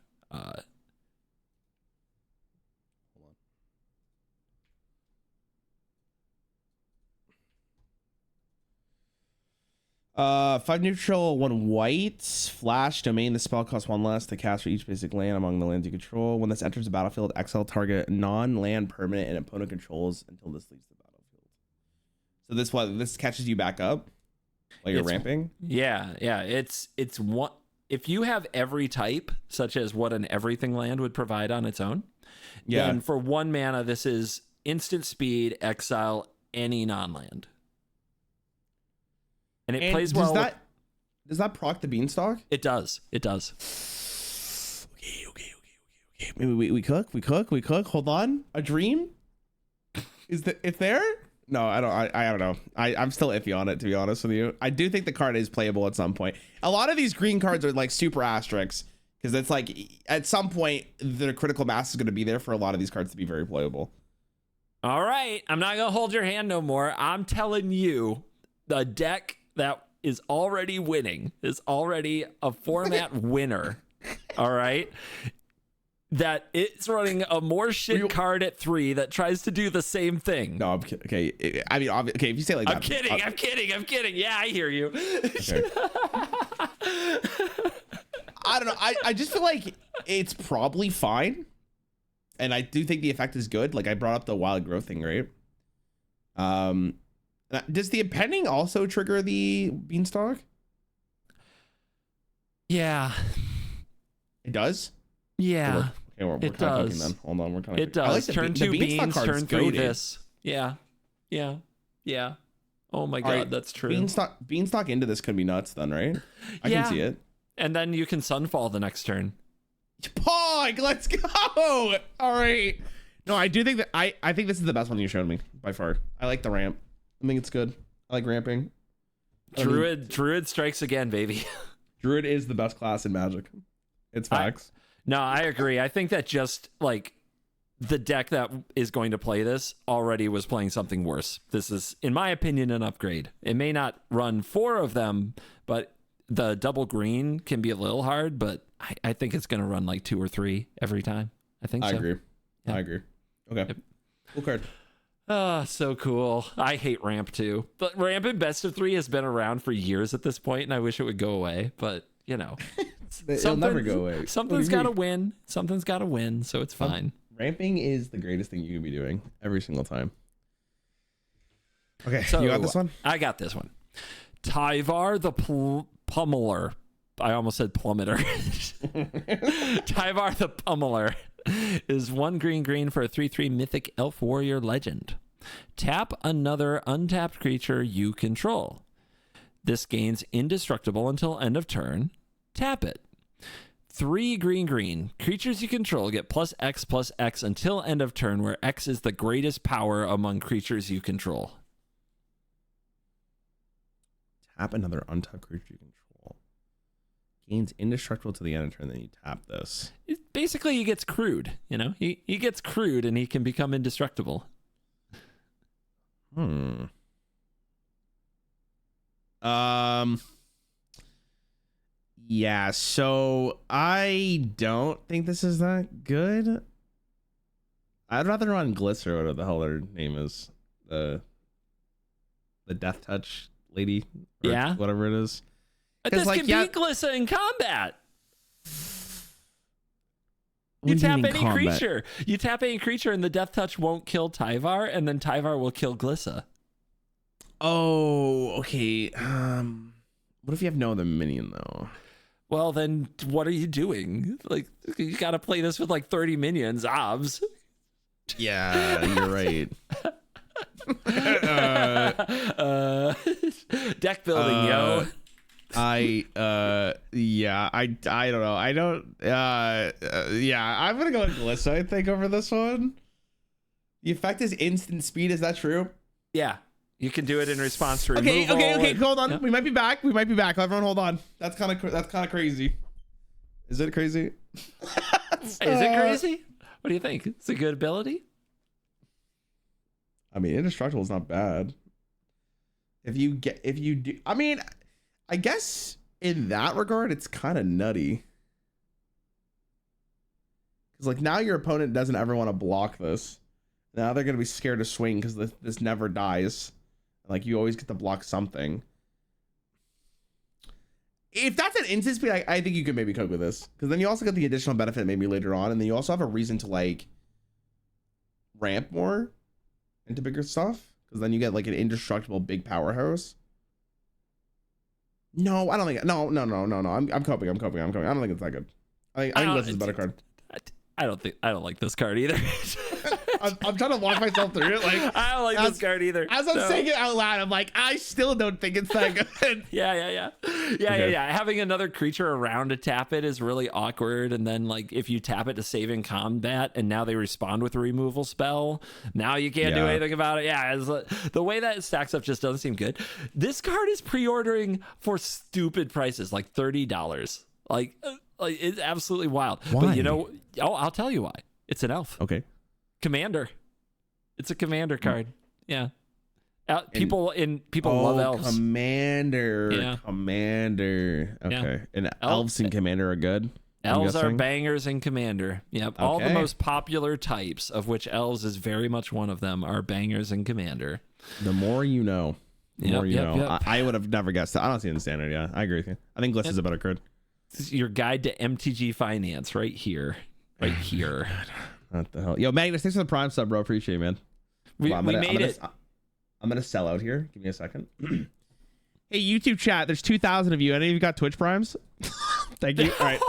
5 neutral, 1 white. Flash Domain. The spell costs 1 less to cast for each basic land among the lands you control. When this enters the battlefield, exile target non-land permanent and opponent controls until this leaves the battlefield. So this catches you back up while you're ramping? Yeah. It's one. If you have every type, such as what an everything land would provide on its own, then for 1 mana, this is instant speed, exile any non-land. And it plays well. Does that proc the Beanstalk? It does. Okay. Maybe we cook. Hold on. A dream? It's there? No, I don't know. I'm still iffy on it, to be honest with you. I do think the card is playable at some point. A lot of these green cards are like super asterisks because it's like at some point the critical mass is going to be there for a lot of these cards to be very playable. All right. I'm not going to hold your hand no more. I'm telling you, the deck that is already winning is already a format winner. All right. That it's running a more shit card at 3 that tries to do the same thing. No, I'm kidding. Okay. I mean, okay, if you say it like I'm kidding. Yeah, I hear you. Okay. I don't know. I just feel like it's probably fine. And I do think the effect is good. Like I brought up the wild growth thing, right? Does the appending also trigger the beanstalk? Yeah. It does? Yeah. We're it kind of does. Then. Hold on, we're kind of. It does. Like turn the 2 beans, turn 3 goated. this. Yeah. Yeah. Yeah. Oh my God, right, that's true. Beanstalk into this could be nuts then, right? I can see it. And then you can Sunfall the next turn. Pog, let's go. All right. No, I do think that I think this is the best one you showed me by far. I like the ramp. I think it's good. I like ramping. Druid strikes again, baby. Druid is the best class in Magic. It's facts. No, I agree. I think that just like the deck that is going to play this already was playing something worse. This is, in my opinion, an upgrade. It may not run 4 of them, but the double green can be a little hard, but I think it's going to run like 2 or 3 every time. I think so. I agree. Yeah. I agree. Okay. Yep. Cool card. Ah, so cool. I hate ramp too. But ramp in best of 3 has been around for years at this point, and I wish it would go away. But, you know, it'll never go away. Something's got to win. Something's got to win, so it's fine. Ramping is the greatest thing you can be doing every single time. Okay, So you got this one? I got this one. Tyvar the Pummeler. I almost said plummeter. Tyvar the Pummeler is 1 green for a 3/3 mythic elf warrior legend. Tap another untapped creature you control. This gains indestructible until end of turn. Tap it. 3 green. Creatures you control get +X until end of turn, where X is the greatest power among creatures you control. Tap another untapped creature you control. Gains indestructible to the end of turn, then you tap this. Basically, he gets crude, you know? He gets crude and he can become indestructible. Yeah, so I don't think this is that good. I'd rather run Gliss or whatever the hell their name is. The Death Touch lady. Or Yeah. whatever it is. But this like, can beat Glissa in combat. What You do tap mean any combat? creature. You tap any creature and the Death Touch won't kill Tyvar, and then Tyvar will kill Glissa. Oh, okay. What if you have no other minion though? Well, then what are you doing? Like, you got to play this with like 30 minions, obs. Yeah, you're right. Deck building, yo. I don't know. I don't. Yeah, I'm gonna go with Glissa, I think, over this one. The effect is instant speed. Is that true? Yeah, you can do it in response to removal. Okay. Hold on. Yeah. We might be back. Everyone, hold on. That's kind of crazy. Is it crazy? Is it crazy? What do you think? It's a good ability. I mean, indestructible is not bad. If you do, I mean, I guess in that regard, it's kind of nutty. Because like now your opponent doesn't ever want to block this. Now they're gonna be scared to swing because this never dies. Like you always get to block something. If that's an instant speed, I think you could maybe cope with this. Because then you also get the additional benefit maybe later on, and then you also have a reason to like ramp more into bigger stuff. Because then you get like an indestructible big powerhouse. No, I don't think. No. I'm coping. I don't think it's that good. I think this is a better card. I don't like this card either. I'm trying to walk myself through it. Like I don't like this card either. As I'm saying it out loud, I'm like, I still don't think it's that good. Yeah. Having another creature around to tap it is really awkward. And then like if you tap it to save in combat, and now they respond with a removal spell, now you can't do anything about it. Yeah, the way that it stacks up just doesn't seem good. This card is pre-ordering for stupid prices, like $30. Like it's absolutely wild. Why? But you know, I'll tell you why. It's an elf. Okay. Commander. It's a commander card. Yeah. People love elves. Commander. Yeah. Commander. Okay. Yeah. And elves and commander are good. Elves are bangers in commander. Yep. Okay. All the most popular types, of which elves is very much one of them, are bangers in commander. The more you know. The more you know. Yep. I would have never guessed that. I don't see it in standard. Yeah, I agree with you. I think Gliss is a better card. This is your guide to MTG finance right here. Right here. What the hell? Yo, Magnus, thanks for the Prime sub, bro. Appreciate it, man. We made it. I'm gonna sell out here. Give me a second. Hey, YouTube chat. There's 2,000 of you. Any of you got Twitch Primes? Thank you. All right.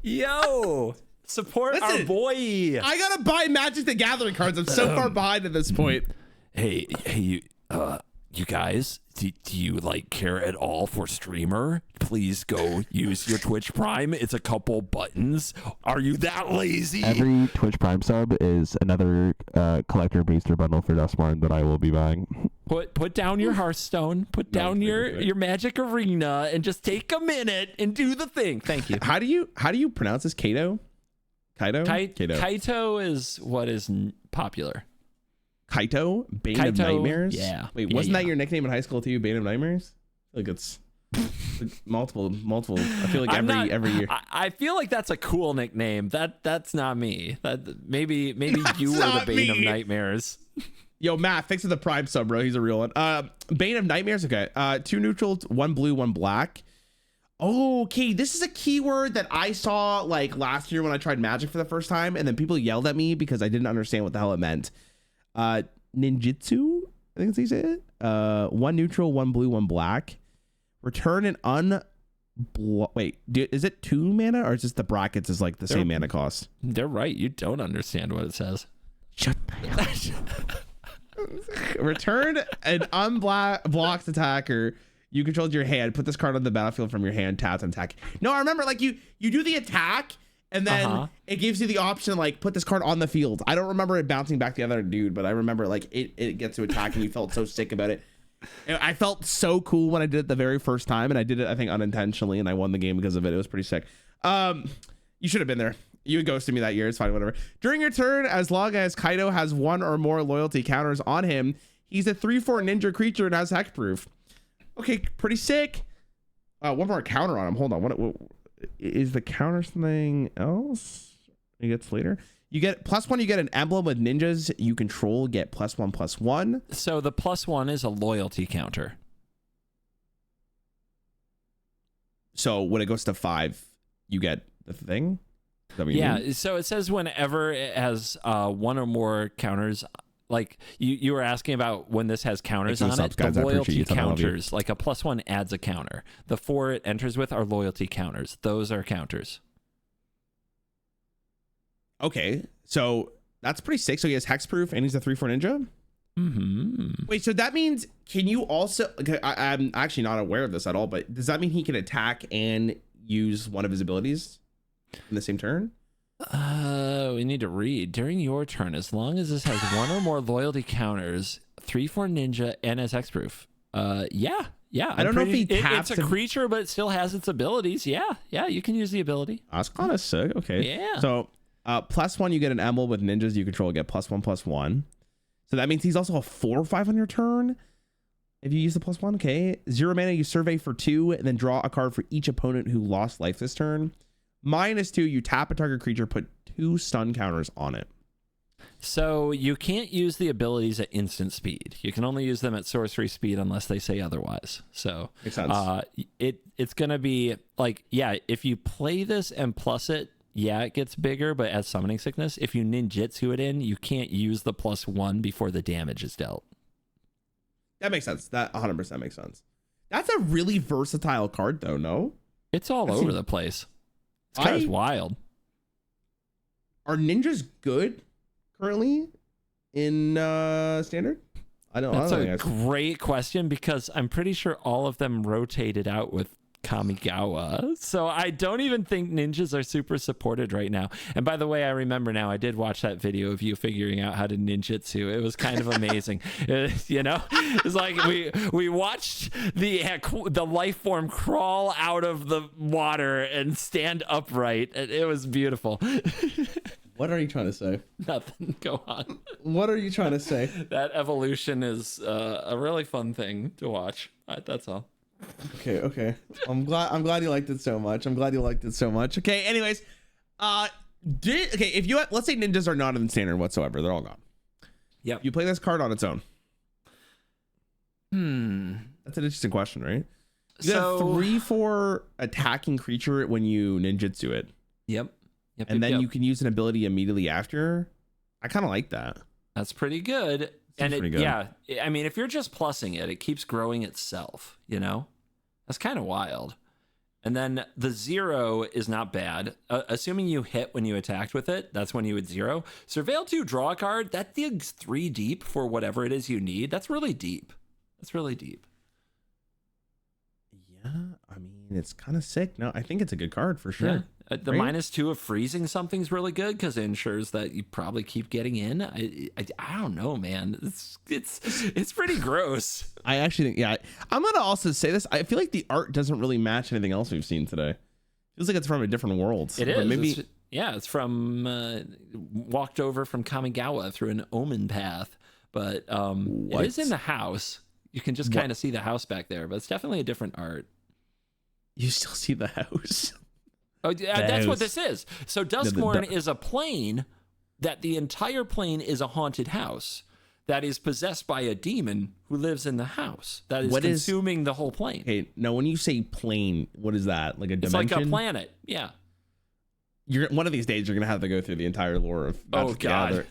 Yo. Support our boy. I gotta buy Magic the Gathering cards. I'm so far behind at this point. Hey, you guys, do you like care at all for streamer? Please go use your Twitch Prime. It's a couple buttons. Are you that lazy? Every Twitch Prime sub is another collector booster bundle for Duskmourn that I will be buying. Put down your Hearthstone, put down your Magic Arena, and just take a minute and do the thing. Thank you. How do you pronounce this? Kaito? Kaito is what is popular. Kaito? Bane of Nightmares? Yeah. Wait, wasn't that your nickname in high school too? Bane of Nightmares? I feel like it's multiple. I feel like every year. I feel like that's a cool nickname. That's not me. That maybe you were the Bane of Nightmares. Yo, Matt, thanks for the Prime sub, bro. He's a real one. Bane of Nightmares. Okay. 2 neutral, 1 blue, 1 black. Okay, this is a keyword that I saw like last year when I tried Magic for the first time, and then people yelled at me because I didn't understand what the hell it meant. Ninjutsu, I think that's how you say it. 1 neutral, 1 blue, 1 black. Return an wait, is it 2 mana or is just the brackets is like the same mana cost? They're right. You don't understand what it says. Shut the hell up. Return an unblocked attacker you controlled your hand. Put this card on the battlefield from your hand, tapped and attack. No, I remember like you do the attack and then it gives you the option like put this card on the field. I don't remember it bouncing back to the other dude, but I remember like it gets to attack and you felt so sick about it. I felt so cool when I did it the very first time, and I did it I think unintentionally, and I won the game because of it. It was pretty sick. You should have been there. You ghosted me that year. It's fine, whatever. During your turn, as long as Kaito has 1 or more loyalty counters on him, he's a 3/4 ninja creature and has hexproof. Okay, pretty sick. 1 more counter on him. Hold on. What is the counter something else? He gets later. You get +1. You get an emblem with ninjas you control. Get +1/+1. So the +1 is a loyalty counter. So when it goes to 5, you get the thing. Is that what you mean? So it says whenever it has 1 or more counters. Like you were asking about when this has counters on it, the loyalty counters, like a +1 adds a counter. The 4 it enters with are loyalty counters. Those are counters. Okay, so that's pretty sick. So he has hexproof and he's a 3/4 ninja. Mm-hmm. Wait, so that means can you also? Okay, I'm actually not aware of this at all. But does that mean he can attack and use one of his abilities in the same turn? We need to read. During your turn, as long as this has 1 or more loyalty counters, 3/4 ninja, and has hexproof. Yeah. I don't know if he taps. It's a creature, but it still has its abilities. Yeah, you can use the ability. That's kind of sick. Okay. Yeah. So +1, you get an emblem with ninjas you control. Get +1/+1. So that means he's also a 4 or 5 on your turn. If you use the +1, okay. 0 mana, you survey for 2, and then draw a card for each opponent who lost life this turn. -2, you tap a target creature, put 2 stun counters on it. So you can't use the abilities at instant speed. You can only use them at sorcery speed unless they say otherwise. So makes sense. It's gonna be like, yeah, if you play this and plus it, yeah, it gets bigger, but as summoning sickness, if you ninjutsu it in, you can't use the +1 before the damage is dealt. That makes sense. That 100% makes sense. That's a really versatile card though, no? It's all over the place. It's kind of wild. Are ninjas good currently in standard? That's a great question because I'm pretty sure all of them rotated out with Kamigawa. So I don't even think ninjas are super supported right now. And by the way, I remember now, I did watch that video of you figuring out how to ninjutsu. It was kind of amazing. It's like we watched the life form crawl out of the water and stand upright. It was beautiful. What are you trying to say? Nothing. Go on. What are you trying to say? That evolution is a really fun thing to watch. That's all. Okay. I'm glad you liked it so much. Okay, anyways, if let's say ninjas are not in standard whatsoever, they're all gone. Yep. You play this card on its own. That's an interesting question, right? You get a 3/4 attacking creature when you ninjutsu it. Yep. and then you can use an ability immediately after. I kind of like that. That's pretty good. And pretty good. Yeah, I mean, if you're just plussing it, it keeps growing itself, you know? That's kind of wild. And then the 0 is not bad. Assuming you hit when you attacked with it, that's when you would 0. Surveil 2, draw a card. That digs 3 deep for whatever it is you need. That's really deep. That's really deep. Yeah, I mean, it's kind of sick. No, I think it's a good card for sure. Yeah. The Right? -2 of freezing something's really good because it ensures that you probably keep getting in. I don't know, man. It's pretty gross. I actually think, yeah. I'm gonna also say this. I feel like the art doesn't really match anything else we've seen today. Feels like it's from a different world. It But is. maybe It's from walked over from Kamigawa through an omen path, but it is in the house. You can just kind of see the house back there, but it's definitely a different art. you still see the house. Oh, yeah, that's what house. this is. So Duskmourn is a plane that the entire plane is a haunted house that is possessed by a demon who lives in the house that is consuming the whole plane. Okay, now when you say plane, what is that? Like a dimension? It's like a planet. Yeah. You're one of these days you're gonna have to go through the entire lore of Oh, Magic the God.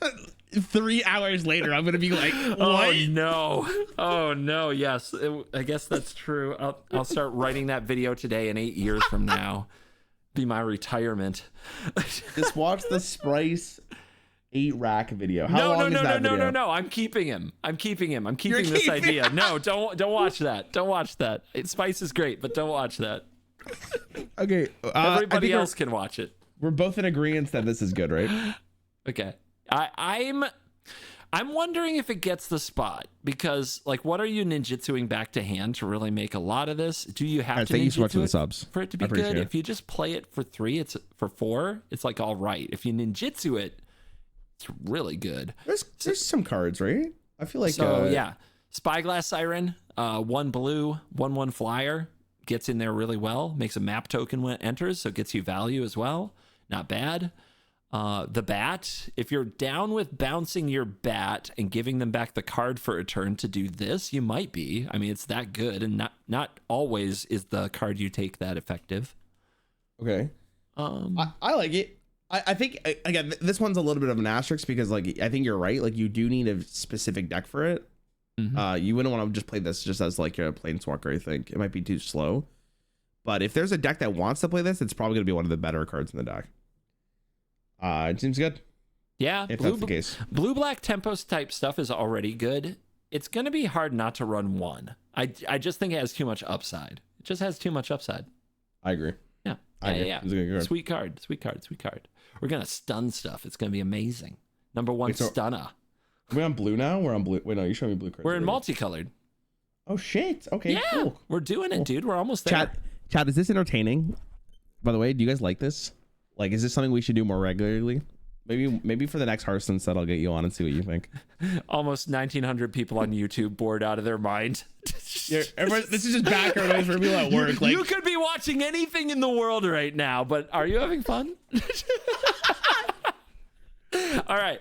Gathering. 3 hours later, I'm gonna be like, what? Oh no! Oh no! Yes, I guess that's true. I'll start writing that video today. In 8 years from now, be my retirement. Just watch the Sprice 8 rack video. How long is that video? No! I'm keeping him. I'm keeping this idea. No, don't watch that. Don't watch that. Spice is great, but don't watch that. Okay, Everybody else can watch it. We're both in agreement that this is good, right? Okay. I'm wondering if it gets the spot because, like, what are you ninjutsuing back to hand to really make a lot of this? Do you have to thank you so much for ninjutsu the it subs. for it to be appreciate good? it. If you just play it for 3, it's for 4. It's like all right. If you ninjutsu it, it's really good. There's some cards, right? I feel like So yeah, Spyglass Siren, 1 blue, 1/1 flyer gets in there really well. Makes a map token when it enters, so it gets you value as well. Not bad. The bat, if you're down with bouncing your bat and giving them back the card for a turn to do this, you might be. I mean, it's that good, and not always is the card you take that effective. Okay. I like it. I think again this one's a little bit of an asterisk because like I think you're right. Like you do need a specific deck for it. Mm-hmm. You wouldn't want to just play this just as like a planeswalker. I think it might be too slow. But if there's a deck that wants to play this, it's probably gonna be one of the better cards in the deck. It seems good. Yeah, If that's the case. Blue-black tempos type stuff is already good. It's going to be hard not to run 1. I just think it has too much upside. It just has too much upside. I agree. Yeah. I agree. Yeah. It's a good card. Sweet card. We're going to stun stuff. It's going to be amazing. Number 1 stunner. Are we on blue now? We're on blue. Wait, no, you showed me blue cards. We're in multicolored. Oh, shit. Okay, Yeah, cool. we're doing it, dude. We're almost there. Chat, is this entertaining? By the way, do you guys like this? Like, is this something we should do more regularly? Maybe for the next Hearthstone set, I'll get you on and see what you think. Almost 1,900 people on YouTube bored out of their mind. Yeah, this is just background noise for people at work. Like, you could be watching anything in the world right now, but are you having fun? All right.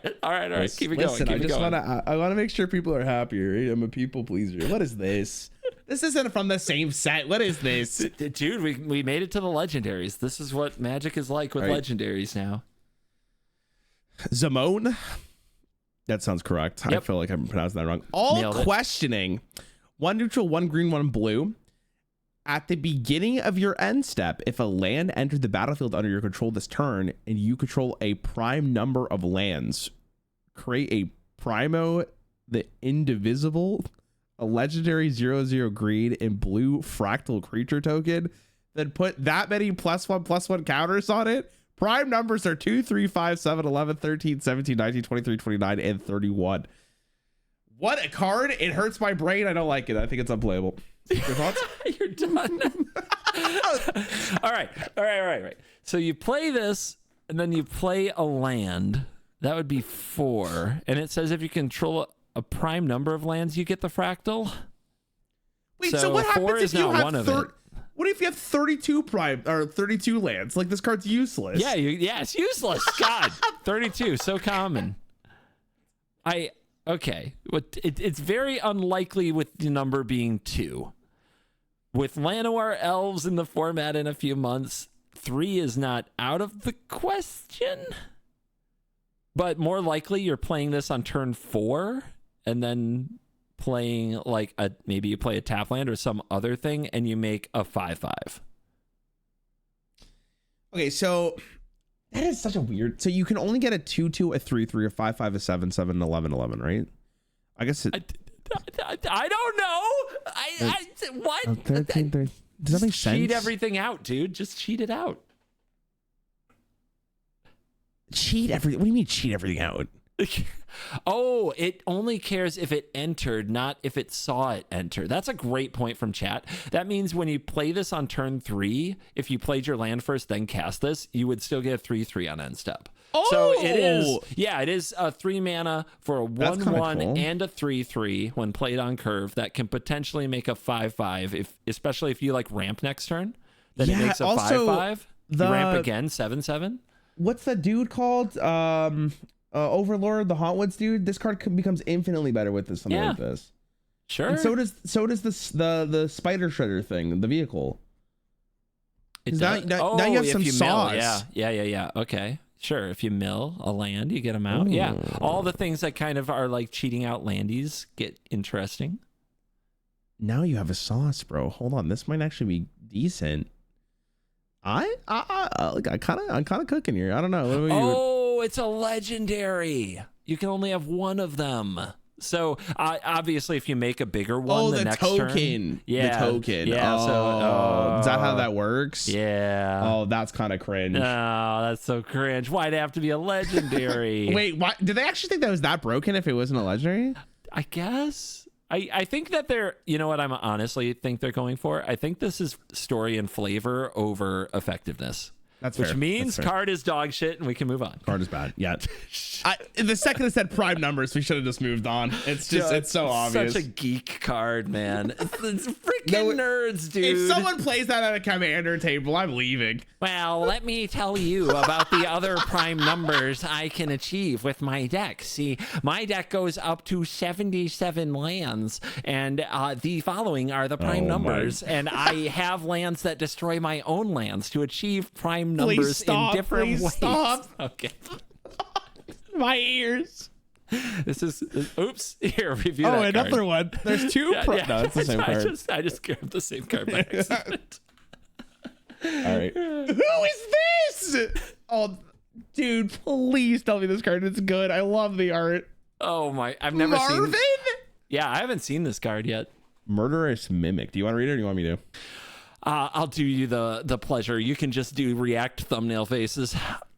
Keep it listen, going. I want to make sure people are happy. Right? I'm a people pleaser. What is this? This isn't from the same set. What is this? Dude, we made it to the legendaries. This is what Magic is like with legendaries now. Zamone? That sounds correct. Yep. I feel like I'm pronouncing that wrong. All Nailed it. questioning. 1 neutral, 1 green, 1 blue. At the beginning of your end step, if a land enters the battlefield under your control this turn and you control a prime number of lands, create a Primo the Indivisible, a legendary 0/0 green and blue fractal creature token, then put that many +1/+1 counters on it. Prime numbers are 2, 3, 5, 7, 11, 13, 17, 19, 23, 29, and 31. What a card. It hurts my brain. I don't like it. I think it's unplayable. Your thoughts? You're done. All right. So you play this, and then you play a land. That would be 4. And it says if you control a prime number of lands, you get the fractal. Wait, so what happens if you have one of it. What if you have 32 prime or 32 lands? Like this card's useless. Yeah, it's useless. God, 32, so common. Okay. It's very unlikely with the number being 2. With Llanowar elves in the format in a few months, 3 is not out of the question. But more likely you're playing this on turn 4 and then playing like maybe you play a tap land or some other thing and you make a 5/5. Okay, so that is such a weird. So you can only get a 2/2, a 3/3, a 5/5, a 7/7, 11/11, right? I guess it. I don't know. What? 13, 13. Does that make sense? Cheat everything out, dude. Just cheat it out. Cheat everything? What do you mean cheat everything out? Oh, it only cares if it entered, not if it saw it enter. That's a great point from chat. That means when you play this on turn 3, if you played your land first, then cast this, you would still get a 3/3 on end step. Oh! So it is a 3 mana for a 1/1 cool. and a 3/3 when played on curve that can potentially make a 5/5, especially if you like ramp next turn. Then it makes a 5/5. You ramp again, 7/7. What's that dude called? Overlord, the Hauntwoods dude. This card becomes infinitely better with something like this. Sure. And so does the Spider Shredder thing, the vehicle. Now you have some sauce. Yeah. Okay. Sure. If you mill a land, you get them out. Ooh. Yeah. All the things that kind of are like cheating out landies get interesting. Now you have a sauce, bro. Hold on. This might actually be decent. I'm kind of cooking here. I don't know. Oh, it's a legendary. You can only have one of them. So obviously, if you make a bigger one, the next turn, the token. Yeah. Is that how that works? Yeah. Oh, that's kind of cringe. Oh, that's so cringe. Why'd it have to be a legendary? Wait, why did they actually think that was that broken if it wasn't a legendary? I guess. I think that they're, you know what I'm honestly think they're going for? I think this is story and flavor over effectiveness. Which means card is dog shit and we can move on. Card is bad. Yeah. The second it said prime numbers, we should have just moved on. It's just, it's so obvious. Such a geek card, man. It's freaking nerds, dude. If someone plays that at a commander table, I'm leaving. Well, let me tell you about the other prime numbers I can achieve with my deck. See, my deck goes up to 77 lands, and the following are the prime numbers. And I have lands that destroy my own lands to achieve prime numbers in different ways. Stop. Okay. My ears. This is oops. Here, review that another card. one. There's two. No, it's the same card. I just grabbed the same card by accident. All right. Who is this? Oh, dude, please tell me this card is good. I love the art. Oh my! I've never seen Marvin. Yeah, I haven't seen this card yet. Murderous Mimic. Do you want to read it or do you want me to? I'll do you the pleasure. You can just do react thumbnail faces.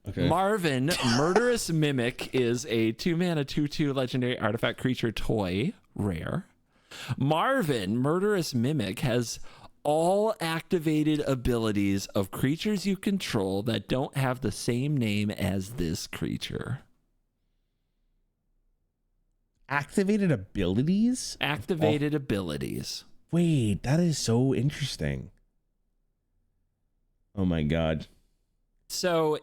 Okay. Marvin, Murderous Mimic is a 2-mana 2/2 legendary artifact creature toy, rare. Marvin, Murderous Mimic has all activated abilities of creatures you control that don't have the same name as this creature. Activated abilities? Activated abilities. Wait, that is so interesting. Oh my god. So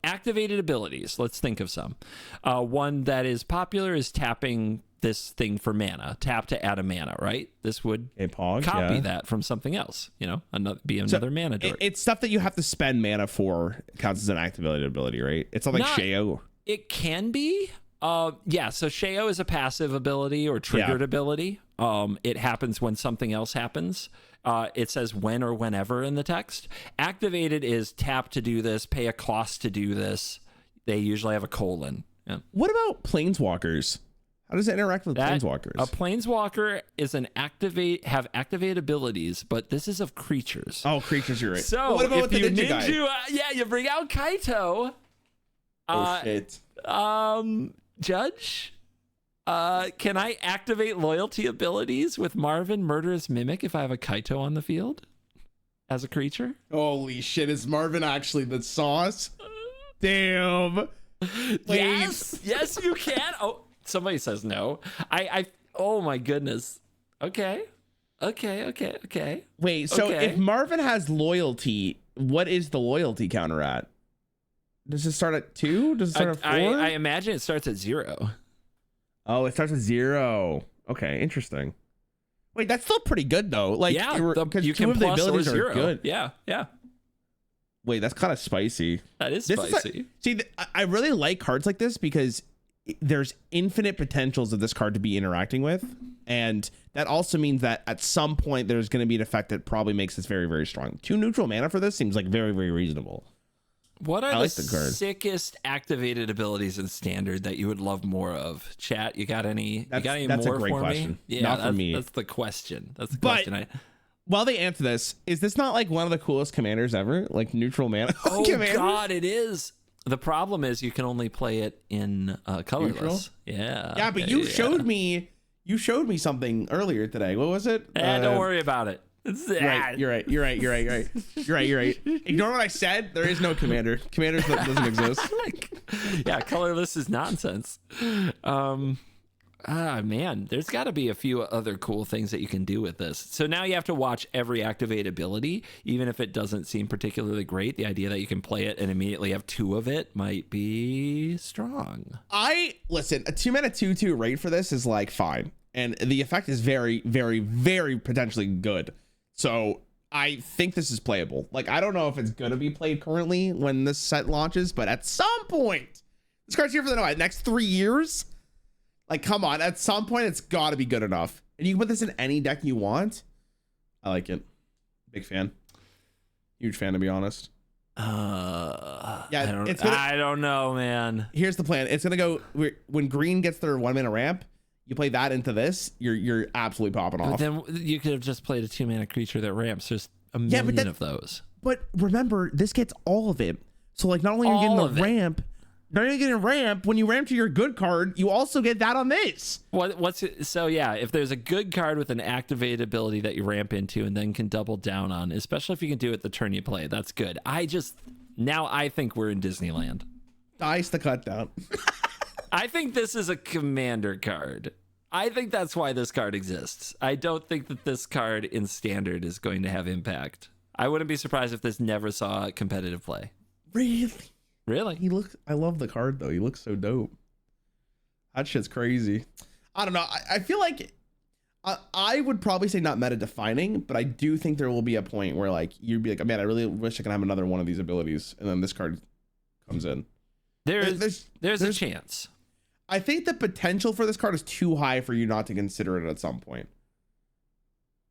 activated abilities, let's think of some. One that is popular is tapping this thing for mana. Tap to add a mana, right? This would copy that from something else, another mana dork. It's stuff that you have to spend mana for. It counts as an activated ability, right? It's not like Sheo. It can be. So Sheo is a passive ability or triggered ability. It happens when something else happens. It says when or whenever in the text. Activated is tap to do this, pay a cost to do this. They usually have a colon. Yeah. What about planeswalkers? How does it interact with planeswalkers? A planeswalker is have activated abilities, but this is of creatures. Oh, creatures, you're right. So what about if with the ninja guy? You bring out Kaito. Oh shit. Judge, can I activate loyalty abilities with Marvin, Murderous Mimic if I have a Kaito on the field as a creature? Holy shit, is Marvin actually the sauce? Damn. Yes, you can. Oh, somebody says no. Oh my goodness. Okay. Wait, so if Marvin has loyalty, what is the loyalty counter at? Does it start at 2? Does it start at 4? I imagine it starts at 0. Oh, it starts at 0. Okay, interesting. Wait, that's still pretty good though. Like, yeah, because you two can of the plus abilities or 0. are good. Yeah. Wait, that's kind of spicy. That is This spicy. I really like cards like this because there's infinite potentials of this card to be interacting with. And that also means that at some point there's going to be an effect that probably makes this very, very strong. 2 neutral mana for this seems like very, very reasonable. What are like the the card. sickest activated abilities in Standard that you would love more of? Chat, you got any? That's more a great for question. me? Yeah, Not for me. That's the question. That's the But- question. While they answer this, is this not like one of the coolest commanders ever? Like neutral mana Oh commanders? God, it is. The problem is you can only play it in colorless. Neutral? Yeah. Yeah, but you showed me something earlier today. What was it? Don't worry about it. You're right. You're right. Ignore what I said. There is no commander. Commanders doesn't exist. Yeah, colorless is nonsense. Man, there's got to be a few other cool things that you can do with this. So now you have to watch every activate ability, even if it doesn't seem particularly great. The idea that you can play it and immediately have 2 of it might be strong. Listen, a 2-mana 2/2 rate for this is like fine, and the effect is very, very, very potentially good. So I think this is playable. Like, I don't know if it's gonna be played currently when this set launches, but at some point, this card's here for the next 3 years. Like, come on, at some point it's got to be good enough, and you can put this in any deck you want. I like it. Big fan. Huge fan, to be honest. Yeah, I don't know, man. Here's the plan. It's gonna go when green gets their 1-mana ramp. You play that into this, you're absolutely popping off. But then you could have just played a 2-mana creature that ramps. There's a million of those. But remember, this gets all of it. So like, not only are you getting the ramp, not only getting a ramp, when you ramp to your good card, you also get that on this. So yeah, if there's a good card with an activated ability that you ramp into and then can double down on, especially if you can do it the turn you play, that's good. Now I think we're in Disneyland. Dice to cut down. I think this is a commander card. I think that's why this card exists. I don't think that this card in Standard is going to have impact. I wouldn't be surprised if this never saw competitive play. Really? I love the card though. He looks so dope. That shit's crazy. I don't know. I feel like I would probably say not meta defining, but I do think there will be a point where like you'd be like, man, I really wish I could have another one of these abilities, and then this card comes in. There's a chance. I think the potential for this card is too high for you not to consider it at some point.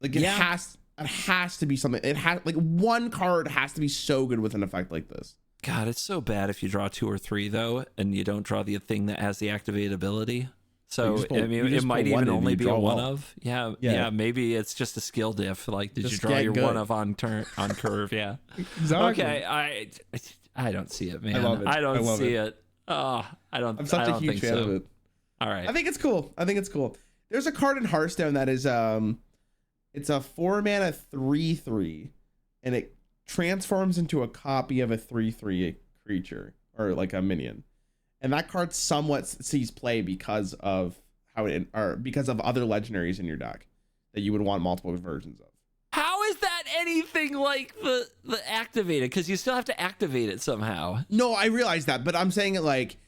Like it has to be something. It has like one card has to be so good with an effect like this. God, it's so bad if you draw 2 or 3 though, and you don't draw the thing that has the activated ability. So it might even only be a 1 of. Yeah. Maybe it's just a skill diff. Like, did you draw your 1 of on curve? Yeah. Exactly. Okay. I don't see it, man. I love it. I don't see it. it. Oh, I'm such a huge fan of it. All right. I think it's cool. There's a card in Hearthstone that is it's a 4-mana 3/3, and it transforms into a copy of a 3/3 creature or like a minion, and that card somewhat sees play because of because of other legendaries in your deck that you would want multiple versions of. How is that anything like the activated? Because you still have to activate it somehow. No, I realize that, but I'm saying it like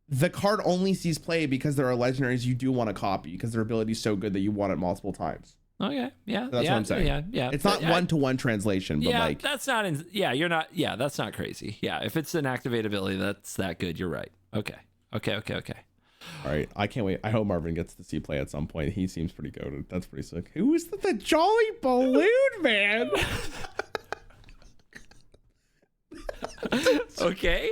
the card only sees play because there are legendaries you do want to copy because their ability is so good that you want it multiple times. Okay, yeah, that's what I'm saying. Yeah. It's not 1-to-1 translation, but like that's not. You're not. Yeah, that's not crazy. Yeah, if it's an activate ability that's that good, you're right. Okay. All right, I can't wait. I hope Marvin gets to see play at some point. He seems pretty goated. That's pretty sick. Who is the Jolly Balloon Man? Okay.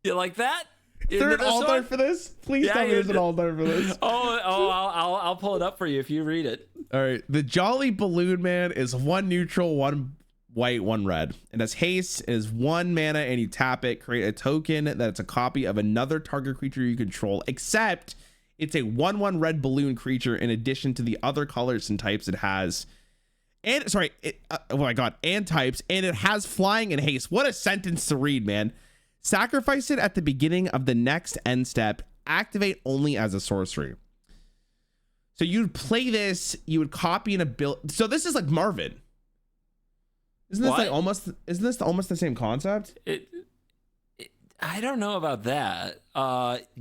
You like that? Is there an alt-art for this? Please tell me there's an alt-art for this. I'll pull it up for you if you read it. All right. The Jolly Balloon Man is 1 neutral, 1 white, 1 red. And as haste is 1 mana, and you tap it, create a token that it's a copy of another target creature you control, except it's a 1/1 red balloon creature in addition to the other colors and types it has. And oh my god, and types, and it has flying and haste. What a sentence to read, man. Sacrifice it at the beginning of the next end step. Activate only as a sorcery. So you'd play this, you would copy an ability. So this is like Marvin. Isn't this almost the same concept? I don't know about that.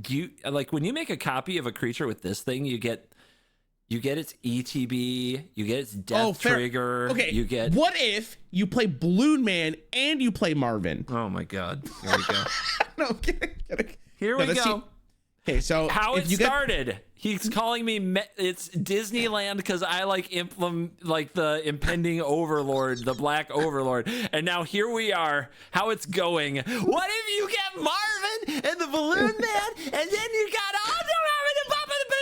You like when you make a copy of a creature with this thing, you get You get its ETB. You get its death fair. trigger. Okay. You get. What if you play Balloon Man and you play Marvin? Oh my God. Here we go. No, I'm kidding. Here we go. Okay, so How if it you get- started. He's calling me it's Disneyland because I like the impending overlord, the black overlord. And now here we are. How it's going. What if you get Marvin and the Balloon Man, and then you got all the Marvin and Papa the Balloon.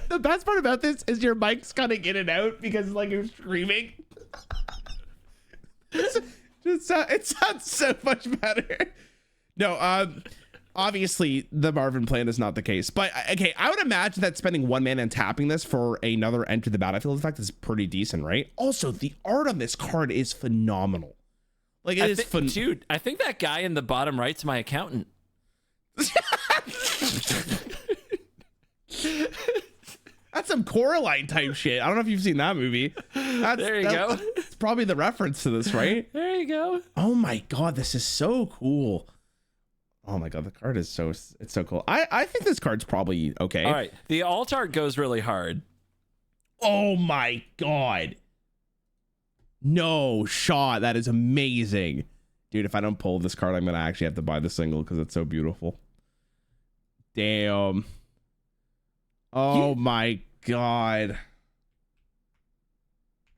The best part about this is your mic's cutting in and out because like you're screaming. It sounds so much better. No, obviously the Marvin plan is not the case, but okay, I would imagine that spending 1 mana and tapping this for another enter the battlefield effect is pretty decent, right? Also, the art on this card is phenomenal. Like it is fun. Dude, I think that guy in the bottom right's my accountant. That's some Coraline type shit. I don't know if you've seen that movie. There you go. It's probably the reference to this, right? There you go. Oh my God, this is so cool. Oh my God, the card is it's so cool. I think this card's probably okay. All right, the alt art goes really hard. Oh my God. No shot. That is amazing. Dude, if I don't pull this card, I'm going to actually have to buy the single because it's so beautiful. Damn. Oh my God.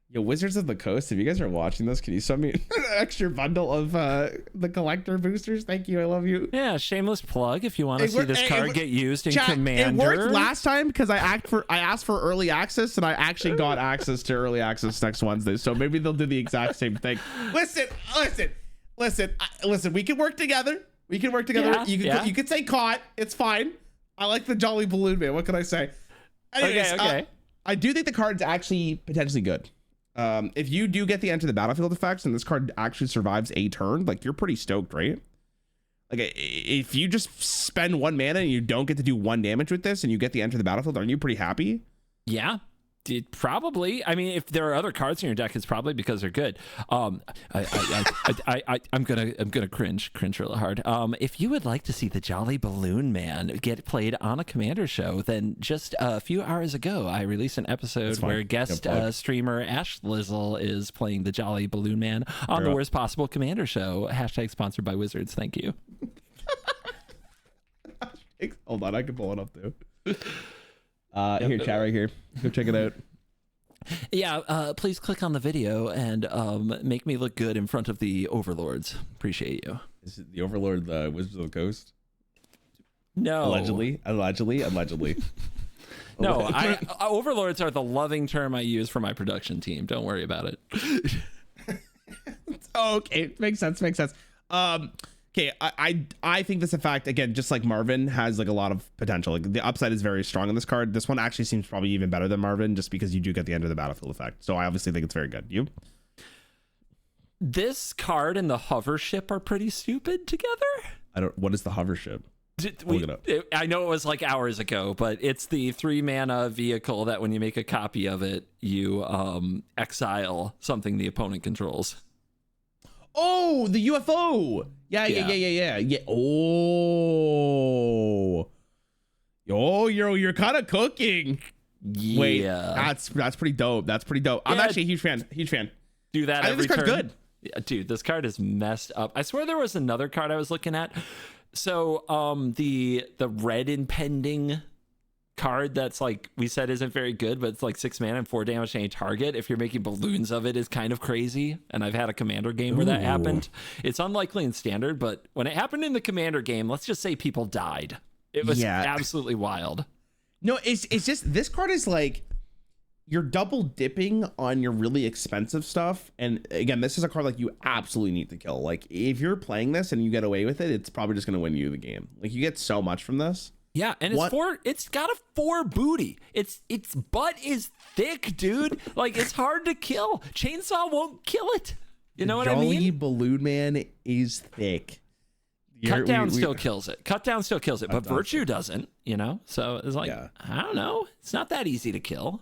Yo, Wizards of the Coast, if you guys are watching this, can you send me an extra bundle of the collector boosters? Thank you. I love you. Yeah, shameless plug if you want to see this card get used in Chat, Commander. It worked last time because I asked for early access and I actually got access to early access next Wednesday. So maybe they'll do the exact same thing. Listen. We can work together. Yeah, You can say caught. It's fine. I like the Jolly Balloon Man. What can I say? Anyways, Okay. I do think the card's actually potentially good. If you do get the enter the battlefield effects and this card actually survives a turn, like you're pretty stoked, right? Like if you just spend 1 mana and you don't get to do 1 damage with this and you get the enter the battlefield, aren't you pretty happy? Yeah. Probably. I mean, if there are other cards in your deck, it's probably because they're good. I'm gonna cringe really hard. If you would like to see the Jolly Balloon Man get played on a Commander show, then just a few hours ago, I released an episode where guest streamer Ash Lizzle is playing the Jolly Balloon Man on the Worst Possible Commander show. # sponsored by Wizards. Thank you. Hold on, I can pull it up too. Here, chat right here. Go check it out. Yeah, please click on the video and make me look good in front of the overlords. Appreciate you. Is it the Overlord, the Wizards of the Coast? No. Allegedly. No, overlords are the loving term I use for my production team. Don't worry about it. Okay, makes sense. Okay, I think this effect, again, just like Marvin, has like a lot of potential. Like the upside is very strong on this card. This one actually seems probably even better than Marvin just because you do get the end of the battlefield effect. So I obviously think it's very good. You? This card and the hover ship are pretty stupid together. What is the hover ship? Look it up. I know it was like hours ago, but it's the 3 mana vehicle that when you make a copy of it, you exile something the opponent controls. Oh, the UFO. Yeah. Oh, you're kind of cooking. Yeah. Wait, that's pretty dope. I'm actually a huge fan. Do that I every think this card's turn. good. Yeah, dude, this card is messed up. I swear there was another card I was looking at. So the red impending card that's like we said isn't very good, but it's like 6 mana and 4 damage to any target. If you're making balloons of it is kind of crazy. And I've had a Commander game where that happened. It's unlikely in Standard, but when it happened in the Commander game, let's just say people died. It was absolutely wild. No, it's just this card is like you're double dipping on your really expensive stuff. And again, this is a card like you absolutely need to kill. Like if you're playing this and you get away with it, it's probably just going to win you the game. Like you get so much from this. Yeah, and it's got a 4 booty. Its butt is thick, dude. Like it's hard to kill. Chainsaw won't kill it. You know what I mean? Jolly Balloon Man is thick. Cut down still kills it. But Virtue doesn't, you know? So it's like, I don't know. It's not that easy to kill.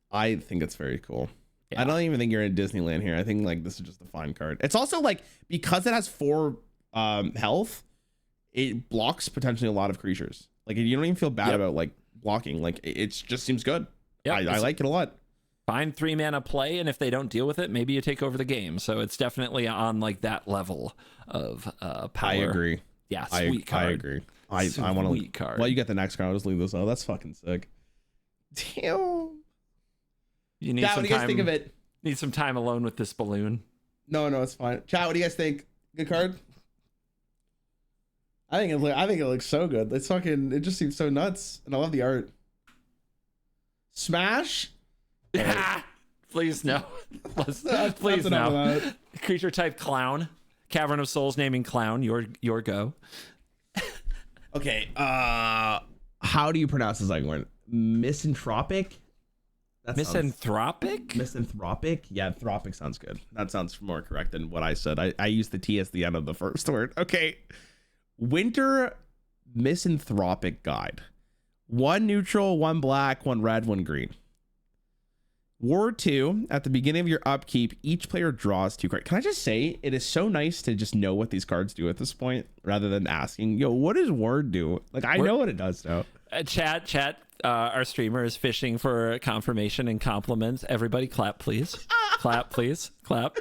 I think it's very cool. Yeah. I don't even think you're in Disneyland here. I think like this is just a fine card. It's also like because it has 4 health, it blocks potentially a lot of creatures. Like you don't even feel bad about like blocking. Like it just seems good. Yep, I like it a lot. Fine 3-mana play, and if they don't deal with it, maybe you take over the game. So it's definitely on like that level of power. I agree. Yeah, sweet card. I agree. I want to. Card. Well, you get the next card. I'll just leave this. Oh, that's fucking sick. Damn. You need Chat, some what do you guys time. think of it? Need some time alone with this balloon. No, it's fine. Chat, what do you guys think? Good card. I think it looks so good. It's fucking. It just seems so nuts, and I love the art. Smash. Please no. Please no. Creature type clown. Cavern of Souls naming clown. Your go. Okay. How do you pronounce this Duskmourn? Misanthropic? Misanthropic? Misanthropic? Yeah, anthropic sounds good. That sounds more correct than what I said. I used the T as the end of the first word. Okay. Winter Misanthropic Guide. 1 neutral, 1 black, 1 red, 1 green. Ward 2, at the beginning of your upkeep, each player draws 2 cards. Can I just say, it is so nice to just know what these cards do at this point, rather than asking, yo, what does Ward do? Like, I know what it does now. Chat, our streamer is fishing for confirmation and compliments. Everybody clap, please. Clap, please. Clap.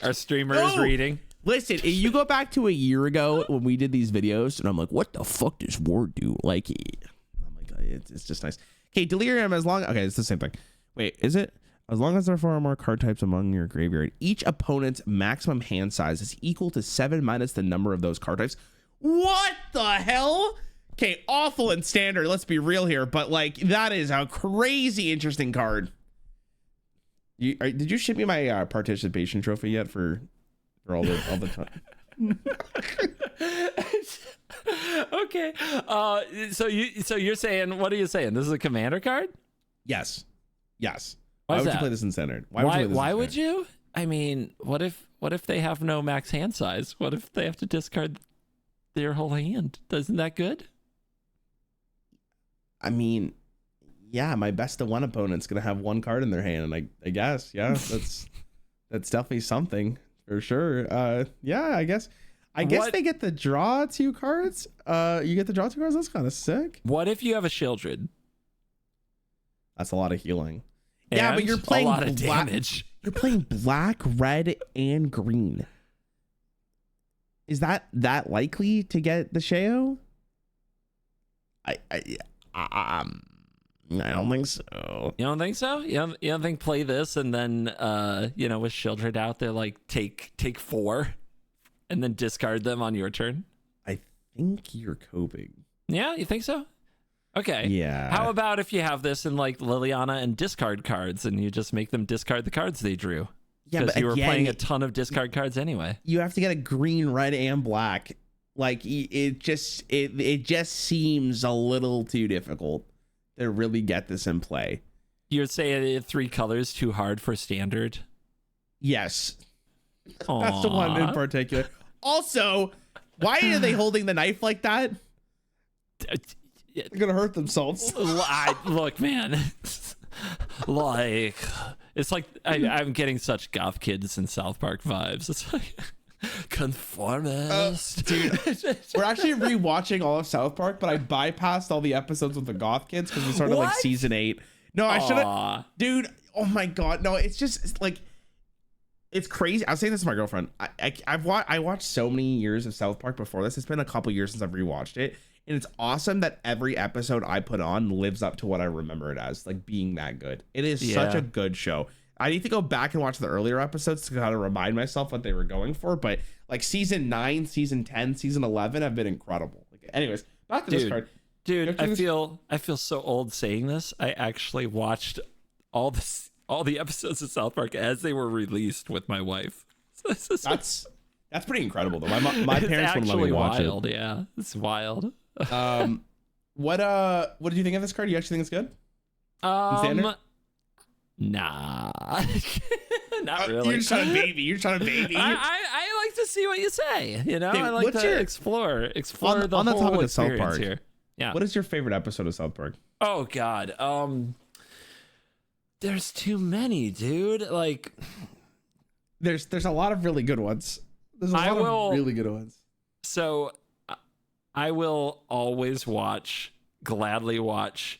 Our streamer is reading. Listen, if you go back to a year ago when we did these videos, and I'm like, what the fuck does Ward do? Like, I'm like, it's just nice. Okay, Delirium, okay, it's the same thing. Wait, is it? As long as there are 4 or more card types among your graveyard, each opponent's maximum hand size is equal to 7 minus the number of those card types. What the hell? Okay, awful in standard. Let's be real here, but like that is a crazy interesting card. Did you ship me my participation trophy yet for all the time? Okay. So you're saying, what are you saying? This is a commander card? Yes. Why would that? you play this in standard? Why would you? I mean, what if they have no max hand size? What if they have to discard their whole hand? Isn't that good? I mean, yeah, my best of 1 opponent's gonna have 1 card in their hand, and I guess, yeah, that's definitely something for sure. Yeah, I guess they get to draw 2 cards. You get to draw 2 cards. That's kind of sick. What if you have a Shieldred? That's a lot of healing. And yeah, but you're playing a lot of damage. You're playing black, red, and green. Is that likely to get the Sheo? I don't think so. You don't think so? You don't think play this and then with Shieldred out there, like take 4 and then discard them on your turn? I think you're coping. Yeah, you think so? Okay. Yeah. How about if you have this in like Liliana and discard cards and you just make them discard the cards they drew? Yeah, but you were again, playing a ton of discard cards anyway. You have to get a green, red, and black. Like it just seems a little too difficult to really get this in play. You're saying 3 colors too hard for standard? Yes. Aww. That's the one in particular. Also, why are they holding the knife like that? They're gonna hurt themselves. Look, man. Like, it's like I'm getting such goth kids in South Park vibes. It's like conformist. Dude, we're actually rewatching all of South Park, but I bypassed all the episodes with the goth kids because we started like season 8. No, I should have. Dude, oh my god, no, it's like. It's crazy. I was saying this to my girlfriend. I watched so many years of South Park before this. It's been a couple years since I've rewatched it. And it's awesome that every episode I put on lives up to what I remember it as, like being that good. It is such a good show. I need to go back and watch the earlier episodes to kind of remind myself what they were going for. But like season 9, season 10, season 11 have been incredible. Like, anyways, back to this card. Dude, I feel so old saying this. I actually watched all the episodes of South Park as they were released with my wife. That's pretty incredible though. My parents wouldn't let me watch wild, it. Yeah, it's wild. What did you think of this card? You actually think it's good? Nah. Not really. You're trying to baby. I like to see what you say. You know, dude, I like to explore on the whole topic experience of South Park here. Yeah. What is your favorite episode of South Park? Oh God. There's too many, dude. Like, there's a lot of really good ones. There's a lot of really good ones. So I will always gladly watch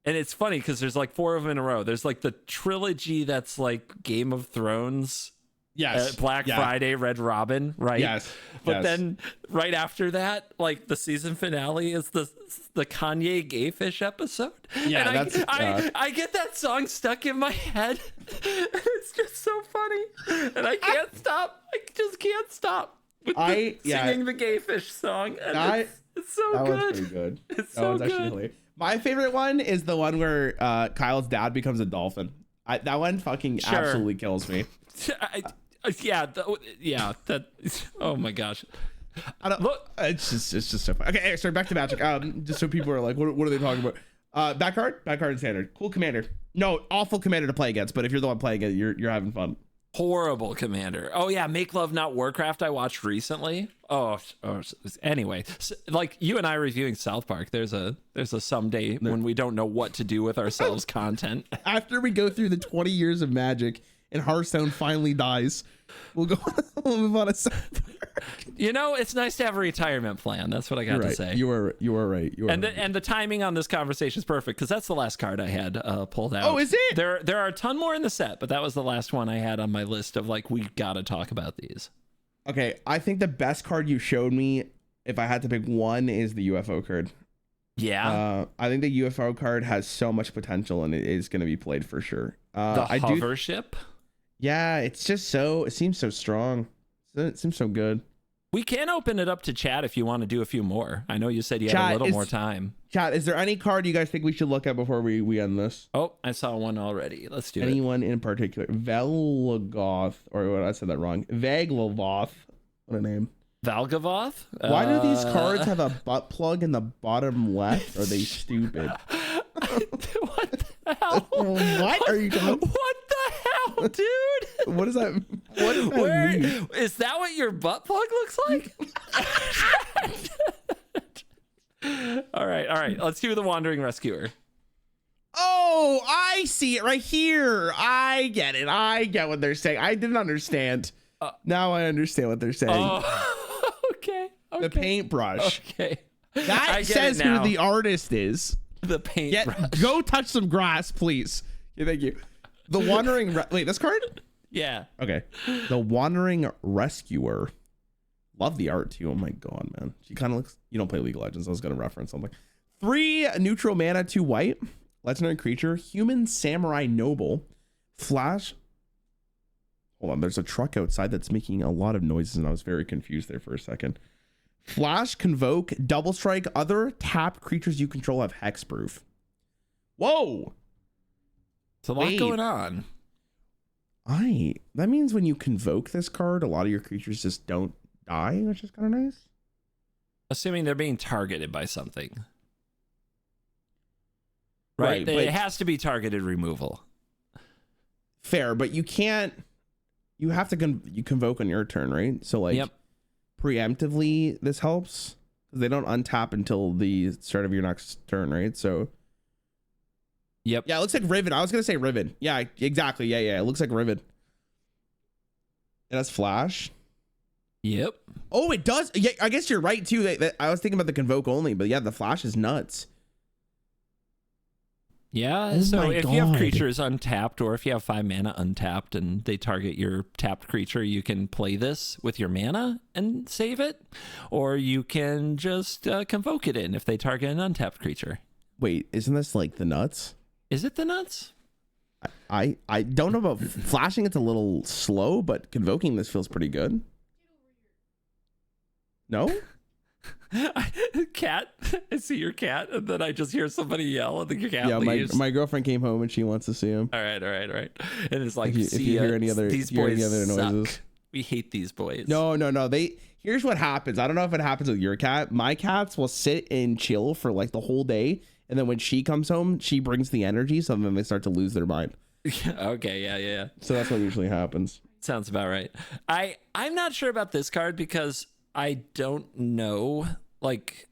And it's funny because there's like 4 of them in a row. There's like the trilogy that's like Game of Thrones, Yes. Black Friday, Red Robin, right? Yes. But then right after that, like the season finale is the Kanye Gayfish episode. Yeah, and I get that song stuck in my head. It's just so funny, and I can't stop. I just can't stop with singing the Gayfish song. And it's so that good. One's pretty good. It's so good. Hilarious. My favorite one is the one where Kyle's dad becomes a dolphin. That one fucking absolutely kills me. Oh my gosh. I don't look. It's just so fun. Okay, sorry. Back to Magic. Just so people are like, what are they talking about? Back card standard. Cool commander. No, awful commander to play against. But if you're the one playing it, you're having fun. Horrible commander. Oh yeah, Make Love Not Warcraft I watched recently. Anyway, so, like you and I reviewing South Park, there's a someday when we don't know what to do with ourselves content. After we go through the 20 years of Magic and Hearthstone finally dies, we'll move on to South Park. You know, it's nice to have a retirement plan. That's what I got to say. You are right. And the timing on this conversation is perfect because that's the last card I had pulled out. Oh, is it? There are a ton more in the set, but that was the last one I had on my list of like we got to talk about these. Okay, I think the best card you showed me, if I had to pick one, is the UFO card. Yeah. I think the UFO card has so much potential and it is going to be played for sure. The hover ship? Yeah, it's just it seems so strong. It seems so good. We can open it up to chat if you want to do a few more. I know you said you had a little more time. Chat, is there any card you guys think we should look at before we end this? Oh, I saw one already. Let's do Anyone in particular? Velgoth, or what, I said that wrong. Vaglovoth. What a name. Valgavoth? Why do these cards have a butt plug in the bottom left? Are they stupid? What the hell? What are you talking? What the hell, dude? What does that mean? Is that what your butt plug looks like? All right. Let's do the Wandering Rescuer. Oh, I see it right here. I get it. I get what they're saying. I didn't understand. Now I understand what they're saying. Oh, okay. The paintbrush. Okay. That says who the artist is. The paintbrush. Go touch some grass, please. Yeah, thank you. The Wandering... Wait, this card? Yeah. Okay. The Wandering Rescuer. Love the art, too. Oh, my God, man. She kind of looks... You don't play League of Legends. I was going to reference something. 3 neutral mana, 2 white. Legendary creature. Human Samurai Noble. Flash... Hold on. There's a truck outside that's making a lot of noises, and I was very confused there for a second. Flash, Convoke, Double Strike. Other tapped creatures you control have hexproof. Whoa! It's a lot going on. That means when you convoke this card, a lot of your creatures just don't die, which is kind of nice. Assuming they're being targeted by something. Right? But it has to be targeted removal. Fair, but you can't... You have to you convoke on your turn, right? So, like, preemptively, this helps. Because they don't untap until the start of your next turn, right? So... Yep. Yeah, it looks like Riven. I was going to say Riven. Yeah, exactly. Yeah. It looks like Riven. It has Flash. Yep. Oh, it does. Yeah, I guess you're right, too. I was thinking about the Convoke only, but yeah, the Flash is nuts. Yeah, so if you have creatures untapped, or if you have 5 mana untapped and they target your tapped creature, you can play this with your mana and save it, or you can just convoke it in if they target an untapped creature. Wait, isn't this like the nuts? Is it the nuts? I don't know about flashing. It's a little slow, but convoking this feels pretty good. No? Cat, I see your cat, and then I just hear somebody yell, and the cat leaves. My girlfriend came home and she wants to see him. All right. And it's like, if you hear any other noises, we hate these boys. No. Here's what happens. I don't know if it happens with your cat. My cats will sit and chill for like the whole day, and then when she comes home, she brings the energy, so then they start to lose their mind. Okay, yeah. So that's what usually happens. Sounds about right. I'm not sure about this card because I don't know. Like,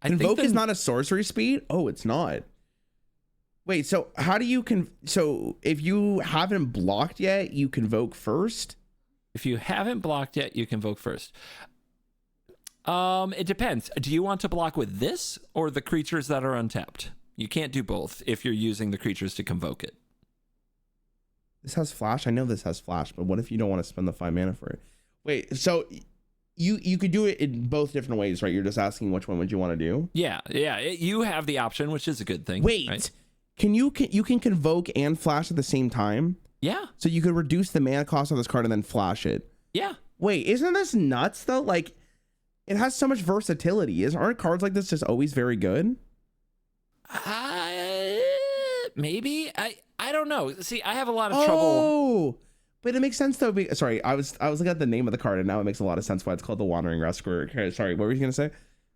Convoke is not a sorcery speed? Oh, it's not. Wait, so how do you so if you haven't blocked yet, you convoke first? If you haven't blocked yet, you convoke first. It depends. Do you want to block with this or the creatures that are untapped? You can't do both if you're using the creatures to convoke it. This has flash. I know this has flash, but what if you don't want to spend the 5 mana for it? Wait, so you could do it in both different ways, right? You're just asking which one would you want to do? Yeah. You have the option, which is a good thing. Wait, right? you can convoke and flash at the same time? Yeah. So you could reduce the mana cost of this card and then flash it. Yeah. Wait, isn't this nuts though? Like, it has so much versatility. Aren't cards like this just always very good? Maybe. I don't know. See, I have a lot of trouble. Oh, but it makes sense though. Sorry, I was looking at the name of the card and now it makes a lot of sense why it's called the Wandering Rescuer. Okay, sorry, what were you gonna say?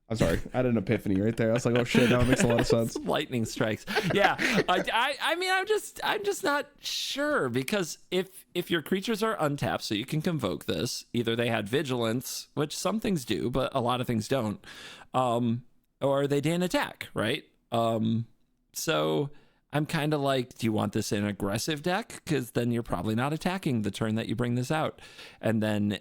I'm sorry, I had an epiphany right there. I was like, oh shit, now it makes a lot of sense. Lightning strikes. Yeah. I mean, I'm just not sure, because if your creatures are untapped, so you can convoke this, either they had vigilance, which some things do, but a lot of things don't, or they didn't attack, right? So I'm kind of like, do you want this in an aggressive deck? Because then you're probably not attacking the turn that you bring this out, and then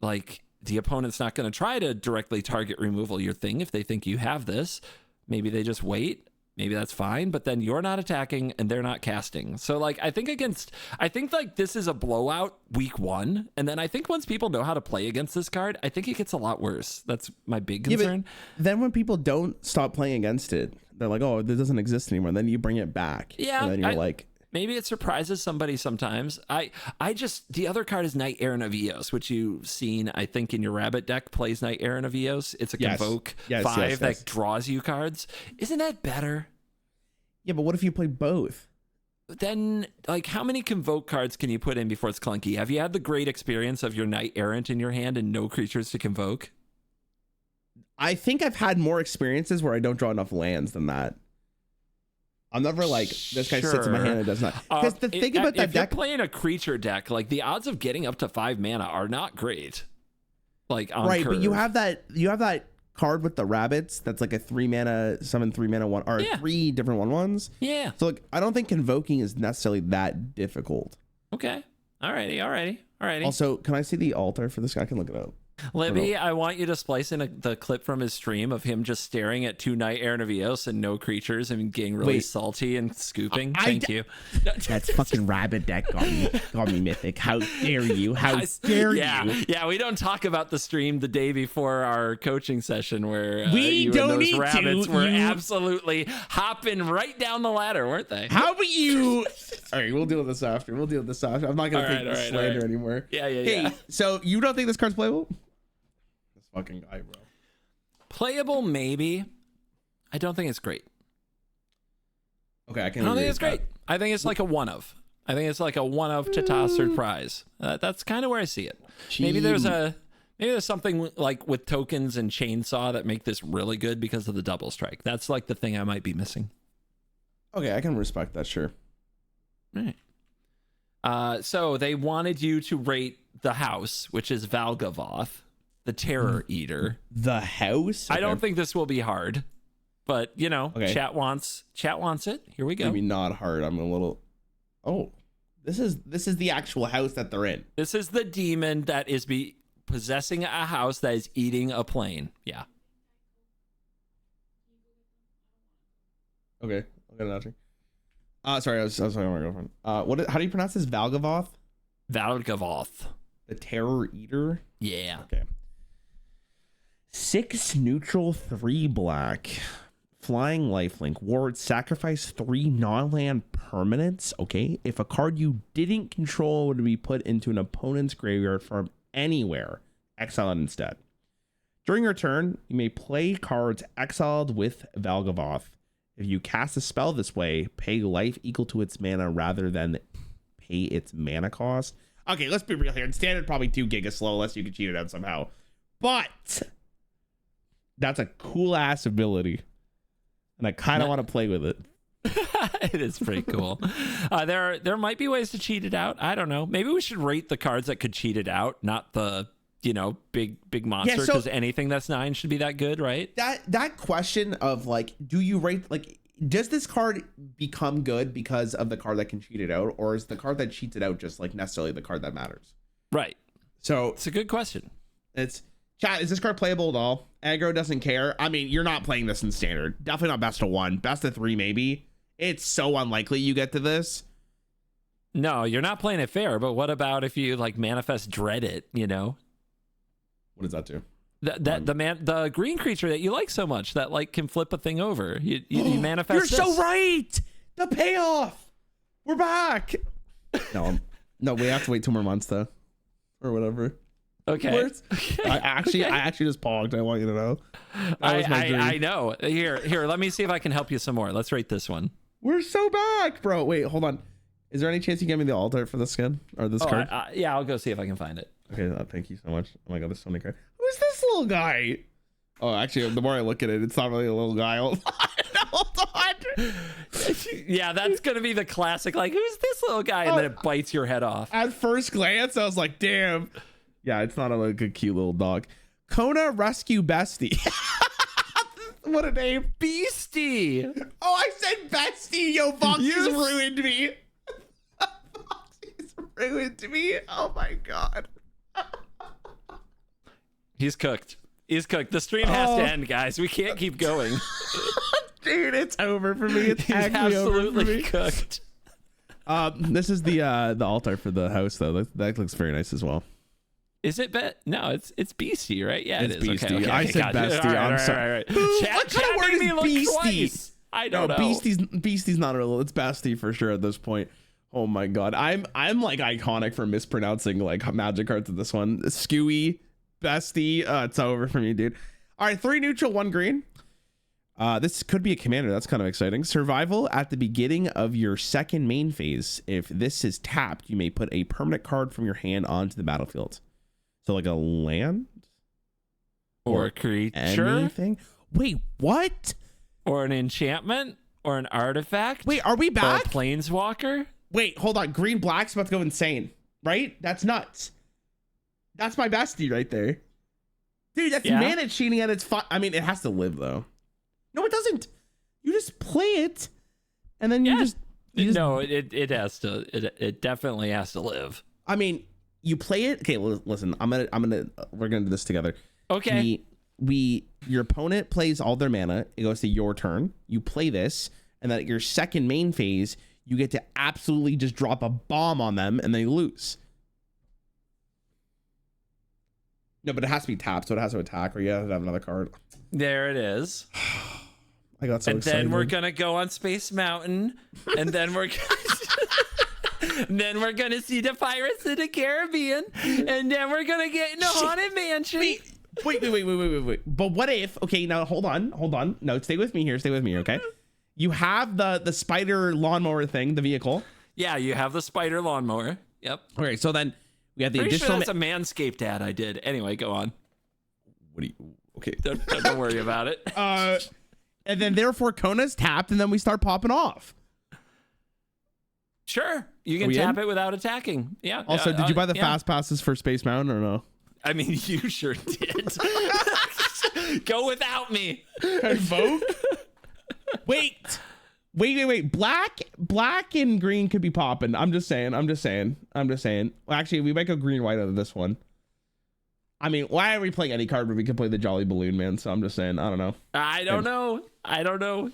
like, the opponent's not going to try to directly target removal your thing if they think you have this. Maybe they just wait. Maybe that's fine. But then you're not attacking and they're not casting. So like, I think like this is a blowout week 1. And then I think once people know how to play against this card, I think it gets a lot worse. That's my big concern. Yeah, then when people don't stop playing against it, they're like, oh, this doesn't exist anymore. Then you bring it back. Yeah. And then you're like, maybe it surprises somebody sometimes. The other card is Knight Errant of Eos, which you've seen, I think, in your Rabbit deck plays Knight Errant of Eos. It's a convoke 5 that draws you cards. Isn't that better? Yeah, but what if you play both? Then, like, how many convoke cards can you put in before it's clunky? Have you had the great experience of your Knight Errant in your hand and no creatures to convoke? I think I've had more experiences where I don't draw enough lands than that. I'm never like, this guy sits in my hand and does not. Because the thing about that if deck, you're playing a creature deck, like the odds of getting up to 5 mana are not great. Like on right, curve. but you have that card with the rabbits that's like a 3 mana summon 3 mana one, or 3 different 1/1s. Yeah. So like, I don't think convoking is necessarily that difficult. Okay. Alrighty. Also, can I see the altar for this guy? I can look it up. Libby, I want you to splice in the clip from his stream of him just staring at 2 Knight Errant of Eos and no creatures and getting really salty and scooping. Thank you. That's fucking rabbit deck got me mythic. How dare you? How dare you? Yeah, we don't talk about the stream the day before our coaching session where we don't and those need rabbits to. were absolutely hopping right down the ladder, weren't they? How about you? All right, we'll deal with this after. I'm not going to take this slander anymore. Yeah. So you don't think this card's playable? Fucking guy, bro. Playable, maybe. I don't think it's great. Okay, I don't think it's great. I think it's like a one of. I think it's like a one of Chita surprise. That's kind of where I see it. Maybe there's something like with tokens and chainsaw that make this really good because of the double strike. That's like the thing I might be missing. Okay, I can respect that, sure. Right. So they wanted you to rate the house, which is Valgavoth, the Terror Eater. The house? Okay. I don't think this will be hard, but you know, chat wants it. Here we go. Maybe not hard. I'm a little. Oh, this is the actual house that they're in. This is the demon that is possessing a house that is eating a plane. Yeah. Okay, I'll get it after. Sorry, I was talking to my girlfriend. How do you pronounce this? Valgavoth? Valgavoth. The Terror Eater? Yeah. Okay. 6 neutral, 3 black. Flying lifelink. Ward, sacrifice 3 non-land permanents. Okay. If a card you didn't control would be put into an opponent's graveyard from anywhere, exile it instead. During your turn, you may play cards exiled with Valgavoth. If you cast a spell this way, pay life equal to its mana rather than pay its mana cost. Okay, let's be real here. In standard, probably 2 giga slow unless you can cheat it out somehow. But that's a cool ass ability, and I kind of want to play with it. It is pretty cool. There might be ways to cheat it out. I don't know. Maybe we should rate the cards that could cheat it out, not the big monster, because anything that's 9 should be that good, right? That question of like, do you rate, like, does this card become good because of the card that can cheat it out, or is the card that cheats it out just like necessarily the card that matters? Right. So it's a good question. It's Chat, is this card playable at all? Aggro doesn't care. I mean, you're not playing this in standard. Definitely not best of 1. Best of 3, maybe. It's so unlikely you get to this. No, you're not playing it fair, but what about if you like manifest dread it, you know? What does that do? The green creature that you like so much that like can flip a thing over. You manifest. You're so this. right. The payoff. We're back. No, we have to wait 2 more months though, or whatever. Okay. I actually just pogged. I want you to know. That was my dream. I know. Here. Let me see if I can help you some more. Let's rate this one. We're so back, bro. Wait, hold on. Is there any chance you give me the alt art for the skin or this card? Yeah, I'll go see if I can find it. Okay, thank you so much. Oh my god, there's so many cards. Who's this little guy? Oh, actually, the more I look at it, it's not really a little guy. Hold on. Yeah, that's gonna be the classic. Like, who's this little guy? And then it bites your head off. At first glance, I was like, damn. Yeah, it's not a cute little dog. Kona Rescue Bestie. What a name. Beastie. Oh, I said Bestie. Yo, Foxy's ruined me. Foxy's ruined me. Oh my god. He's cooked. The stream has to end, guys. We can't keep going. Dude, it's over for me. It's He's actually absolutely over for me. cooked. This is the altar for the house though. That looks very nice as well. Is it No, it's Beastie, right? Yeah, It's it is. Beastie. Okay, I said gotcha. Bestie. I'm sorry. All right. What kind of word made me is look Beastie? twice. I don't know. Beastie's not a little. It's Bestie for sure at this point. Oh my god, I'm like iconic for mispronouncing like magic cards at this one. Skewy, Bestie. It's over for me, dude. All right, 3 neutral, 1 green. This could be a commander. That's kind of exciting. Survival at the beginning of your second main phase. If this is tapped, you may put a permanent card from your hand onto the battlefield. So like a land or a creature, anything. Wait, what? Or an enchantment, or an artifact. Wait, are we back? Or a planeswalker. Wait, hold on. Green black's about to go insane, right? That's nuts. That's my bestie right there, dude. That's mana cheating at its fun. I mean, it has to live though. No, it doesn't. You just play it, and then you just no. It has to. It definitely has to live. I mean, you play it. Okay, listen. We're gonna do this together. Okay. Your opponent plays all their mana. It goes to your turn. You play this, and then at your second main phase, you get to absolutely just drop a bomb on them, and they lose. No, but it has to be tapped, so it has to attack, or you have to have another card. There it is. I got so excited. Then we're gonna go on Space Mountain, and then we're then we're gonna see the Pirates of the Caribbean, and then we're gonna get in the Haunted Mansion. Wait. But what if? Okay, now hold on. No, stay with me here. Okay. You have the spider lawnmower thing, the vehicle. Yeah, you have the spider lawnmower. Yep. Okay, so then we have the Pretty additional. Sure that's a Manscaped ad I did. Anyway, go on. What do you? Okay. Don't worry about it. And then therefore Kona's tapped, and then we start popping off. Sure, you can tap it without attacking. Yeah. Also, did you buy the fast passes for Space Mountain or no? I mean, you sure did. Go without me. Invoke. Wait. Black and green could be popping. I'm just saying. Well, actually, we might go green white out of this one. I mean, why are we playing any card when we can play the Jolly Balloon Man? So I'm just saying. I don't know. I don't know.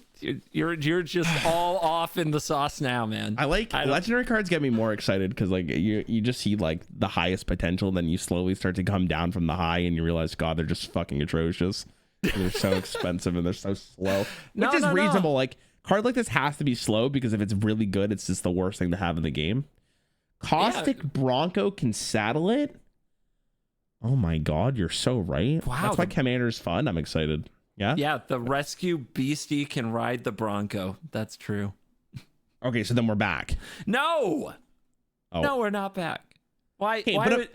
You're just all off in the sauce now, man. I legendary cards get me more excited because like you just see like the highest potential, then you slowly start to come down from the high, and you realize, God, they're just fucking atrocious. They're so expensive and they're so slow, which is reasonable. No. Like card like this has to be slow because if it's really good, it's just the worst thing to have in the game. Caustic Bronco can saddle it. Oh my God, you're so right. Wow, that's why Commander's fun. I'm excited. Yeah. Yeah, the Rescue Beastie can ride the Bronco. That's true. Okay, so then we're back. No. Oh. No, we're not back. Why? Okay, why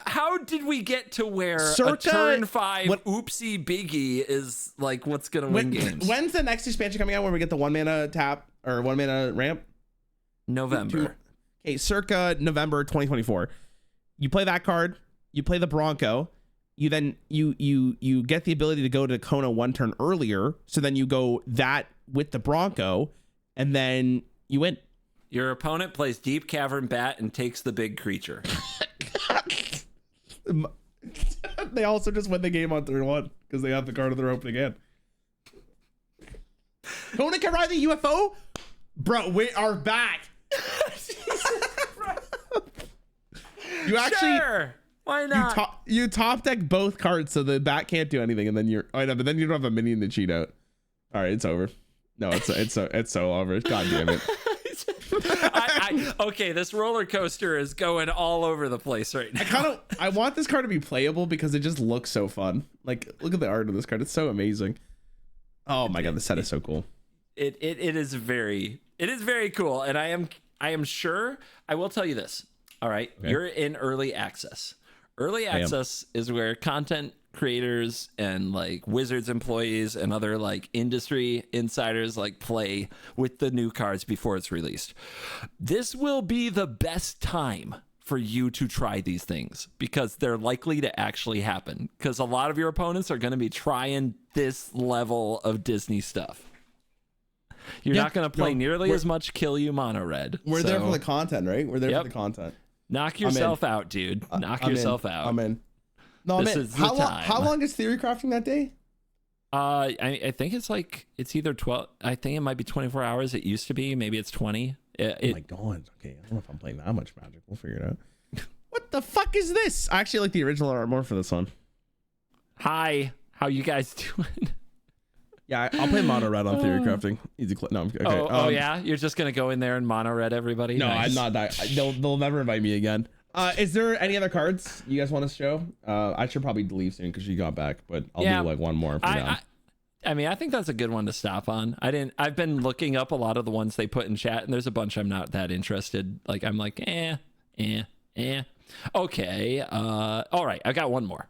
how did we get to where a turn 5 oopsie biggie is like what's gonna win games? When's the next expansion coming out where we get the 1 mana tap or 1 mana ramp? November. Okay, circa November 2024. You play that card. You play the Bronco. You then you get the ability to go to Kona 1 turn earlier. So then you go that with the Bronco, and then you win. Your opponent plays Deep Cavern Bat and takes the big creature. They also just win the game on turn 1 because they have the card of their opening hand. Kona can ride the UFO? Bro, we are back. You actually... Sure. Why not? You top deck both cards so the bat can't do anything, and then you're... Oh, no, but then you don't have a minion to cheat out. All right, it's over. No, it's so over. God damn it. Okay, this roller coaster is going all over the place right now. I want this card to be playable because it just looks so fun. Like, look at the art of this card. It's so amazing. Oh my god, the set is so cool. It is very cool, and I am sure. I will tell you this. All right, okay. You're in early access. Early access is where content creators and like Wizards employees and other like industry insiders like play with the new cards before it's released. This will be the best time for you to try these things because they're likely to actually happen, because a lot of your opponents are going to be trying this level of Disney stuff. You're not going to play nearly as much Kill You Mono Red. We're there for the content, right? We're there for the content. Knock yourself out, dude. Knock yourself out. I'm in. No, I'm in. How long is theory crafting that day? I think it's either 12. I think it might be 24 hours. It used to be. Maybe it's 20. Oh my god. Okay, I don't know if I'm playing that much Magic. We'll figure it out. What the fuck is this? I actually like the original art more for this one. Hi, how you guys doing? Yeah, I'll play mono red on theory crafting. Easy. No, okay. Oh yeah, you're just gonna go in there and mono red everybody? No, nice. I'm not that. They'll never invite me again. Is there any other cards you guys want to show? I should probably leave soon because she got back, but I'll do like one more for now. I mean, I think that's a good one to stop on. I've been looking up a lot of the ones they put in chat, and there's a bunch I'm not that interested. Like I'm like, Okay. All right. I got one more.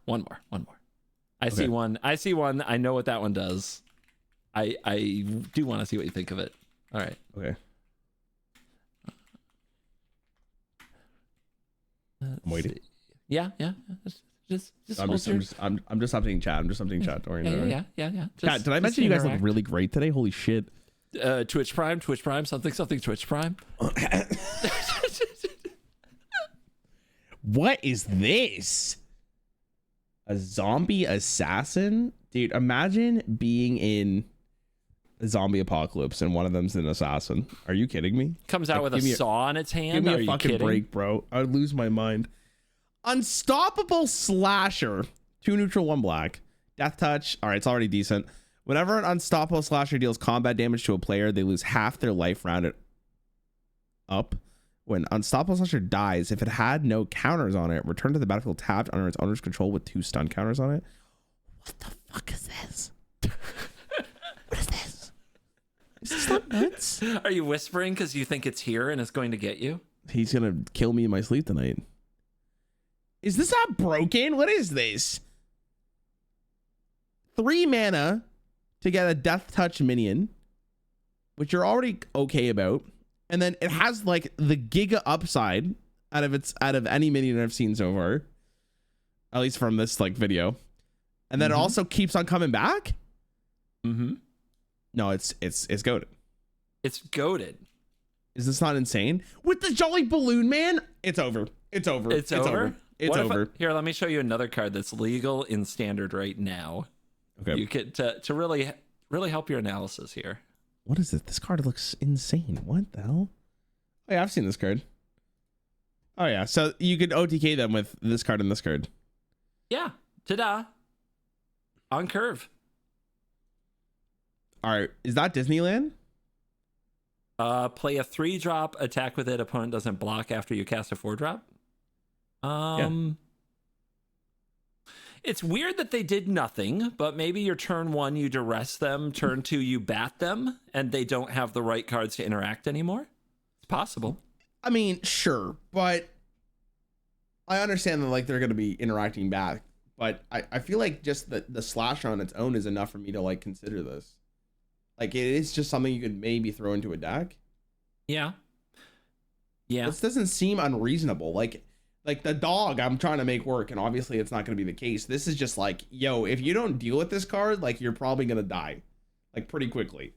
I see one. I know what that one does. I do want to see what you think of it. All right. Okay. I'm waiting. Yeah. Just I'm just updating chat. Don't worry. Yeah. Chat, did I mention you guys look really great today? Holy shit. Twitch Prime, something Twitch Prime. What is this? A zombie assassin? Dude, imagine being in a zombie apocalypse and one of them's an assassin. Are you kidding me? Comes out with a saw in its hand. Give me a fucking break, bro. I'd lose my mind. Unstoppable Slasher. 2 neutral, 1 black. Death Touch. All right, it's already decent. Whenever an Unstoppable Slasher deals combat damage to a player, they lose half their life rounded up. When Unstoppable Slasher dies, if it had no counters on it, return to the battlefield tapped under its owner's control with 2 stun counters on it. What the fuck is this? What is this? Is this not nuts? Are you whispering because you think it's here and it's going to get you? He's gonna kill me in my sleep tonight. Is this not broken? What is this? 3 mana to get a Death Touch minion, which you're already okay about. And then it has like the giga upside out of any minion I've seen so far, at least from this like video. And then it also keeps on coming back. No, it's goated. It's goated. Is this not insane? With the Jolly Balloon Man, it's over. It's over. It's over. It's over. Here, let me show you another card that's legal in standard right now. Okay. You could to really help your analysis here. What is it? This card looks insane. What the hell? Oh yeah, I've seen this card. Oh yeah, so you could OTK them with this card and this card. Yeah. Ta-da. On curve. All right, is that Disneyland? Play a 3-drop, attack with it. Opponent doesn't block after you cast a 4-drop. It's weird that they did nothing, but maybe your turn 1 you duress them, turn 2 you bat them, and they don't have the right cards to interact anymore. It's possible. I mean, sure, but I understand that like they're gonna be interacting back, but I feel like just the slasher on its own is enough for me to like consider this. Like it is just something you could maybe throw into a deck. Yeah. This doesn't seem unreasonable. Like the dog I'm trying to make work, and obviously it's not going to be the case. This is just like, yo, if you don't deal with this card, like you're probably going to die like pretty quickly.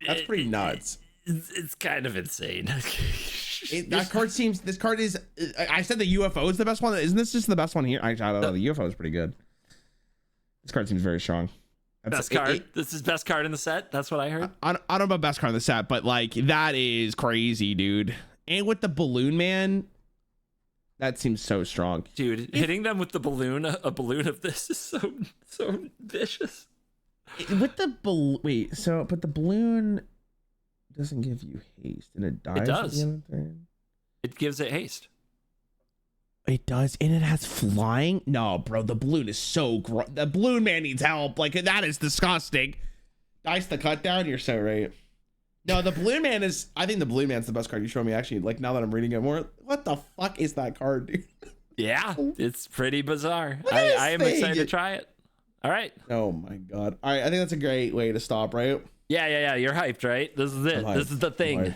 That's pretty nuts. It's kind of insane. That card seems. This card is. I said the UFO is the best one. Isn't this just the best one here? I don't know. The UFO is pretty good. This card seems very strong. Best card. This is best card in the set. That's what I heard. I don't know about best card in the set, but like that is crazy, dude. And with the balloon man, that seems so strong, dude. Hitting them with the balloon, a balloon of this is so vicious. With the but the balloon doesn't give you haste, and it dies. It does. At the end of the turn. It gives it haste. It does, and it has flying. No, bro, the balloon is so the balloon man needs help. Like that is disgusting. Dice the cut down. You're so right. No, the balloon man is. I think the balloon man's the best card you showed me. Actually, like now that I'm reading it more, what the fuck is that card, dude? Yeah, it's pretty bizarre. I am excited to try it. All right. Oh my god. All right, I think that's a great way to stop, right? Yeah. You're hyped, right? This is it. This is the thing.